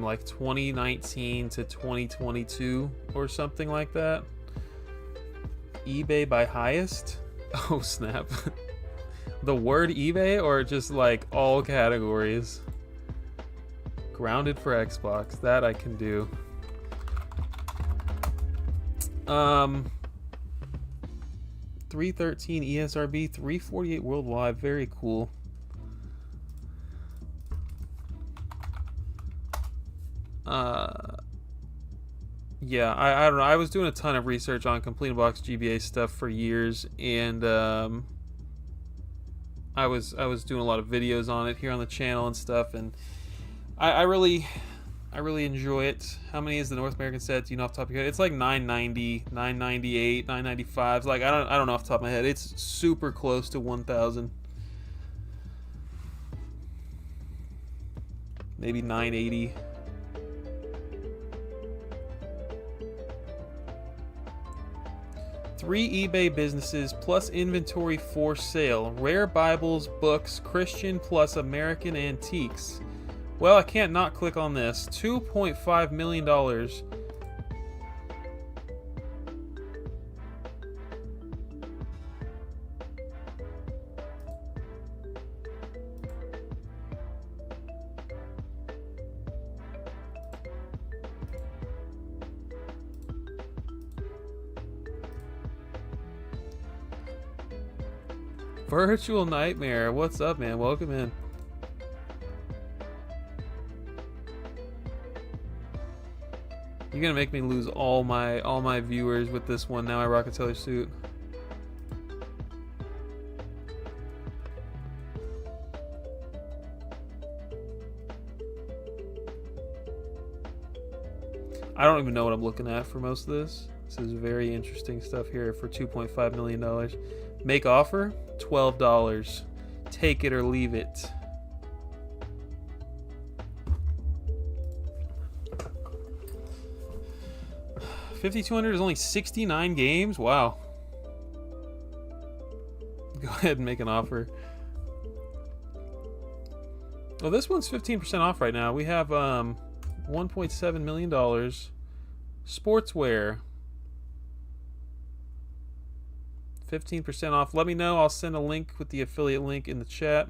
like 2019 to 2022 or something like that. eBay by heist? Oh snap. The word eBay or just like all categories? Grounded for Xbox, that I can do. 313 ESRB, 348 worldwide, very cool. Yeah, I don't know. I was doing a ton of research on Complete in Box GBA stuff for years, and I was doing a lot of videos on it here on the channel and stuff, and I really enjoy it. How many is the North American set? Do you know off the top of your head? It's like 990, 998, 995. Like I don't know off the top of my head. It's super close to 1,000. Maybe 980. Three eBay businesses plus inventory for sale. Rare Bibles, books, Christian plus American antiques. Well, I can't not click on this. $2.5 million. Virtual Nightmare, what's up, man? Welcome in. You're gonna make me lose all my viewers with this one. Now I rock a Taylor suit. I don't even know what I'm looking at for most of this. This is very interesting stuff here for $2.5 million. Make offer, $12. Take it or leave it. $5,200 is only 69 games? Wow. Go ahead and make an offer. Well, this one's 15% off right now. We have $1.7 million. Sportswear. 15% off. Let me know. I'll send a link with the affiliate link in the chat.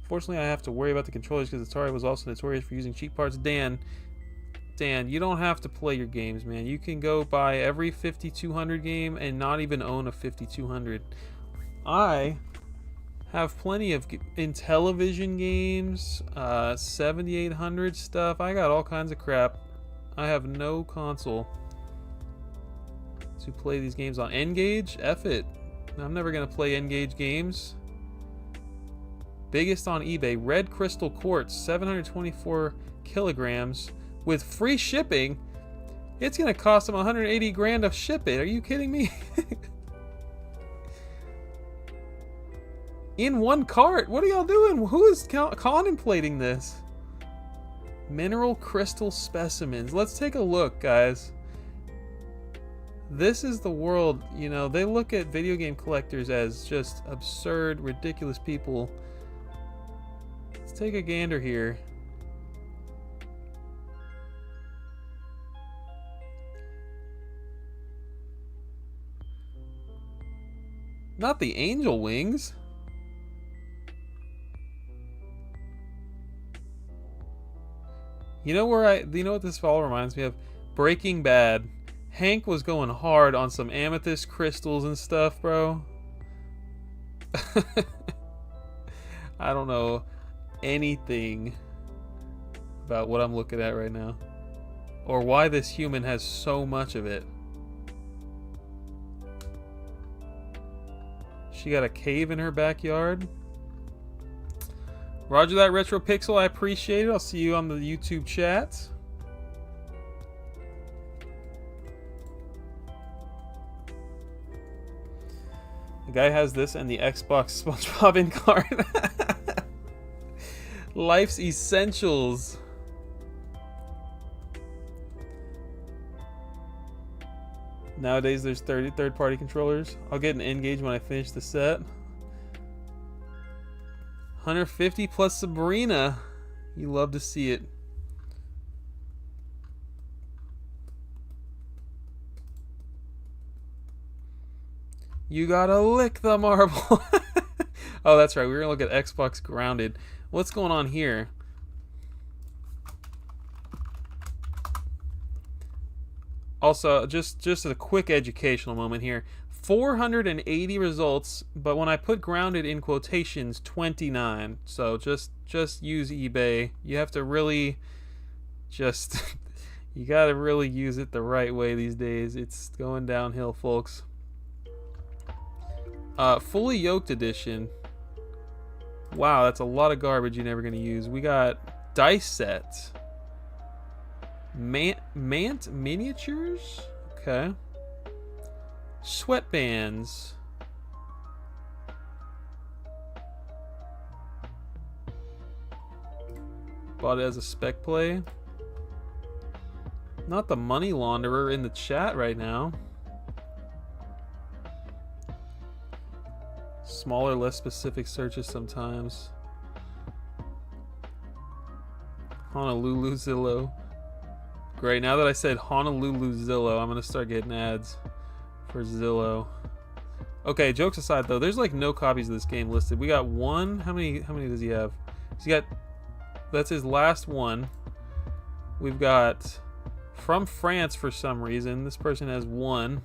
Fortunately, I have to worry about the controllers because Atari was also notorious for using cheap parts. Dan, you don't have to play your games, man. You can go buy every 5200 game and not even own a 5200. I have plenty of Intellivision games, 7800 stuff. I got all kinds of crap. I have no console to play these games on. N-Gage? F it. I'm never gonna play N-Gage games. Biggest on eBay, red crystal quartz, 724 kilograms with free shipping. It's gonna cost them 180 grand to ship it. Are you kidding me? In one cart? What are y'all doing? Who is contemplating this? Mineral crystal specimens. Let's take a look, guys. This is the world, you know, they look at video game collectors as just absurd, ridiculous people. Let's take a gander here. Not the angel wings. You know what this all reminds me of? Breaking Bad. Hank was going hard on some amethyst crystals and stuff, bro. I don't know anything about what I'm looking at right now. Or why this human has so much of it. She got a cave in her backyard. Roger that, Retro Pixel. I appreciate it. I'll see you on the YouTube chat. The guy has this and the Xbox SpongeBob in card. Life's Essentials. Nowadays, there's 30 third-party controllers. I'll get an N-Gage when I finish the set. 150 plus Sabrina. You love to see it. You gotta lick the marble. Oh, that's right. We were gonna look at Xbox Grounded. What's going on here? Also, just a quick educational moment here. 480 results, but when I put grounded in quotations, 29. So just use eBay. You have to really just you gotta really use it the right way these days. It's going downhill, folks. Fully yoked edition. Wow, that's a lot of garbage you're never gonna use. We got dice set. Mant miniatures? Okay. Sweatbands. Bought it as a spec play. Not the money launderer in the chat right now. Smaller, less specific searches sometimes. Honolulu Zillow. Great, now that I said Honolulu Zillow, I'm gonna start getting ads for Zillow. Okay, jokes aside though, there's like no copies of this game listed. We got one. How many does he have? He's got, that's his last one. We've got from France for some reason. This person has one.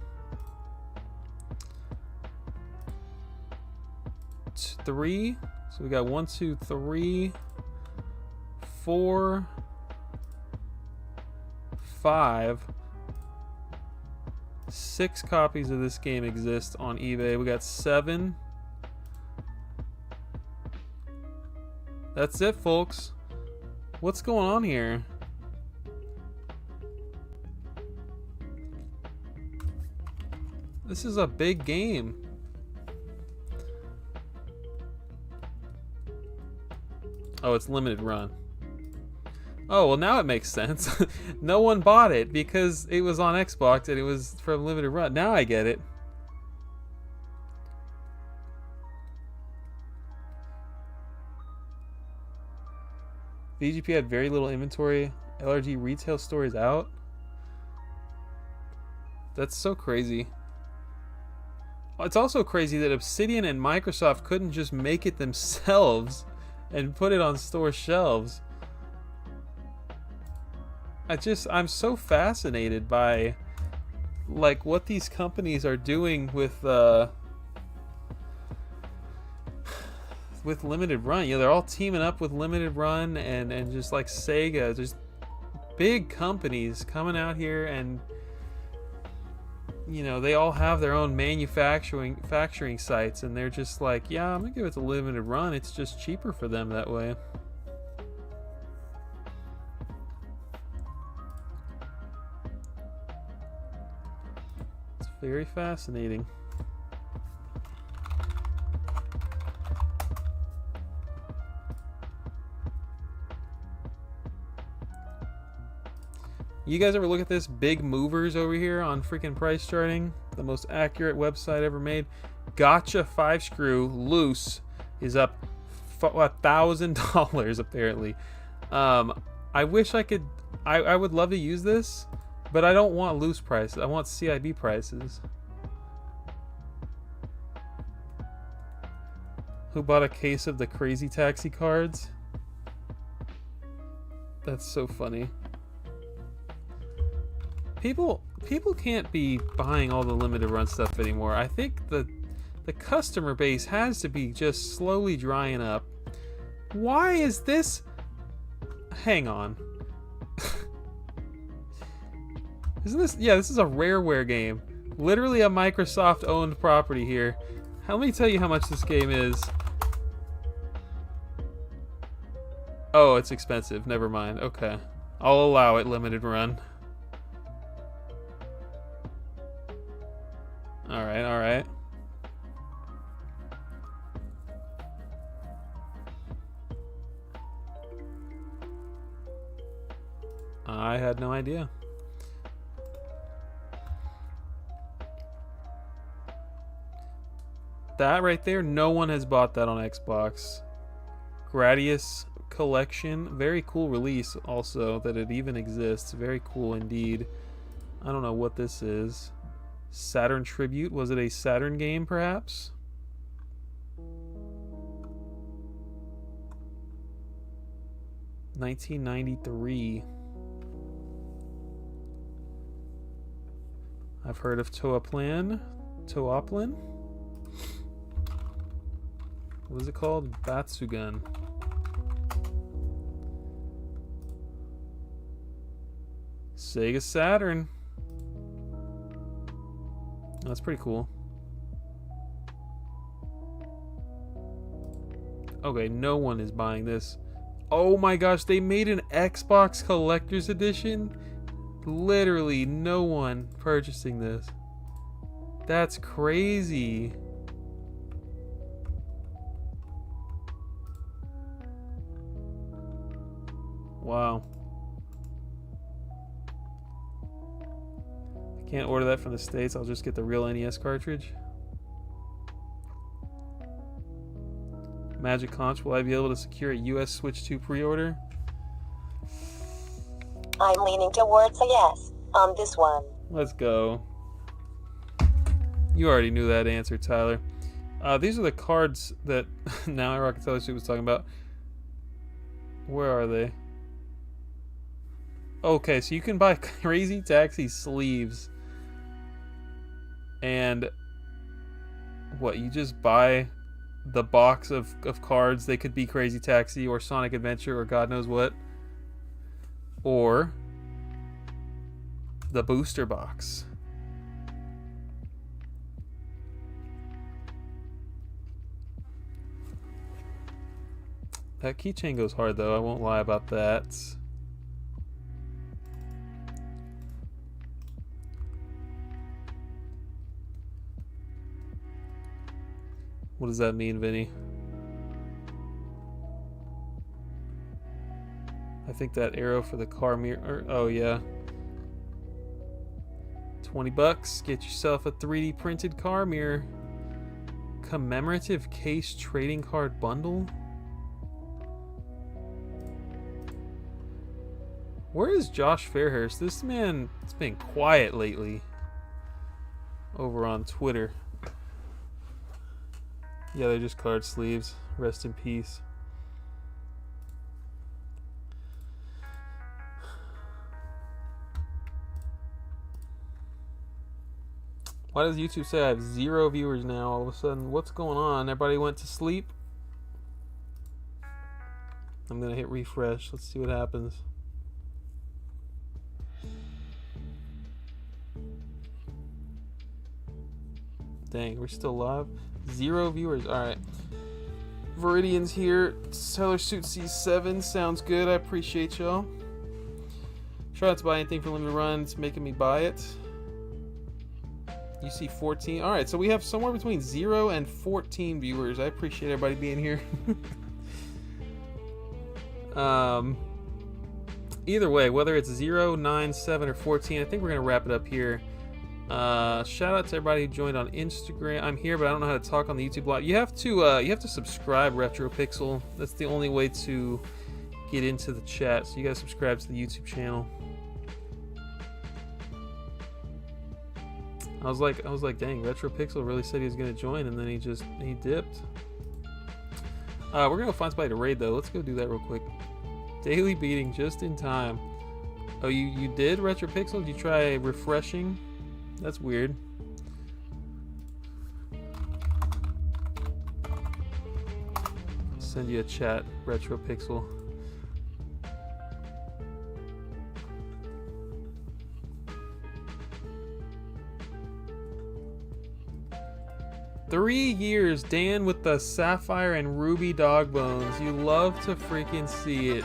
3. So we got 1, 2, 3, 4, 5. 6 copies of this game exist on eBay. We got 7. That's it, folks. What's going on here? This is a big game. Oh, it's limited run. Oh, well now it makes sense. No one bought it because it was on Xbox and it was from limited run. Now I get it. VGP had very little inventory. LRG retail store is out. That's so crazy. It's also crazy that Obsidian and Microsoft couldn't just make it themselves and put it on store shelves. I'm so fascinated by like what these companies are doing with limited run. You know, they're all teaming up with limited run and just like Sega, there's big companies coming out here and you know, they all have their own manufacturing sites and they're just like, yeah, I'm gonna give it the limited run. It's just cheaper for them that way. It's very fascinating. You guys ever look at this? Big Movers over here on freaking price charting, the most accurate website ever made. Gotcha 5 screw loose is up $1,000 apparently. I wish I could. I would love to use this, but I don't want loose prices. I want CIB prices. Who bought a case of the Crazy Taxi cards? That's so funny. People can't be buying all the limited run stuff anymore. I think the customer base has to be just slowly drying up. Why is this? Hang on. Isn't this? Yeah, this is a Rareware game. Literally a Microsoft owned property here. Let me tell you how much this game is. Oh, it's expensive. Never mind. Okay. I'll allow it limited run. Alright. I had no idea. That right there, no one has bought that on Xbox. Gradius Collection, very cool release also that it even exists. Very cool indeed. I don't know what this is. Saturn Tribute, was it a Saturn game perhaps? $1993. I've heard of Toaplan. What is it called? Batsugan. Sega Saturn. That's pretty cool. Okay, no one is buying this. Oh my gosh, they made an Xbox Collector's Edition? Literally no one purchasing this. That's crazy. Wow. I can't order that from the States. I'll just get the real NES cartridge. Magic Conch, will I be able to secure a US Switch 2 pre-order? I'm leaning towards a yes on this one. Let's go. You already knew that answer, Tyler. These are the cards that now I Rocket Tyler Suit was talking about. Where are they? Okay, so you can buy Crazy Taxi sleeves. And what, you just buy the box of cards. They could be Crazy Taxi or Sonic Adventure or God knows what. Or the booster box. That keychain goes hard though, I won't lie about that. What does that mean, Vinny? I think that arrow for the car mirror. Oh yeah. 20 bucks. Get yourself a 3D printed car mirror. Commemorative case trading card bundle. Where is Josh Fairhurst? This man has been quiet lately. Over on Twitter. Yeah, they're just card sleeves. Rest in peace. Why does YouTube say I have 0 viewers now all of a sudden? What's going on? Everybody went to sleep? I'm gonna hit refresh. Let's see what happens. Dang, we're still live. 0 viewers. Alright. Viridian's here. Tyler Suit C7. Sounds good. I appreciate y'all. Try not to buy anything for limited run. It's making me buy it. You see 14. Alright, so we have somewhere between 0 and 14 viewers. I appreciate everybody being here. Either way, whether it's 0, 9, 7, or 14, I think we're going to wrap it up here. Shout out to everybody who joined on Instagram. I'm here, but I don't know how to talk on the YouTube live. You have to subscribe, RetroPixel. That's the only way to get into the chat. So you guys subscribe to the YouTube channel. I was like, dang, RetroPixel really said he was gonna join, and then he dipped. We're gonna go find somebody to raid though. Let's go do that real quick. Daily beating just in time. Oh, you did, RetroPixel? Did you try refreshing? That's weird. Send you a chat, RetroPixel. Three years, Dan with the sapphire and ruby dog bones. You love to freaking see it.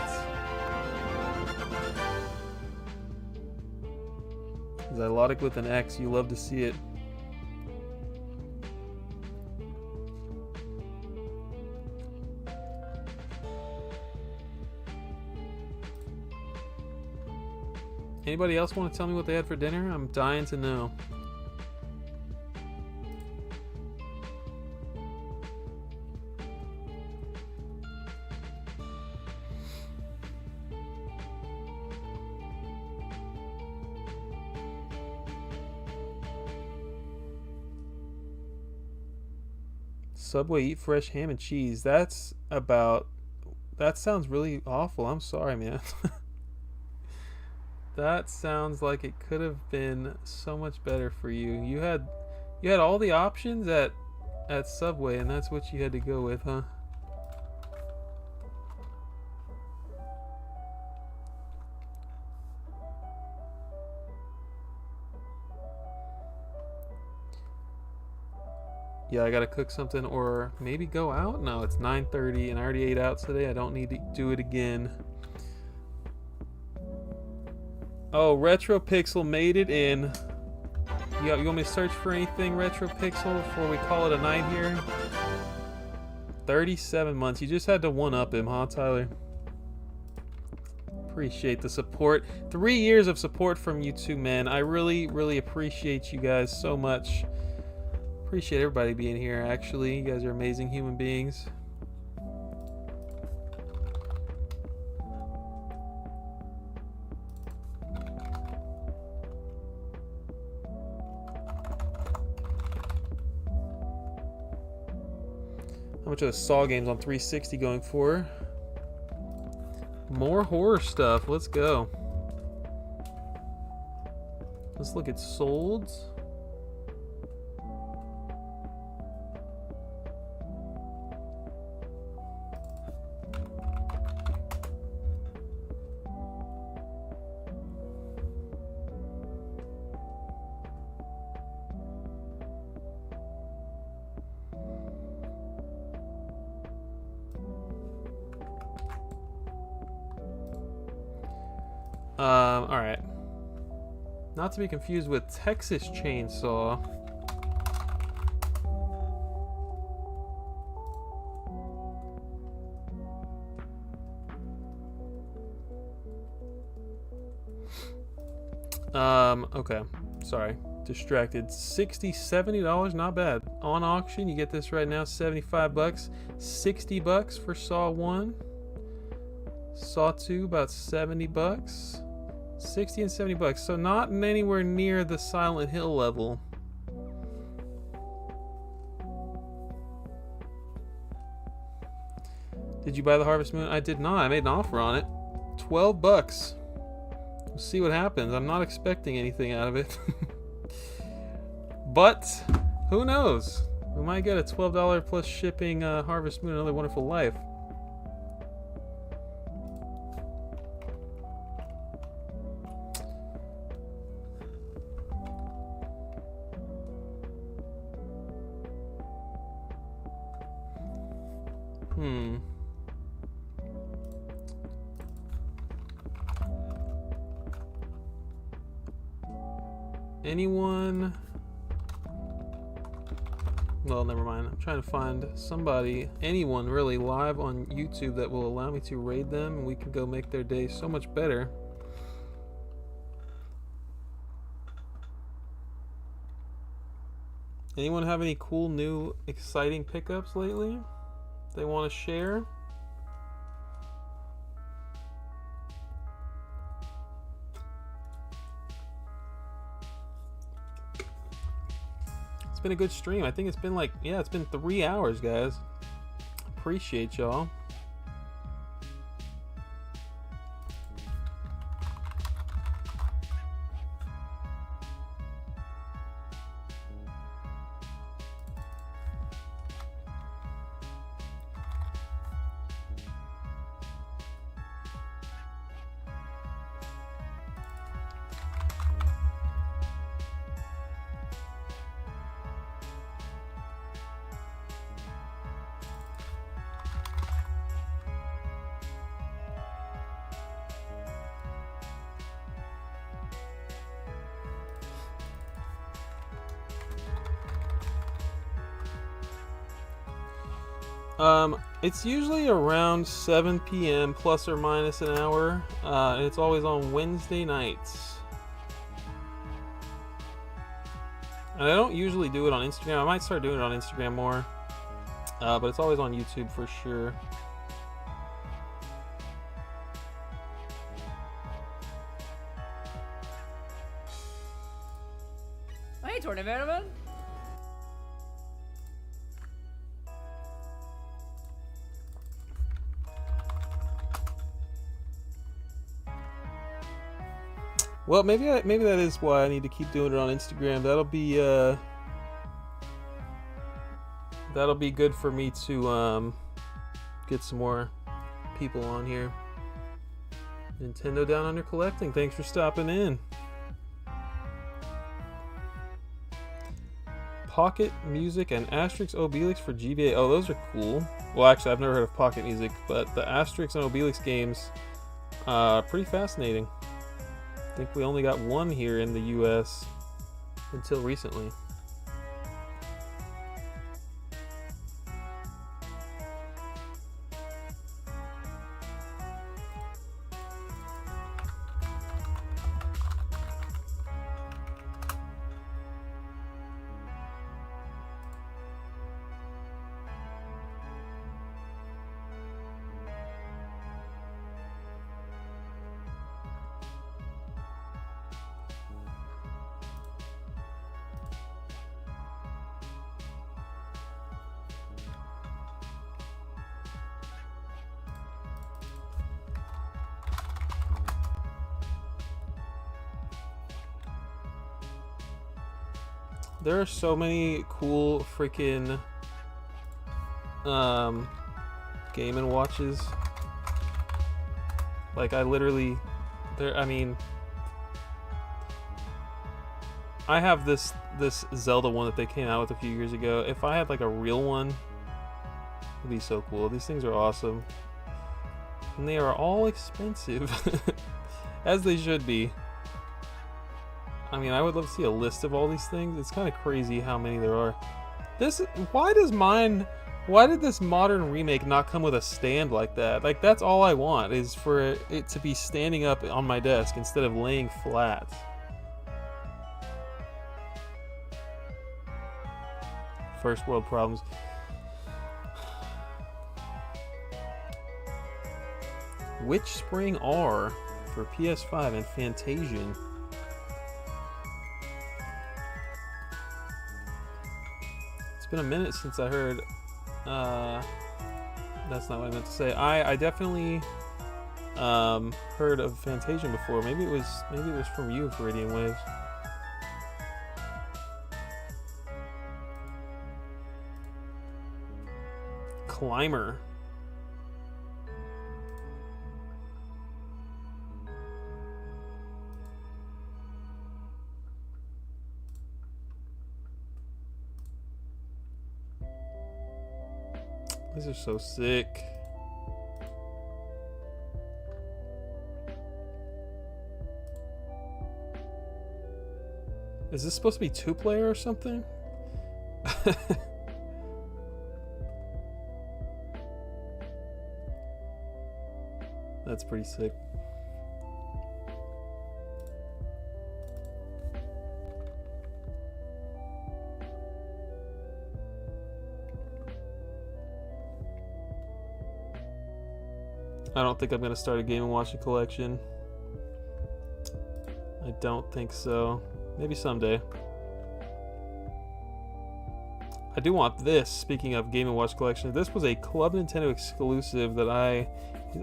Zylotic with an X, you love to see it. Anybody else want to tell me what they had for dinner? I'm dying to know. Subway, eat fresh ham and cheese. That sounds really awful. I'm sorry, man. That sounds like it could have been so much better for you. You had all the options at Subway, and that's what you had to go with, huh? Yeah, I gotta cook something or maybe go out. No, it's 9:30 and I already ate out today. I don't need to do it again. Oh, RetroPixel made it in. You want me to search for anything, RetroPixel, before we call it a night here? 37 months. You just had to one-up him, huh, Tyler? Appreciate the support. 3 years of support from you two, man. I really, really appreciate you guys so much. Appreciate everybody being here, actually. You guys are amazing human beings. How much are the Saw games on 360 going for? More horror stuff. Let's go. Let's look at solds. Alright. Not to be confused with Texas Chainsaw. Okay. Sorry. Distracted. $60, $70, not bad. On auction, you get this right now, 75 bucks. 60 bucks for Saw 1. Saw 2, about 70 bucks. 60 and 70 bucks. So not anywhere near the Silent Hill level. Did you buy the Harvest Moon? I did not. I made an offer on it. 12 bucks. We'll see what happens. I'm not expecting anything out of it. But who knows? We might get a $12 plus shipping Harvest Moon Another Wonderful Life. Anyone? Well, never mind. I'm trying to find somebody, anyone really, live on YouTube that will allow me to raid them, and we can go make their day so much better. Anyone have any cool, new, exciting pickups lately they want to share? It's been a good stream. I think it's been like, yeah, it's been 3 hours, guys. Appreciate y'all. It's usually around 7 p.m. plus or minus an hour, and it's always on Wednesday nights. And I don't usually do it on Instagram. I might start doing it on Instagram more, but it's always on YouTube for sure. Hey, Tournament. Well, maybe that is why I need to keep doing it on Instagram. That'll be good for me to get some more people on here. Nintendo Down Under Collecting, thanks for stopping in. Pocket Music and Asterix Obelix for GBA. Oh, those are cool. Well, actually, I've never heard of Pocket Music, but the Asterix and Obelix games, pretty fascinating. I think we only got one here in the US until recently. There are so many cool freaking Game & Watches. Like I literally I have this Zelda one that they came out with a few years ago. If I had like a real one, it'd be so cool. These things are awesome. And they are all expensive. As they should be. I mean, I would love to see a list of all these things. It's kind of crazy how many there are. Why did this modern remake not come with a stand like that? Like, that's all I want, is for it to be standing up on my desk instead of laying flat. First world problems. Witch Spring R for PS5 and Fantasian. It's been a minute since I heard. That's not what I meant to say. I definitely heard of Fantasian before. Maybe it was from you, Viridian Waves. Climber. These are so sick. Is this supposed to be 2-player or something? That's pretty sick. I don't think I'm going to start a Game & Watch collection. I don't think so. Maybe someday. I do want this, speaking of Game & Watch collection. This was a Club Nintendo exclusive that I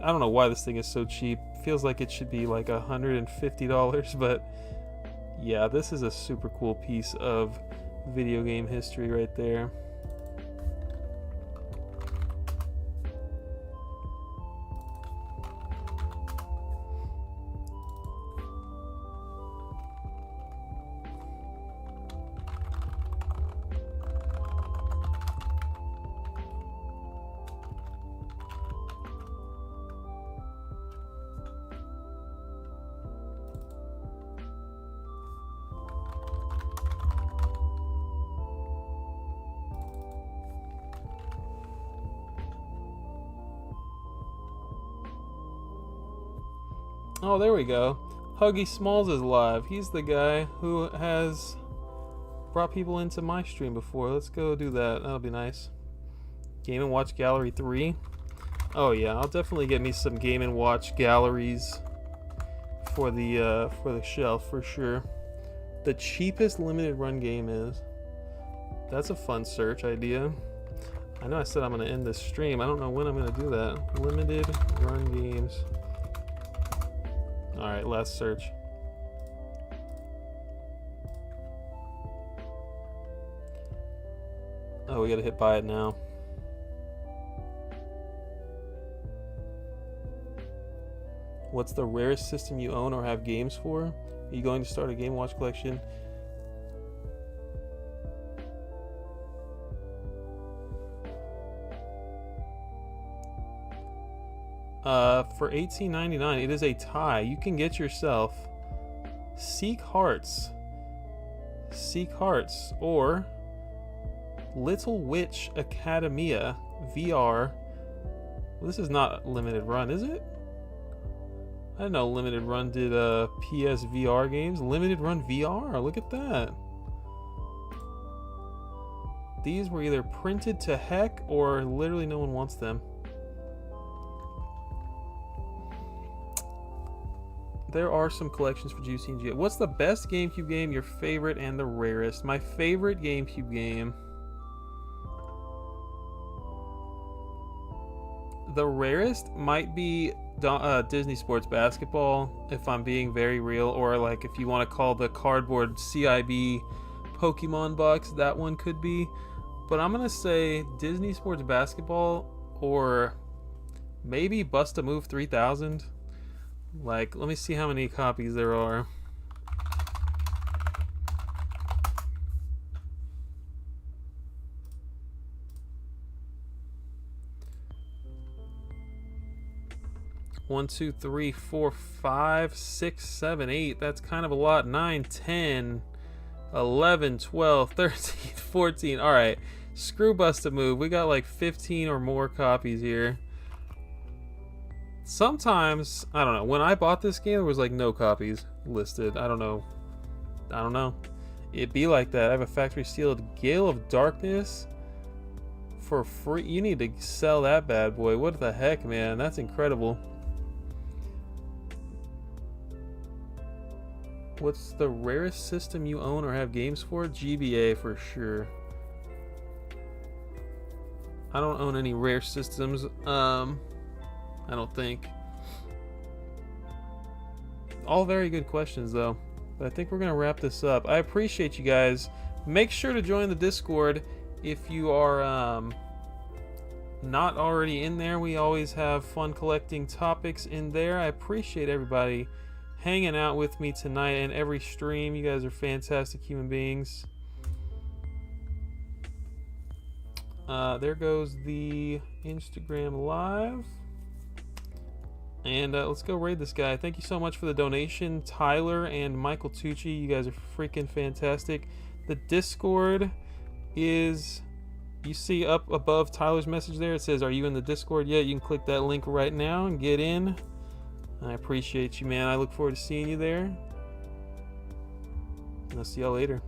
don't know why this thing is so cheap. Feels like it should be like $150, but yeah, this is a super cool piece of video game history right there. Oh, there we go. Huggy Smalls is live. He's the guy who has brought people into my stream before. Let's go do that. That'll be nice. Game & Watch Gallery 3. Oh yeah, I'll definitely get me some Game & Watch galleries for the shelf for sure. The cheapest limited run game is. That's a fun search idea. I know I said I'm going to end this stream. I don't know when I'm going to do that. Limited run games. Alright, last search. Oh, we gotta hit buy it now. What's the rarest system you own or have games for? Are you going to start a Game Watch collection? For $18.99, it is a tie. You can get yourself Seek Hearts, or Little Witch Academia VR. Well, this is not limited run, is it? I didn't know limited run did PS VR games. Limited run VR, look at that. These were either printed to heck or literally no one wants them. There are some collections for Juicy and G. What's the best GameCube game, your favorite, and the rarest? My favorite GameCube game. The rarest might be Disney Sports Basketball, if I'm being very real, or like if you want to call the cardboard CIB Pokemon box, that one could be. But I'm gonna say Disney Sports Basketball, or maybe Bust a Move 3000. Like, let me see how many copies there are. One, 2, 3, 4, 5, 6, 7, 8. That's kind of a lot. 9, 10, 11, 12, 13, 14. All right, screw Bust a Move. We got like 15 or more copies here. Sometimes, I don't know, when I bought this game, there was like no copies listed. I don't know. It'd be like that. I have a factory sealed Gale of Darkness for free. You need to sell that bad boy. What the heck, man? That's incredible. What's the rarest system you own or have games for? GBA for sure. I don't own any rare systems. I don't think. All very good questions though, but I think we're gonna wrap this up. I appreciate you guys. Make sure to join the Discord if you are not already in there. We always have fun collecting topics in there. I appreciate everybody hanging out with me tonight and every stream. You guys are fantastic human beings. There goes the Instagram live. And let's go raid this guy. Thank you so much for the donation, Tyler and Michael Tucci. You guys are freaking fantastic. The Discord is, you see up above Tyler's message there, it says, are you in the Discord yet? You can click that link right now and get in. I appreciate you, man. I look forward to seeing you there. And I'll see y'all later.